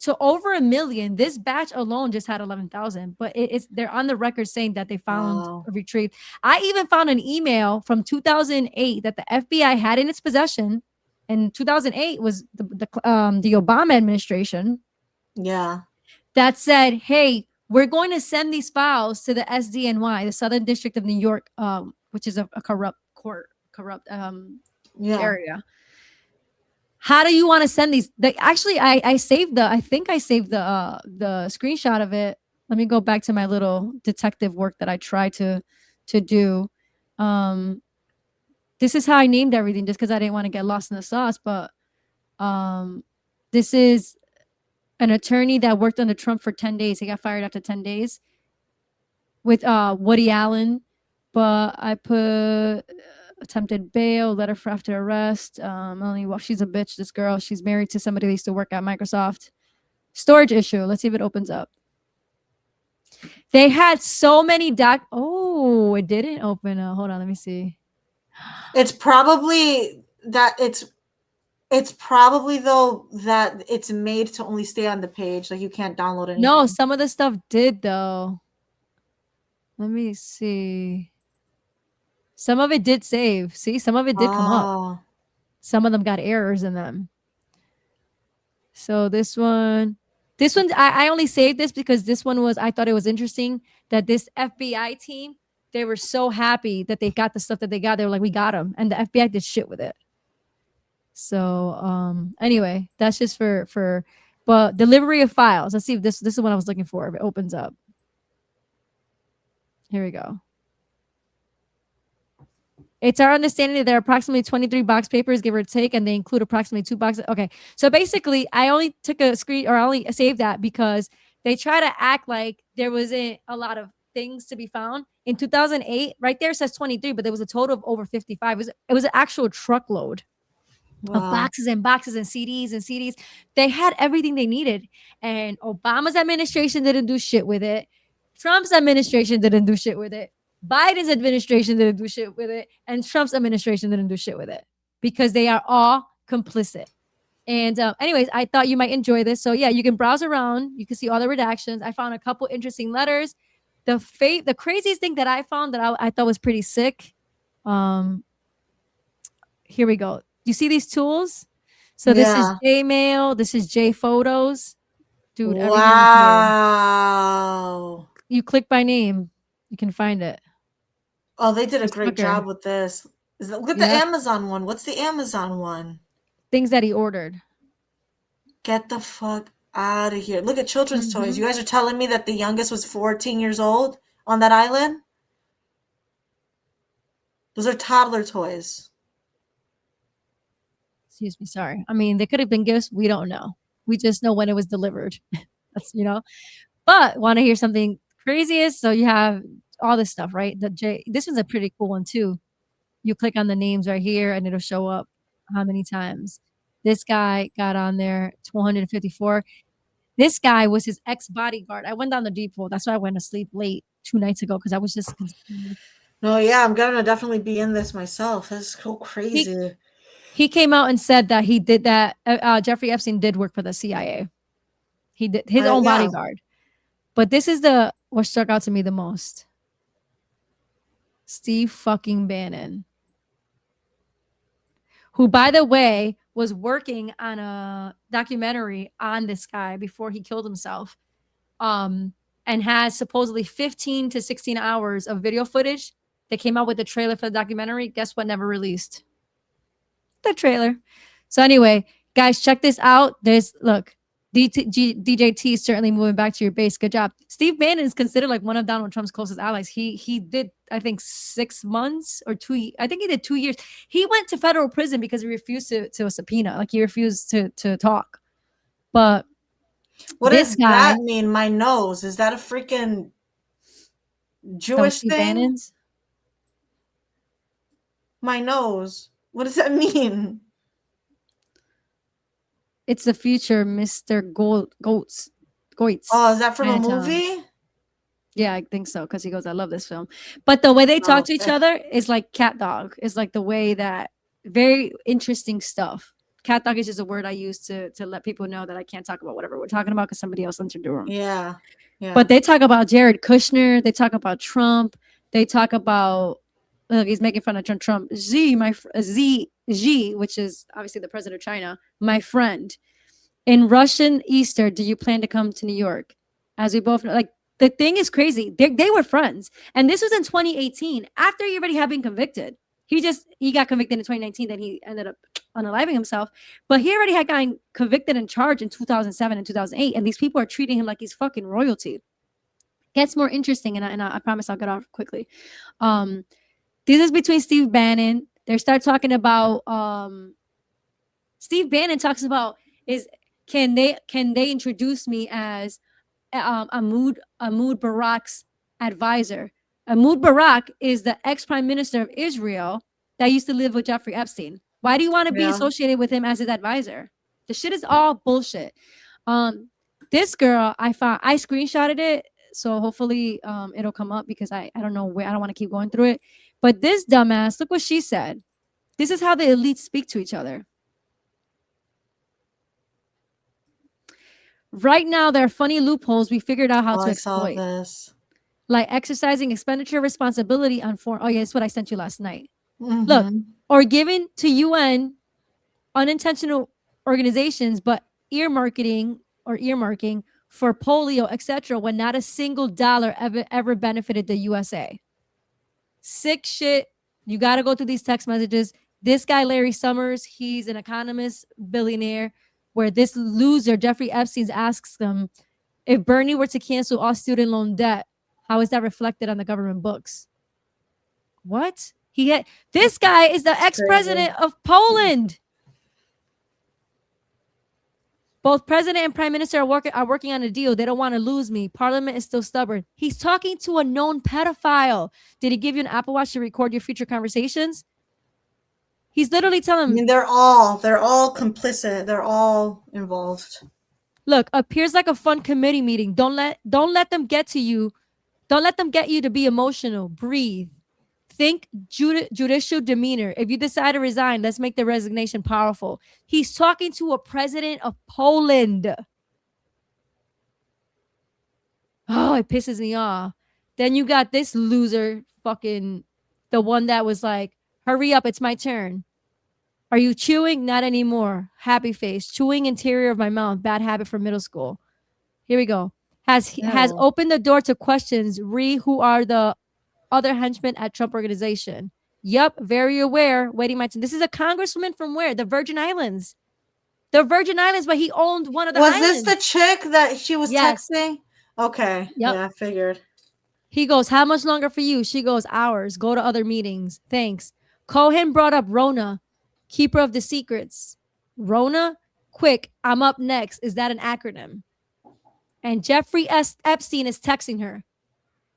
to over 1 million. This batch alone just had 11,000, but they're on the record saying that they found retrieved. I even found an email from 2008 that the FBI had in its possession. And 2008 was the Obama administration. Yeah. That said, hey, we're going to send these files to the SDNY, the Southern District of New York, which is a corrupt area. How do you want to send these? Actually, I saved I think I saved the screenshot of it. Let me go back to my little detective work that I tried to do. This is how I named everything just because I didn't want to get lost in the sauce. But this is an attorney that worked under Trump for 10 days. He got fired after 10 days with Woody Allen. But I put attempted bail, letter for after arrest. She's a bitch, this girl. She's married to somebody that used to work at Microsoft. Storage issue. Let's see if it opens up. They had so many Oh, it didn't open up. Hold on, let me see. It's probably that it's probably though that it's made to only stay on the page. Like you can't download anything. No, some of the stuff did though. Let me see. Some of it did save. See, some of it did come up. Some of them got errors in them. So this one, I only saved this because this one I thought it was interesting that this FBI team, they were so happy that they got the stuff that they got. They were like, we got them. And the FBI did shit with it. So anyway, that's just but delivery of files. Let's see if this is what I was looking for. If it opens up. Here we go. It's our understanding that there are approximately 23 box papers, give or take, and they include approximately 2 boxes. Okay, so basically, I only took a screen, or I only saved that because they try to act like there wasn't a lot of things to be found. In 2008, right there says 23, but there was a total of over 55. It was an actual truckload of boxes and boxes and CDs. They had everything they needed. And Obama's administration didn't do shit with it. Trump's administration didn't do shit with it. Biden's administration didn't do shit with it. And Trump's administration didn't do shit with it because they are all complicit. And anyways, I thought you might enjoy this. So yeah, you can browse around. You can see all the redactions. I found a couple interesting letters. The craziest thing that I found that I thought was pretty sick. Here we go. You see these tools? So this is Jmail. This is JPhotos. Dude, everything is here. Wow. You click by name, you can find it. Oh, they did a It's great quicker. job with this. Look at the Yep. Amazon one. What's the Amazon one? Things that he ordered. Get the fuck out of here. Look at children's toys. You guys are telling me that the youngest was 14 years old on that island? Those are toddler toys. Excuse me, sorry. I mean, they could have been gifts. We don't know. We just know when it was delivered. That's, But want to hear something craziest? So you have all this stuff, right? This one's a pretty cool one too. You click on the names right here and it'll show up how many times. This guy got on there 254. This guy was his ex-bodyguard. I went down the deep hole. That's why I went to sleep late 2 nights ago because I was just confused. No, yeah, I'm gonna definitely be in this myself. That's so crazy. He came out and said that he did that. Jeffrey Epstein did work for the CIA. He did his own Yeah. bodyguard. But this is what struck out to me the most. Steve fucking Bannon, who, by the way, was working on a documentary on this guy before he killed himself, and has supposedly 15 to 16 hours of video footage that came out with the trailer for the documentary. Guess what? Never released the trailer. So anyway, guys, check this out. Look, DJT is certainly moving back to your base. Good job. Steve Bannon is considered like one of Donald Trump's closest allies. He did, I think, 6 months or 2. I think he did 2 years. He went to federal prison because he refused to a subpoena. Like he refused to talk. But What this does guy, that mean? My nose. Is that a freaking Jewish Steve thing? Bannon's? My nose. What does that mean? It's the future Mr. Goetz. Oh, is that from a Chinatown. movie? Yeah, I think so, because he goes, I love this film. But the way they talk to each okay. other is like cat dog. It's like the way that very interesting stuff. Cat dog is just a word I use to let people know that I can't talk about whatever we're talking about because somebody else entered the room. Yeah. But they talk about Jared Kushner. They talk about Trump. They talk about, look, he's making fun of Trump. Xi, which is obviously the president of China, my friend. In Russian Easter, do you plan to come to New York? As we both know, like, the thing is crazy. They were friends. And this was in 2018, after he already had been convicted. He got convicted in 2019, then he ended up unaliving himself. But he already had gotten convicted and charged in 2007 and 2008. And these people are treating him like he's fucking royalty. Gets more interesting, and I promise I'll get off quickly. This is between Steve Bannon. They start talking about Steve Bannon talks about can they introduce me as Ahmad Barak's advisor. Ahmad Barak is the ex-prime minister of Israel that used to live with Jeffrey Epstein. Why do you want to be associated with him as his advisor? The shit is all bullshit. This girl, I screenshotted it, so hopefully it'll come up because I don't know where. I don't want to keep going through it. But this dumbass, look what she said. This is how the elites speak to each other. Right now, there are funny loopholes we figured out how to exploit. This. Like exercising expenditure responsibility on foreign. Oh, yeah, that's what I sent you last night. Look, or giving to UN unintentional organizations, but earmarking for polio, etc., when not a single dollar ever benefited the USA. Sick shit. You got to go through these text messages. This guy, Larry Summers, he's an economist, billionaire, where this loser, Jeffrey Epstein, asks them, if Bernie were to cancel all student loan debt, how is that reflected on the government books? What? This guy is the ex-president of Poland. Both president and prime minister are working on a deal. They don't want to lose me. Parliament is still stubborn. He's talking to a known pedophile. Did he give you an Apple Watch to record your future conversations? He's literally telling him. I mean, they're all complicit. They're all involved. Look, appears like a fun committee meeting. Don't let them get to you. Don't let them get you to be emotional. Breathe. Think judicial demeanor. If you decide to resign, let's make the resignation powerful. He's talking to a president of Poland. Oh, it pisses me off. Then you got this loser, fucking the one that was like, hurry up, it's my turn. Are you chewing? Not anymore. Happy face. Chewing interior of my mouth. Bad habit from middle school. Here we go. Has opened the door to questions. Who are the other henchmen at Trump organization? Yep, very aware. Waiting my turn. This is a congresswoman from where? The Virgin Islands. The Virgin Islands, but he owned one of the islands. Was this the chick that she was texting? Okay. Yep. Yeah, I figured. He goes, how much longer for you? She goes, hours. Go to other meetings. Thanks. Cohen brought up Rona, keeper of the secrets. Rona? Quick, I'm up next. Is that an acronym? And Jeffrey Epstein is texting her.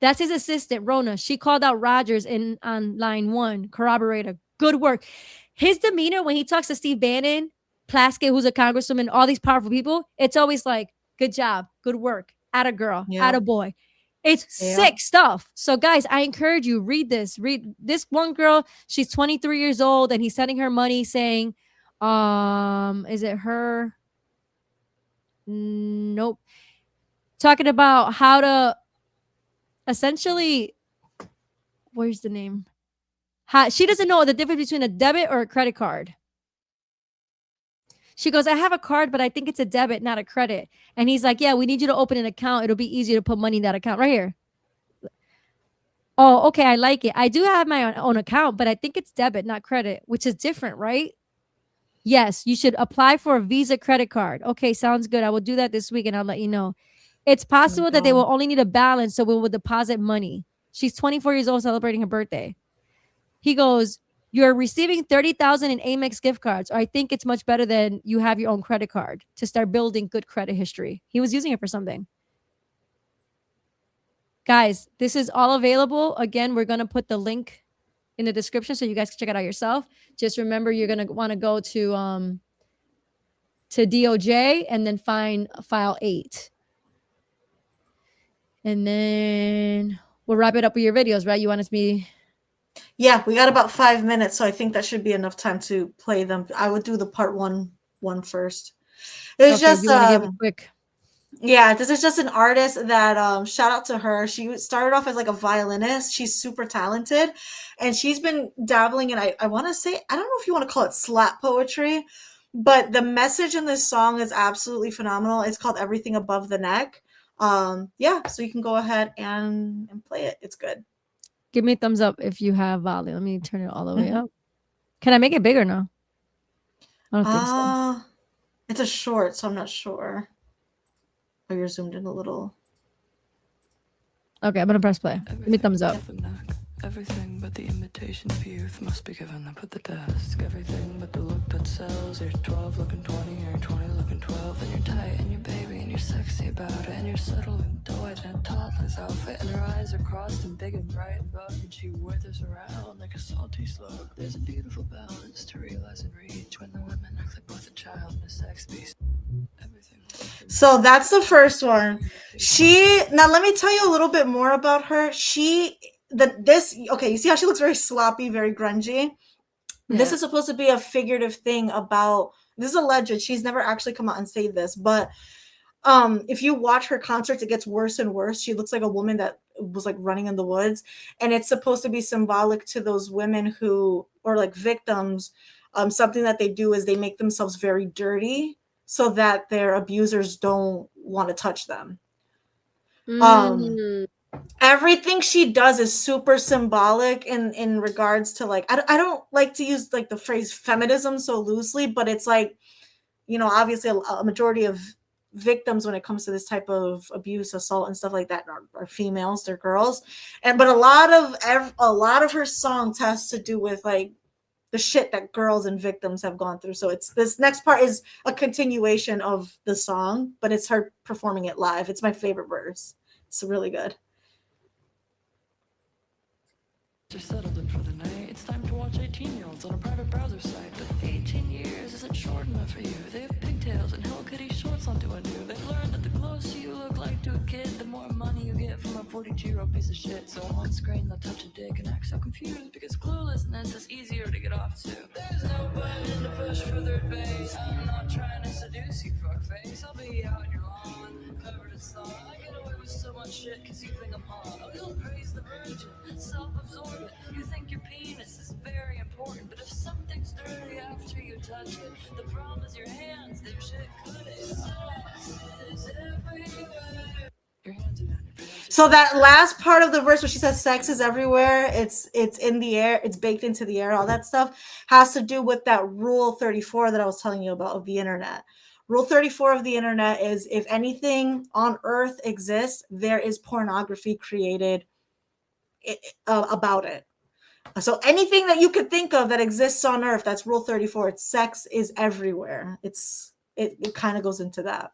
That's his assistant, Rona. She called out Rogers on line 1. Corroborator. Good work. His demeanor when he talks to Steve Bannon, Plaskett, who's a congresswoman, all these powerful people, it's always like, good job, good work, atta girl, atta boy. It's sick stuff. So guys, I encourage you, read this. Read this one girl. She's 23 years old and he's sending her money saying, is it her? Nope. Talking about how to essentially, where's the name? She doesn't know the difference between a debit or a credit card. She goes, I have a card, but I think it's a debit, not a credit. And he's like, yeah, we need you to open an account. It'll be easier to put money in that account right here. Oh, okay. I like it. I do have my own account, but I think it's debit, not credit, which is different, right? Yes, you should apply for a Visa credit card. Okay, sounds good. I will do that this week and I'll let you know. It's possible that they will only need a balance, so we will deposit money. She's 24 years old, celebrating her birthday. He goes, you're receiving 30,000 in Amex gift cards. Or I think it's much better than you have your own credit card to start building good credit history. He was using it for something. Guys, this is all available. Again, we're going to put the link in the description so you guys can check it out yourself. Just remember, you're going to want to go to DOJ and then find file 8. And then we'll wrap it up with your videos, right? You want us to be... Yeah, we got about 5 minutes, so I think that should be enough time to play them. I would do the part one first. It's just you want to give a quick... Yeah, this is just an artist that shout out to her. She started off as like a violinist. She's super talented, and she's been dabbling in, I want to say, I don't know if you want to call it slap poetry, but the message in this song is absolutely phenomenal. It's called Everything Above the Neck. Yeah, so you can go ahead and play it. It's good. Give me a thumbs up if you have volume. Let me turn it all the way up. Can I make it bigger now? I don't think so. It's a short, so I'm not sure. Oh, you're zoomed in a little. Okay, I'm gonna press play. Give me a thumbs up. Everything but the imitation of youth must be given up at the desk. Everything but the look that sells. You're 12 looking 20, you're 20 looking 12. And you're tight and you're baby and you're sexy about it. And you're subtle and doit and a toddler's outfit. And her eyes are crossed and big and bright and bug. And she withers around like a salty slug. There's a beautiful balance to realize and reach when the women act like both a child and a sex beast. Everything. So that's the first one. Now let me tell you a little bit more about her. Okay, you see how she looks very sloppy, very grungy? Yeah. This is supposed to be a figurative thing about, this is alleged. She's never actually come out and said this, but if you watch her concerts, it gets worse and worse. She looks like a woman that was like running in the woods, and it's supposed to be symbolic to those women who, or like victims. Something that they do is they make themselves very dirty so that their abusers don't want to touch them. Everything she does is super symbolic in regards to like, I don't like to use like the phrase feminism so loosely, but it's like, you know, obviously a majority of victims when it comes to this type of abuse, assault, and stuff like that are females, they're girls. But a lot of her songs has to do with like the shit that girls and victims have gone through. So it's this next part is a continuation of the song, but it's her performing it live. It's my favorite verse. It's really good. They're settled in for the night. It's time to watch 18-year-olds on a private browser site. But 18 years isn't short enough for you. They have pigtails and Hello Kitty shorts on doing new. They've learned that the closer you look like to a kid, the more money you get from a 42-year-old piece of shit. So on screen they'll touch a dick and act so confused because cluelessness is easier to get off to. There's no button to push for third base. I'm not trying to seduce you, fuckface. I'll be out in your lawn, covered in song. I get away with so much shit because you think I'm hot. Oh, you'll praise the virgin, self-absorbed. You think your penis is very important, but if something's dirty after you touch it, the problem is your hands, dipshit. Could it? Sex is everywhere. Your hands are down your pants. So that last part of the verse where she says sex is everywhere, it's in the air, it's baked into the air, all that stuff has to do with that rule 34 that I was telling you about of the internet. Rule 34 of the internet is if anything on earth exists, there is pornography created about it. So anything that you could think of that exists on earth, that's rule 34. It's sex is everywhere. It kind of goes into that.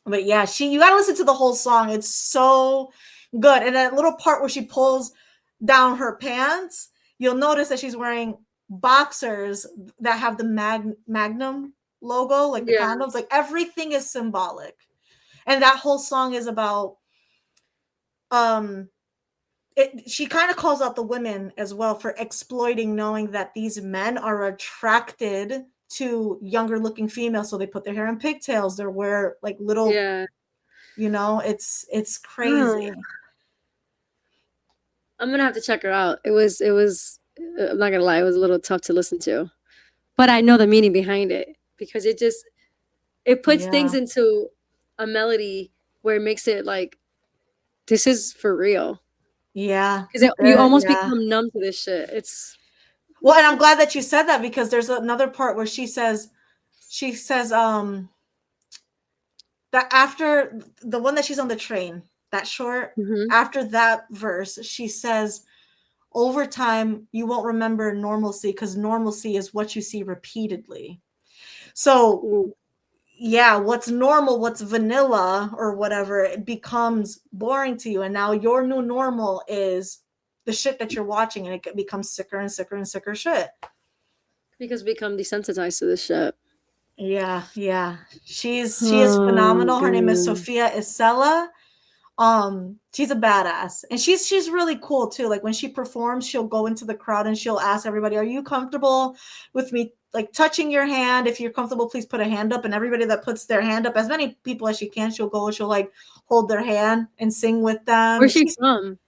But yeah, you got to listen to the whole song. It's so good. And that little part where she pulls down her pants, you'll notice that she's wearing boxers that have the Magnum logo, like the condoms. Like everything is symbolic. And that whole song is about she kind of calls out the women as well for exploiting, knowing that these men are attracted to younger looking females. So they put their hair in pigtails. They wear like little, it's crazy. I'm going to have to check her out. It was, I'm not going to lie, it was a little tough to listen to, but I know the meaning behind it because it puts things into a melody where it makes it like, this is for real. Yeah. Because you almost become numb to this shit. Well, and I'm glad that you said that because there's another part where she says that after the one that she's on the train, that short, after that verse, she says, over time, you won't remember normalcy because normalcy is what you see repeatedly. So yeah, what's normal, what's vanilla or whatever, it becomes boring to you. And now your new normal is the shit that you're watching, and it becomes sicker and sicker and sicker shit. Because we become desensitized to this shit. Yeah. She is phenomenal. Her name is Sophia Isela. She's a badass. And she's really cool too. Like when she performs, she'll go into the crowd and she'll ask everybody, are you comfortable with me like touching your hand? If you're comfortable, please put a hand up. And everybody that puts their hand up, as many people as she can, she'll go and she'll like hold their hand and sing with them. Where's she from?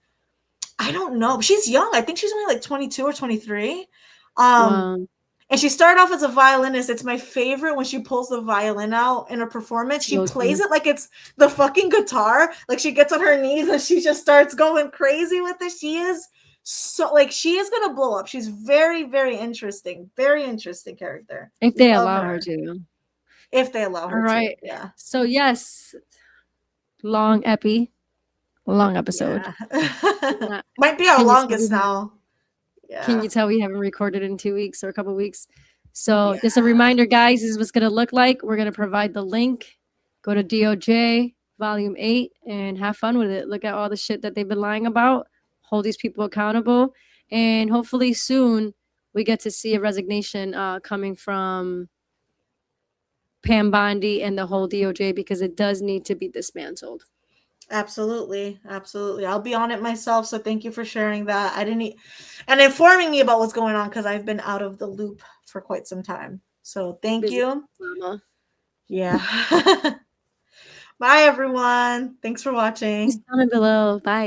I don't know. She's young. I think she's only like 22 or 23. And she started off as a violinist. It's my favorite when she pulls the violin out in a performance. She plays it like it's the fucking guitar. Like she gets on her knees and she just starts going crazy with it. She is going to blow up. She's very, very interesting. Very interesting character. If they allow her to. If they allow her to. Yeah. So yes, long episode. Yeah. Might be our longest now. Yeah. Can you tell we haven't recorded in 2 weeks or a couple weeks? So just a reminder, guys, this is what's going to look like. We're going to provide the link. Go to DOJ Volume 8 and have fun with it. Look at all the shit that they've been lying about. Hold these people accountable. And hopefully soon we get to see a resignation coming from Pam Bondi and the whole DOJ because it does need to be dismantled. Absolutely. I'll be on it myself. So thank you for sharing that. And informing me about what's going on because I've been out of the loop for quite some time. So thank you. Mama. Yeah. Bye, everyone. Thanks for watching. Comment below. Bye.